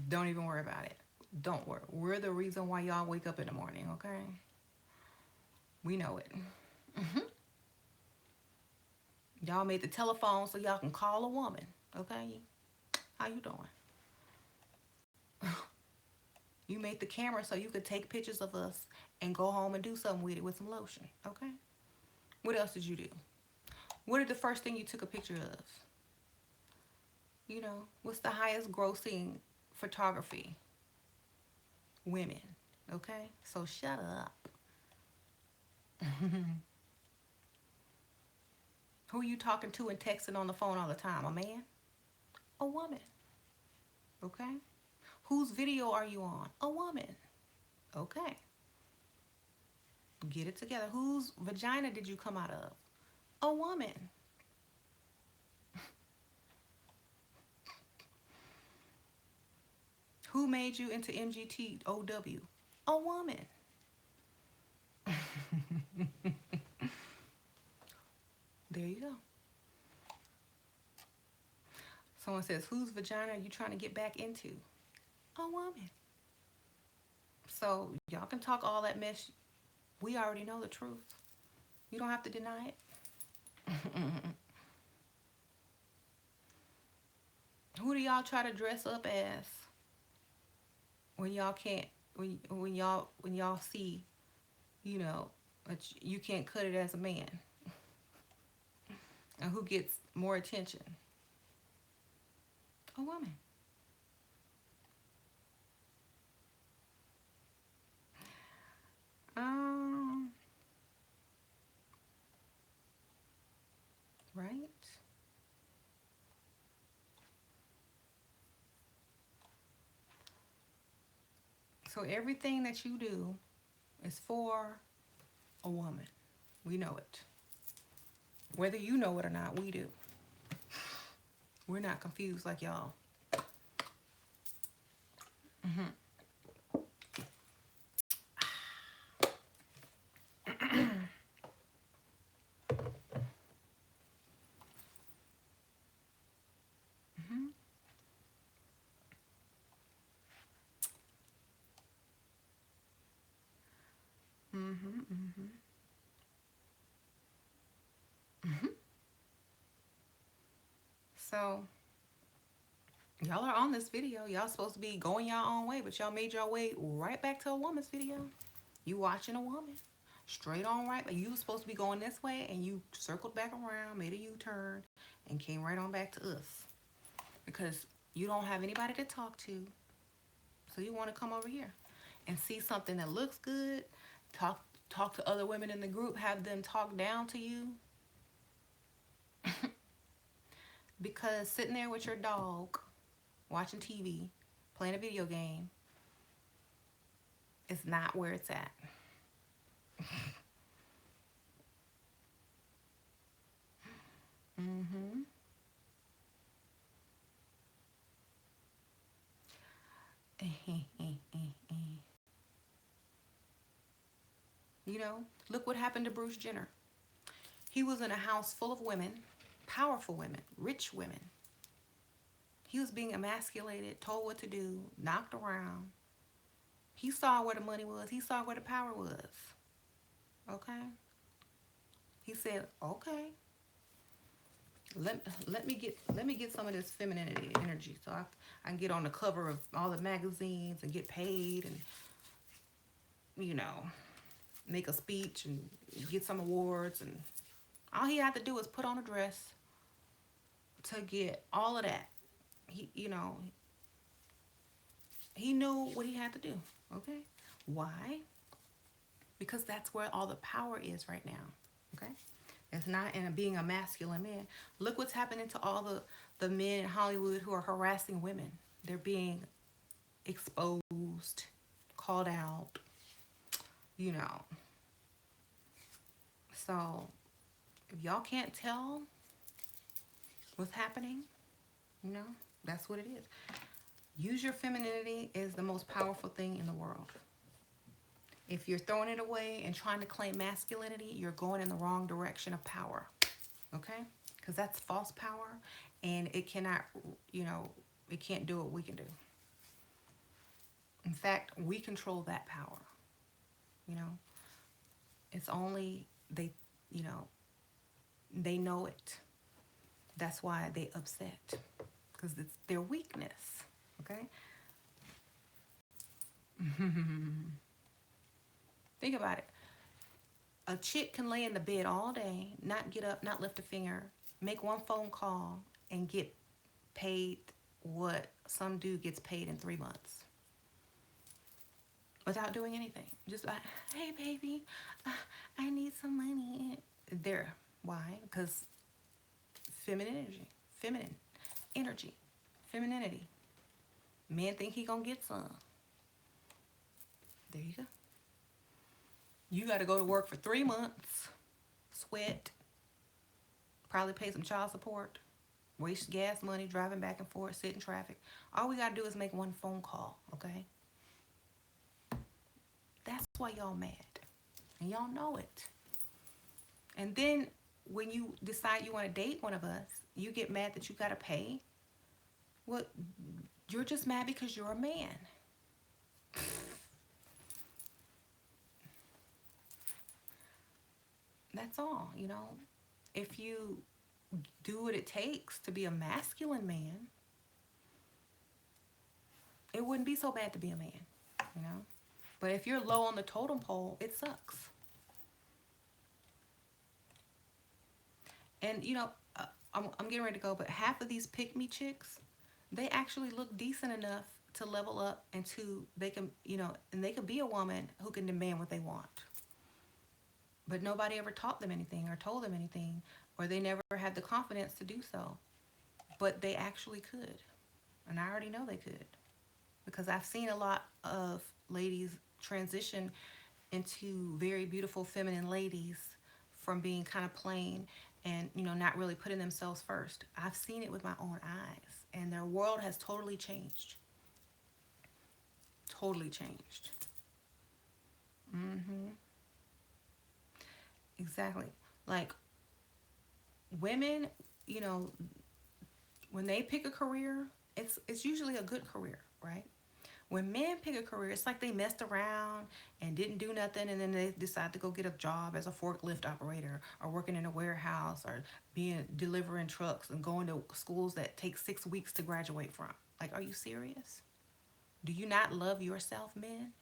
don't even worry about it. Don't worry. We're the reason why y'all wake up in the morning, okay? We know it. Y'all made the telephone so y'all can call a woman, okay? How you doing? You made the camera so you could take pictures of us and go home and do something with it with some lotion, okay? What else did you do? What is the first thing you took a picture of? You know, what's the highest grossing photography? Women, okay? So shut up. Who are you talking to and texting on the phone all the time? A man? A woman, okay? Whose video are you on? A woman, okay? Get it together. Whose vagina did you come out of? A woman. Who made you into MGTOW? A woman. There you go. Someone says, whose vagina are you trying to get back into? A woman. So y'all can talk all that mess. We already know the truth. You don't have to deny it. Who do y'all try to dress up as when y'all can't, when y'all see, you know, you can't cut it as a man? And who gets more attention? A woman. Right? So everything that you do is for a woman. We know it. Whether you know it or not, we do. We're not confused like y'all. Mm-hmm. Mm-hmm. Mm-hmm. Mm-hmm. Mm-hmm. So y'all are on this video. Y'all supposed to be going y'all own way, but y'all made your way right back to a woman's video. You watching a woman. Straight on right. But you were supposed to be going this way and you circled back around, made a U-turn, and came right on back to us. Because you don't have anybody to talk to. So you want to come over here and see something that looks good. Talk to other women in the group, have them talk down to you. Because sitting there with your dog, watching TV, playing a video game, is not where it's at. Mm-hmm. You know, look what happened to Bruce Jenner. He was in a house full of women, powerful women, rich women. He was being emasculated, told what to do, knocked around. He saw where the money was. He saw where the power was. Okay? He said, okay, let me get some of this femininity energy so I can get on the cover of all the magazines and get paid and, you know, make a speech and get some awards. And all he had to do was put on a dress to get all of that. He, you know, he knew what he had to do. Okay? Why? Because that's where all the power is right now. Okay? It's not in being a masculine man. Look what's happening to all the men in Hollywood who are harassing women. They're being exposed, called out, you know. So if y'all can't tell what's happening, you know, that's what it is. Use your femininity is the most powerful thing in the world. If you're throwing it away and trying to claim masculinity, you're going in the wrong direction of power. Okay? Because that's false power and it cannot, you know, it can't do what we can do. In fact, we control that power. You know, it's only they, you know, they know it. That's why they upset because it's their weakness. Okay? Think about it. A chick can lay in the bed all day, not get up, not lift a finger, make one phone call, and get paid what some dude gets paid in 3 months without doing anything. Just like, hey, baby, I need some money. There. Why? Because feminine energy, femininity. Men think he gonna get some. There you go. You got to go to work for 3 months, sweat, probably pay some child support, waste gas money driving back and forth, sit in traffic. All we got to do is make one phone call, okay? That's why y'all mad. And y'all know it. And then when you decide you want to date one of us, you get mad that you got to pay. Well, you're just mad because you're a man. That's all, you know. If you do what it takes to be a masculine man, it wouldn't be so bad to be a man, you know. But if you're low on the totem pole, it sucks. And, you know, I'm getting ready to go, but half of these pick-me chicks, they actually look decent enough to level up and to, they can, you know, and they could be a woman who can demand what they want. But nobody ever taught them anything or told them anything, or they never had the confidence to do so. But they actually could. And I already know they could. Because I've seen a lot of ladies transition into very beautiful feminine ladies from being kind of plain and, you know, not really putting themselves first. I've seen it with my own eyes, and their world has totally changed. Totally changed. Mm-hmm. Exactly. Like women, you know, when they pick a career, it's usually a good career, right? When men pick a career, it's like they messed around and didn't do nothing, and then they decide to go get a job as a forklift operator or working in a warehouse or being delivering trucks and going to schools that take 6 weeks to graduate from. Like, are you serious? Do you not love yourself, men?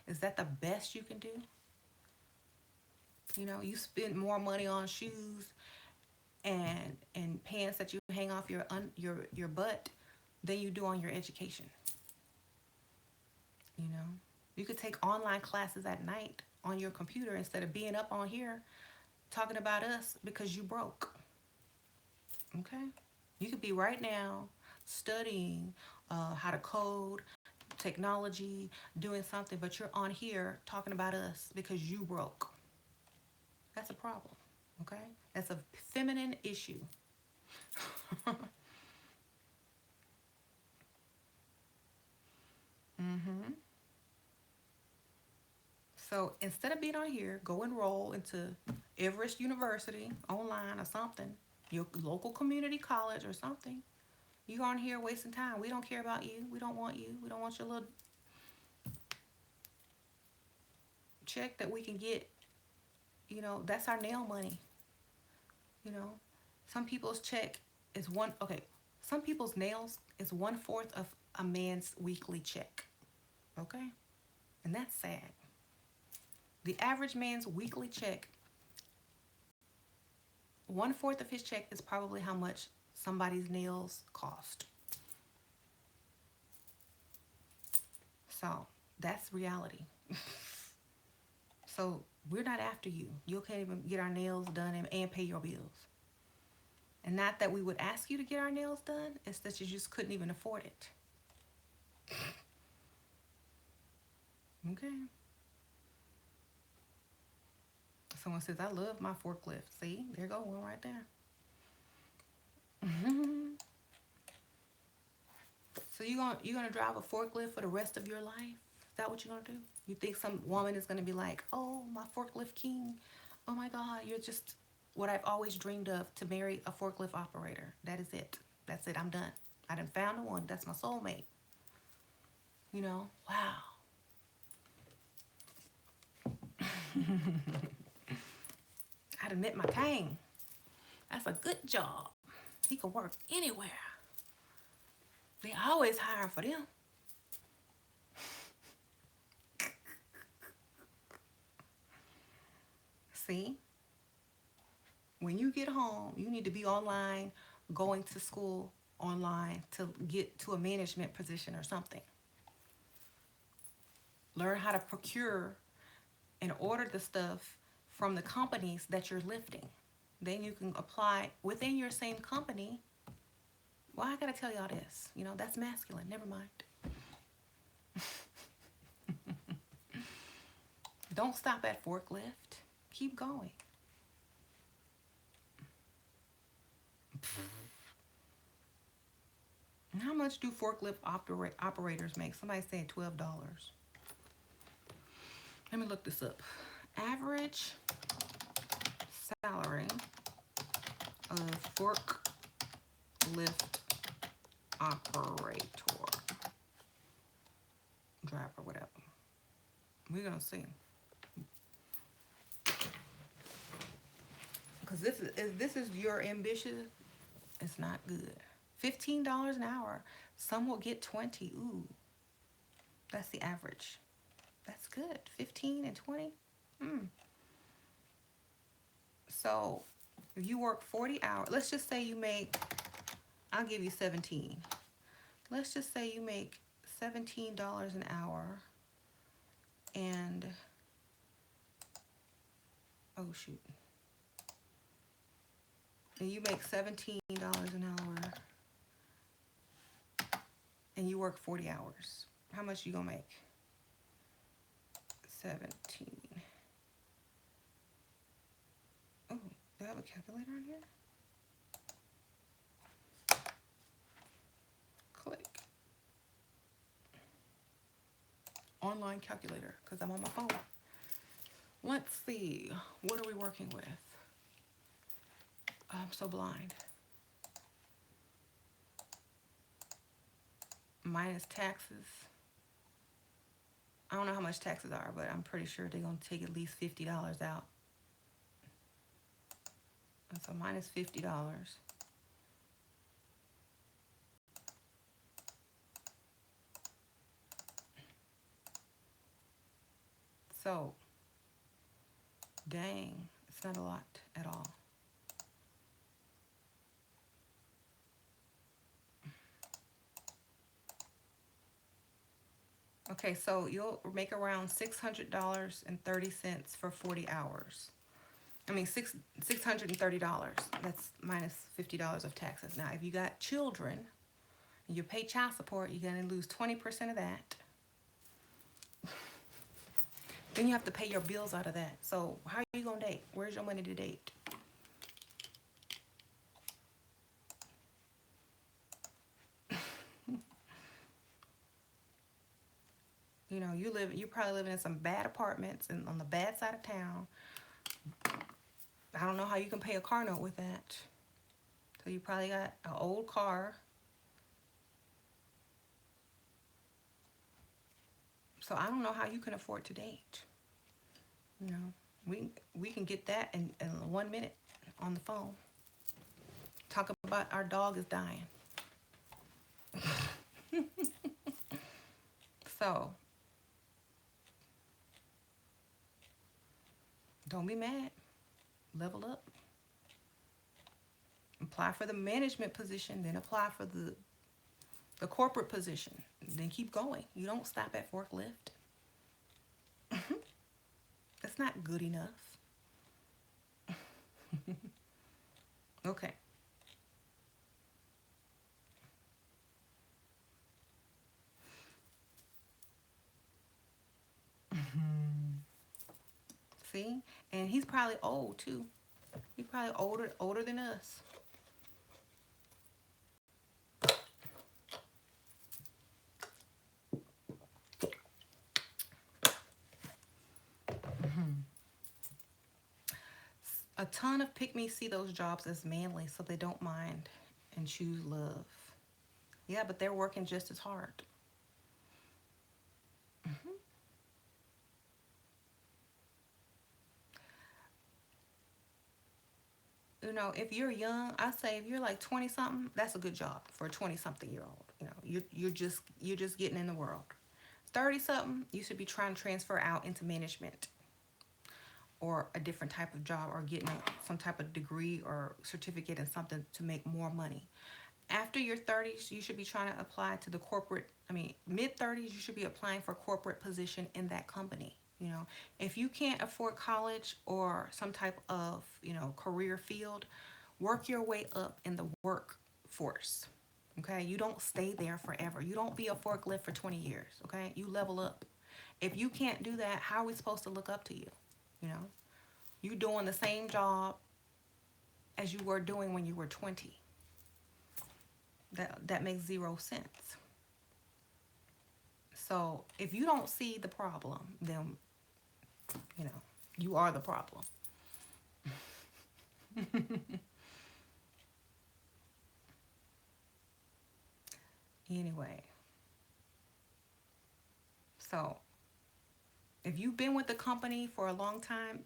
Is that the best you can do? You know, you spend more money on shoes and pants that you hang off your butt than you do on your education. You know, you could take online classes at night on your computer instead of being up on here talking about us because you broke. Okay, you could be right now studying how to code, technology, doing something, but you're on here talking about us because you broke. That's a problem. Okay, that's a feminine issue. Mm-hmm. So instead of being on here, go enroll into Everest University online or something, your local community college or something. You on here wasting time. We don't care about you. We don't want you. We don't want your little check that we can get. You know, that's our nail money. You know, some people's check is one, okay, some people's nails is 1/4 of a man's weekly check. Okay? And that's sad. The average man's weekly check, 1/4 of his check is probably how much somebody's nails cost. So that's reality. So we're not after you. You can't even get our nails done and pay your bills. And not that we would ask you to get our nails done, it's that you just couldn't even afford it. Okay. Someone says, I love my forklift. See, there go one right there. So you gonna drive a forklift for the rest of your life? Is that what you're gonna do? You think some woman is gonna be like, oh, my forklift king, oh my God, you're just what I've always dreamed of, to marry a forklift operator. That is it. That's it. I'm done. I done found the one. That's my soulmate. You know? Wow. I done met my king. That's a good job. He can work anywhere. They always hire for them. See? When you get home, you need to be online, going to school online to get to a management position or something. Learn how to procure and order the stuff from the companies that you're lifting. Then you can apply within your same company. Well, I gotta tell y'all this. You know, that's masculine. Never mind. Don't stop at forklift. Keep going. And how much do forklift operators make? Somebody saying $12. Let me look this up. Average salary of forklift operator, driver, whatever. We're gonna see. Because this is your ambition. It's not good. $15 an hour. Some will get 20. Ooh, that's the average. That's good. 15 and 20. So if you work 40 hours, let's just say you make, I'll give you 17. Let's just say you make $17 an hour, and oh shoot, and you make $17 an hour and you work 40 hours. How much you gonna make? 17. Oh, do I have a calculator on here? Click. Online calculator, because I'm on my phone. Let's see. What are we working with? I'm so blind. Minus taxes. I don't know how much taxes are, but I'm pretty sure they're going to take at least $50 out. And so minus $50. So, dang, it's not a lot at all. Okay, so you'll make around $600.30 for 40 hours. I mean, $630. That's minus $50 of taxes. Now, if you got children and you pay child support, you're going to lose 20% of that. Then you have to pay your bills out of that. So how are you going to date? Where's your money to date? You know, you're probably living in some bad apartments and on the bad side of town. I don't know how you can pay a car note with that. So you probably got an old car. So I don't know how you can afford to date. You know, we can get that in 1 minute on the phone. Talk about our dog is dying. So don't be mad. Level up. Apply for the management position, then apply for the corporate position. Then keep going. You don't stop at forklift. That's not good enough. Okay. See? And he's probably old too. He's probably older than us. A ton of pick-me see those jobs as manly, so they don't mind and choose love. Yeah, but they're working just as hard. You know, if you're young, I say if you're like 20 something, that's a good job for a 20 something year old. You know, you're just getting in the world. 30 something, you should be trying to transfer out into management or a different type of job, or getting some type of degree or certificate in something to make more money. After your 30s, you should be trying to apply to the corporate, mid 30s, you should be applying for corporate position in that company. You know, if you can't afford college or some type of, career field, work your way up in the workforce. Okay, you don't stay there forever. You don't be a forklift for 20 years. Okay, you level up. If you can't do that, how are we supposed to look up to you? You know, you doing the same job as you were doing when you were 20. That makes zero sense. So if you don't see the problem, then, you are the problem. Anyway, so if you've been with the company for a long time,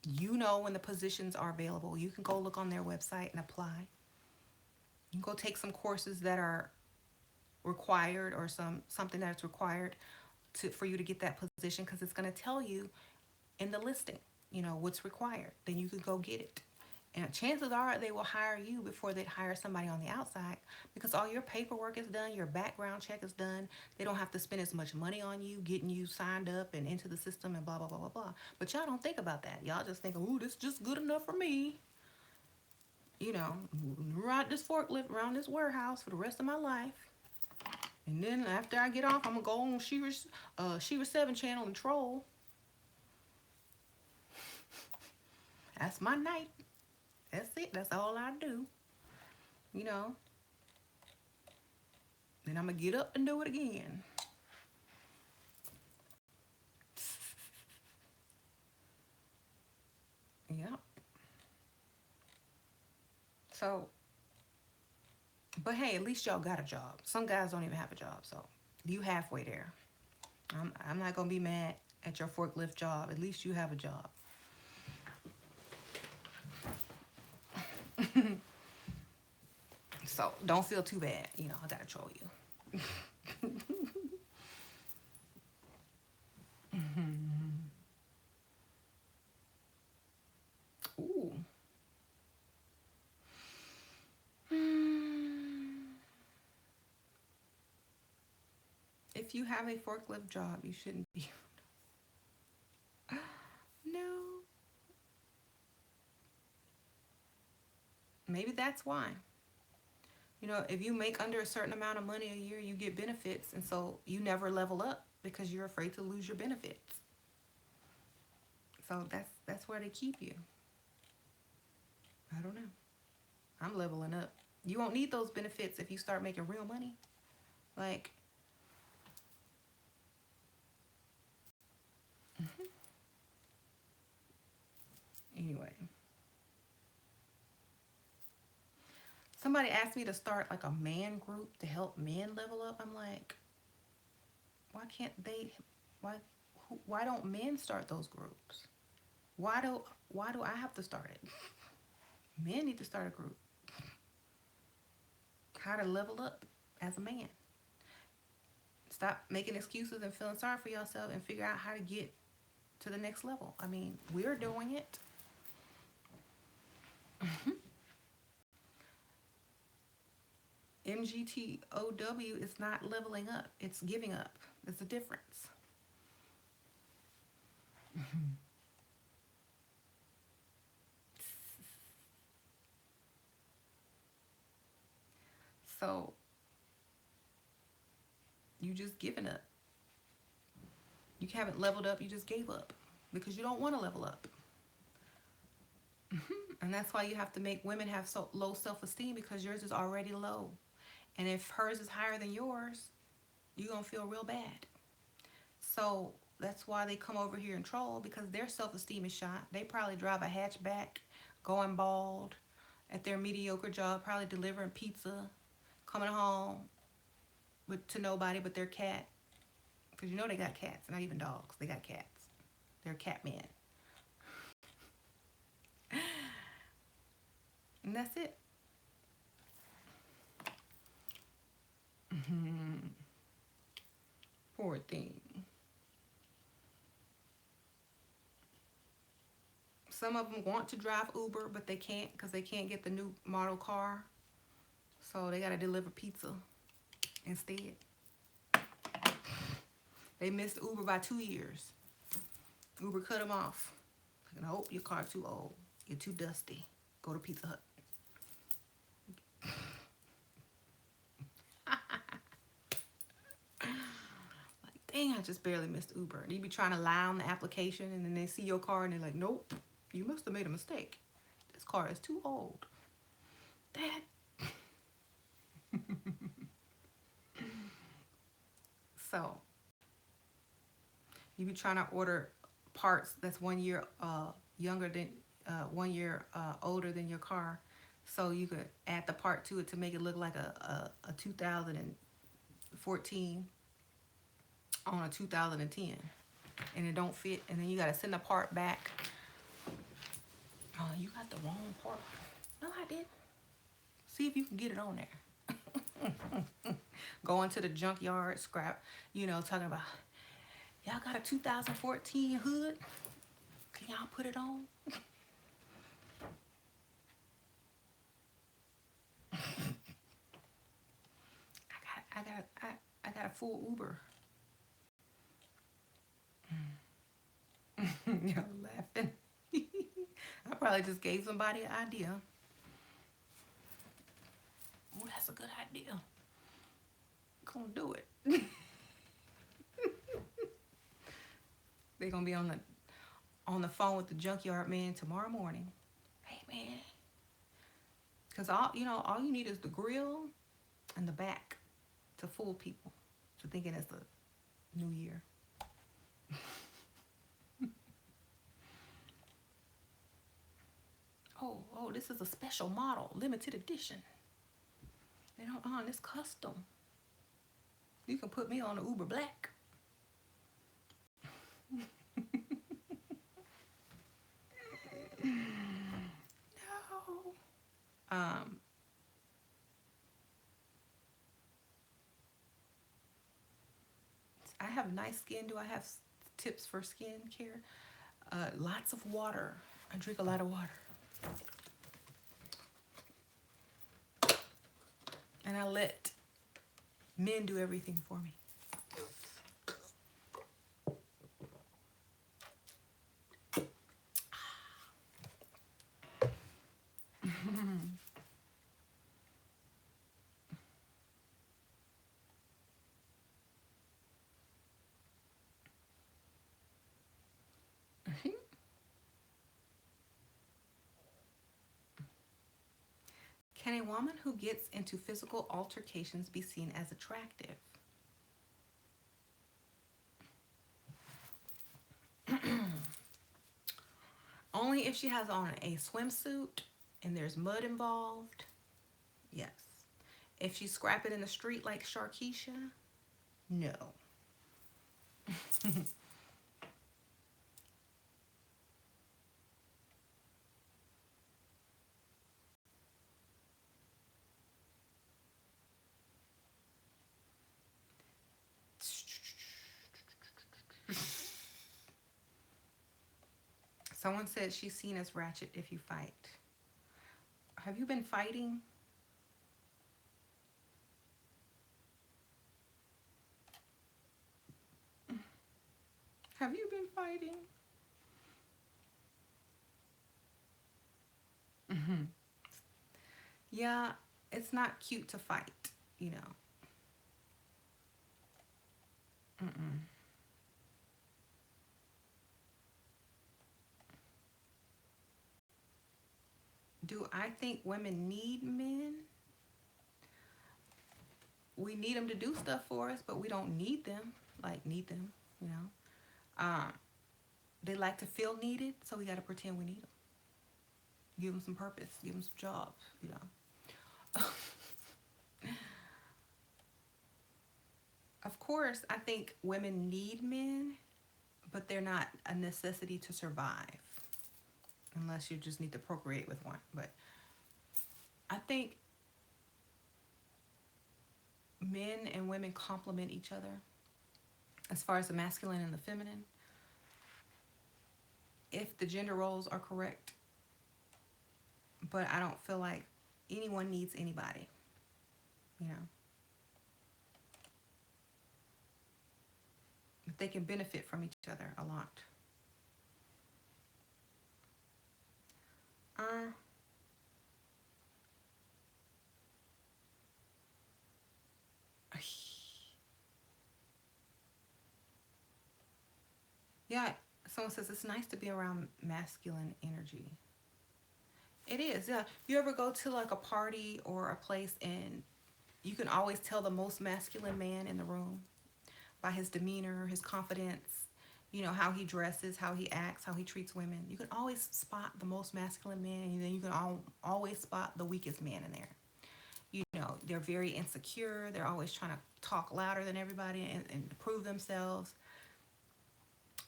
you know when the positions are available. You can go look on their website and apply. You can go take some courses that are required, or something that's required for you to get that position, because it's going to tell you in the listing, what's required. Then you can go get it. And chances are they will hire you before they'd hire somebody on the outside, because all your paperwork is done, your background check is done. They don't have to spend as much money on you getting you signed up and into the system and blah, blah, blah, blah, blah. But y'all don't think about that. Y'all just think, ooh, this is just good enough for me. Ride this forklift around this warehouse for the rest of my life. And then after I get off, I'm going to go on Shira 7 channel and troll. That's my night. That's it. That's all I do. You know. Then I'm gonna get up and do it again. Yep. So, but hey, at least y'all got a job. Some guys don't even have a job, so you halfway there. I'm not gonna be mad at your forklift job. At least you have a job. So don't feel too bad. You know, I gotta troll you. Ooh. If you have a forklift job, you shouldn't be. No. Maybe that's why. You know, if you make under a certain amount of money a year, you get benefits, and so you never level up because you're afraid to lose your benefits. So that's where they keep you. I don't know. I'm leveling up. You won't need those benefits if you start making real money. Like, anyway. Somebody asked me to start like a man group to help men level up. I'm like, why can't they? Why? Why don't men start those groups? Why do I have to start it? Men need to start a group. How to level up as a man. Stop making excuses and feeling sorry for yourself and figure out how to get to the next level. I mean, we're doing it. MGTOW is not leveling up. It's giving up. There's a difference. So you just giving up. You haven't leveled up. You just gave up because you don't want to level up. And that's why you have to make women have so low self-esteem because yours is already low. And if hers is higher than yours, you're going to feel real bad. So that's why they come over here and troll because their self-esteem is shot. They probably drive a hatchback, going bald at their mediocre job, probably delivering pizza, coming home to nobody but their cat. Because you know they got cats, not even dogs. They got cats. They're cat men. And that's it. Poor thing. Some of them want to drive Uber, but they can't because they can't get the new model car. So they got to deliver pizza instead. They missed Uber by 2 years. Uber cut them off. Like, nope, your car's too old. You're too dusty. Go to Pizza Hut. Like, dang, I just barely missed Uber. And you be trying to lie on the application, and then they see your car, and they're like, nope, you must have made a mistake. This car is too old. Dad. So, you be trying to order parts that's 1 year younger than 1 year older than your car, so you could add the part to it to make it look like a 2014 on a 2010, and it don't fit, and then you got to send the part back. Oh, you got the wrong part. No, I didn't. See if you can get it on there. Going to the junkyard, scrap, talking about, y'all got a 2014 hood? Can y'all put it on? I got a full Uber. Y'all laughing. I probably just gave somebody an idea. Oh, that's a good idea. Gonna do it. They're gonna be on on the phone with the junkyard man tomorrow morning. Hey man, because all you need is the grill and the back to fool people to thinking it's the new year. Oh, this is a special model, limited edition. They don't on this custom. You can put me on the Uber Black. No. Um, I have nice skin. Do I have tips for skin care? Lots of water. I drink a lot of water. And I let men do everything for me. Can a woman who gets into physical altercations be seen as attractive? Only if she has on a swimsuit and there's mud involved. Yes. If she's scrapping in the street like Sharkeisha, no. Someone said she's seen as ratchet if you fight. Have you been fighting? Have you been fighting? Mm-hmm. Yeah, it's not cute to fight, you know. Mm-mm. Do I think women need men? We need them to do stuff for us, but we don't need them. Like, need them, you know. Um, they like to feel needed, so we got to pretend we need them. Give them some purpose, give them some jobs, you know. Of course, I think women need men, but they're not a necessity to survive unless you just need to procreate with one. But I think men and women complement each other as far as the masculine and the feminine. If the gender roles are correct, but I don't feel like anyone needs anybody, you know. But they can benefit from each other a lot. Uh, yeah, someone says it's nice to be around masculine energy. It is, yeah. You ever go to like a party or a place and you can always tell the most masculine man in the room by his demeanor, his confidence, you know, how he dresses, how he acts, how he treats women. You can always spot the most masculine man, and then you can always spot the weakest man in there. You know, they're very insecure. They're always trying to talk louder than everybody and prove themselves.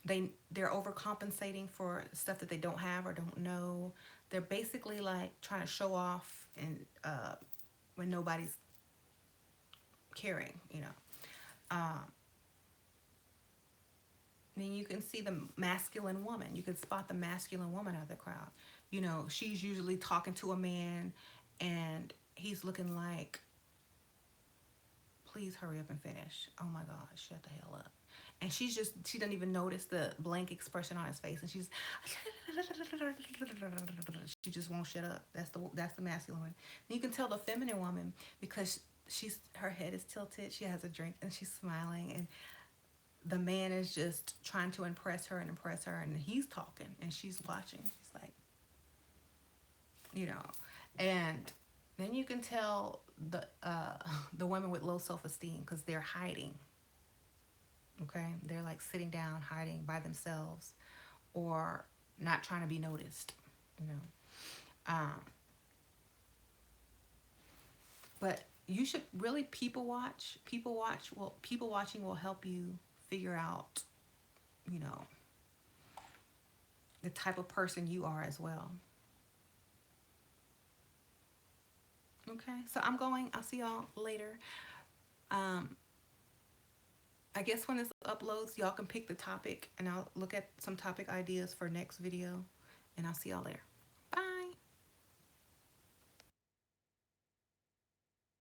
They're overcompensating for stuff that they don't have or don't know. They're basically like trying to show off and when nobody's caring, you know. Um, then you can see the masculine woman. You can spot the masculine woman out of the crowd. You know, she's usually talking to a man and he's looking like, please hurry up and finish. Oh my God, shut the hell up. And she doesn't even notice the blank expression on his face. And she just won't shut up. That's the masculine one. And you can tell the feminine woman because her head is tilted. She has a drink and she's smiling and the man is just trying to impress her, and he's talking and she's watching. He's like, you know, and then you can tell the women with low self-esteem because they're hiding. Okay, they're like sitting down, hiding by themselves, or not trying to be noticed. You know, um, but you should really people watch. People watching will help you figure out, you know, the type of person you are as well. Okay, so I'm going. I'll see y'all later. Um, I guess when this uploads, y'all can pick the topic, and I'll look at some topic ideas for next video, and I'll see y'all later.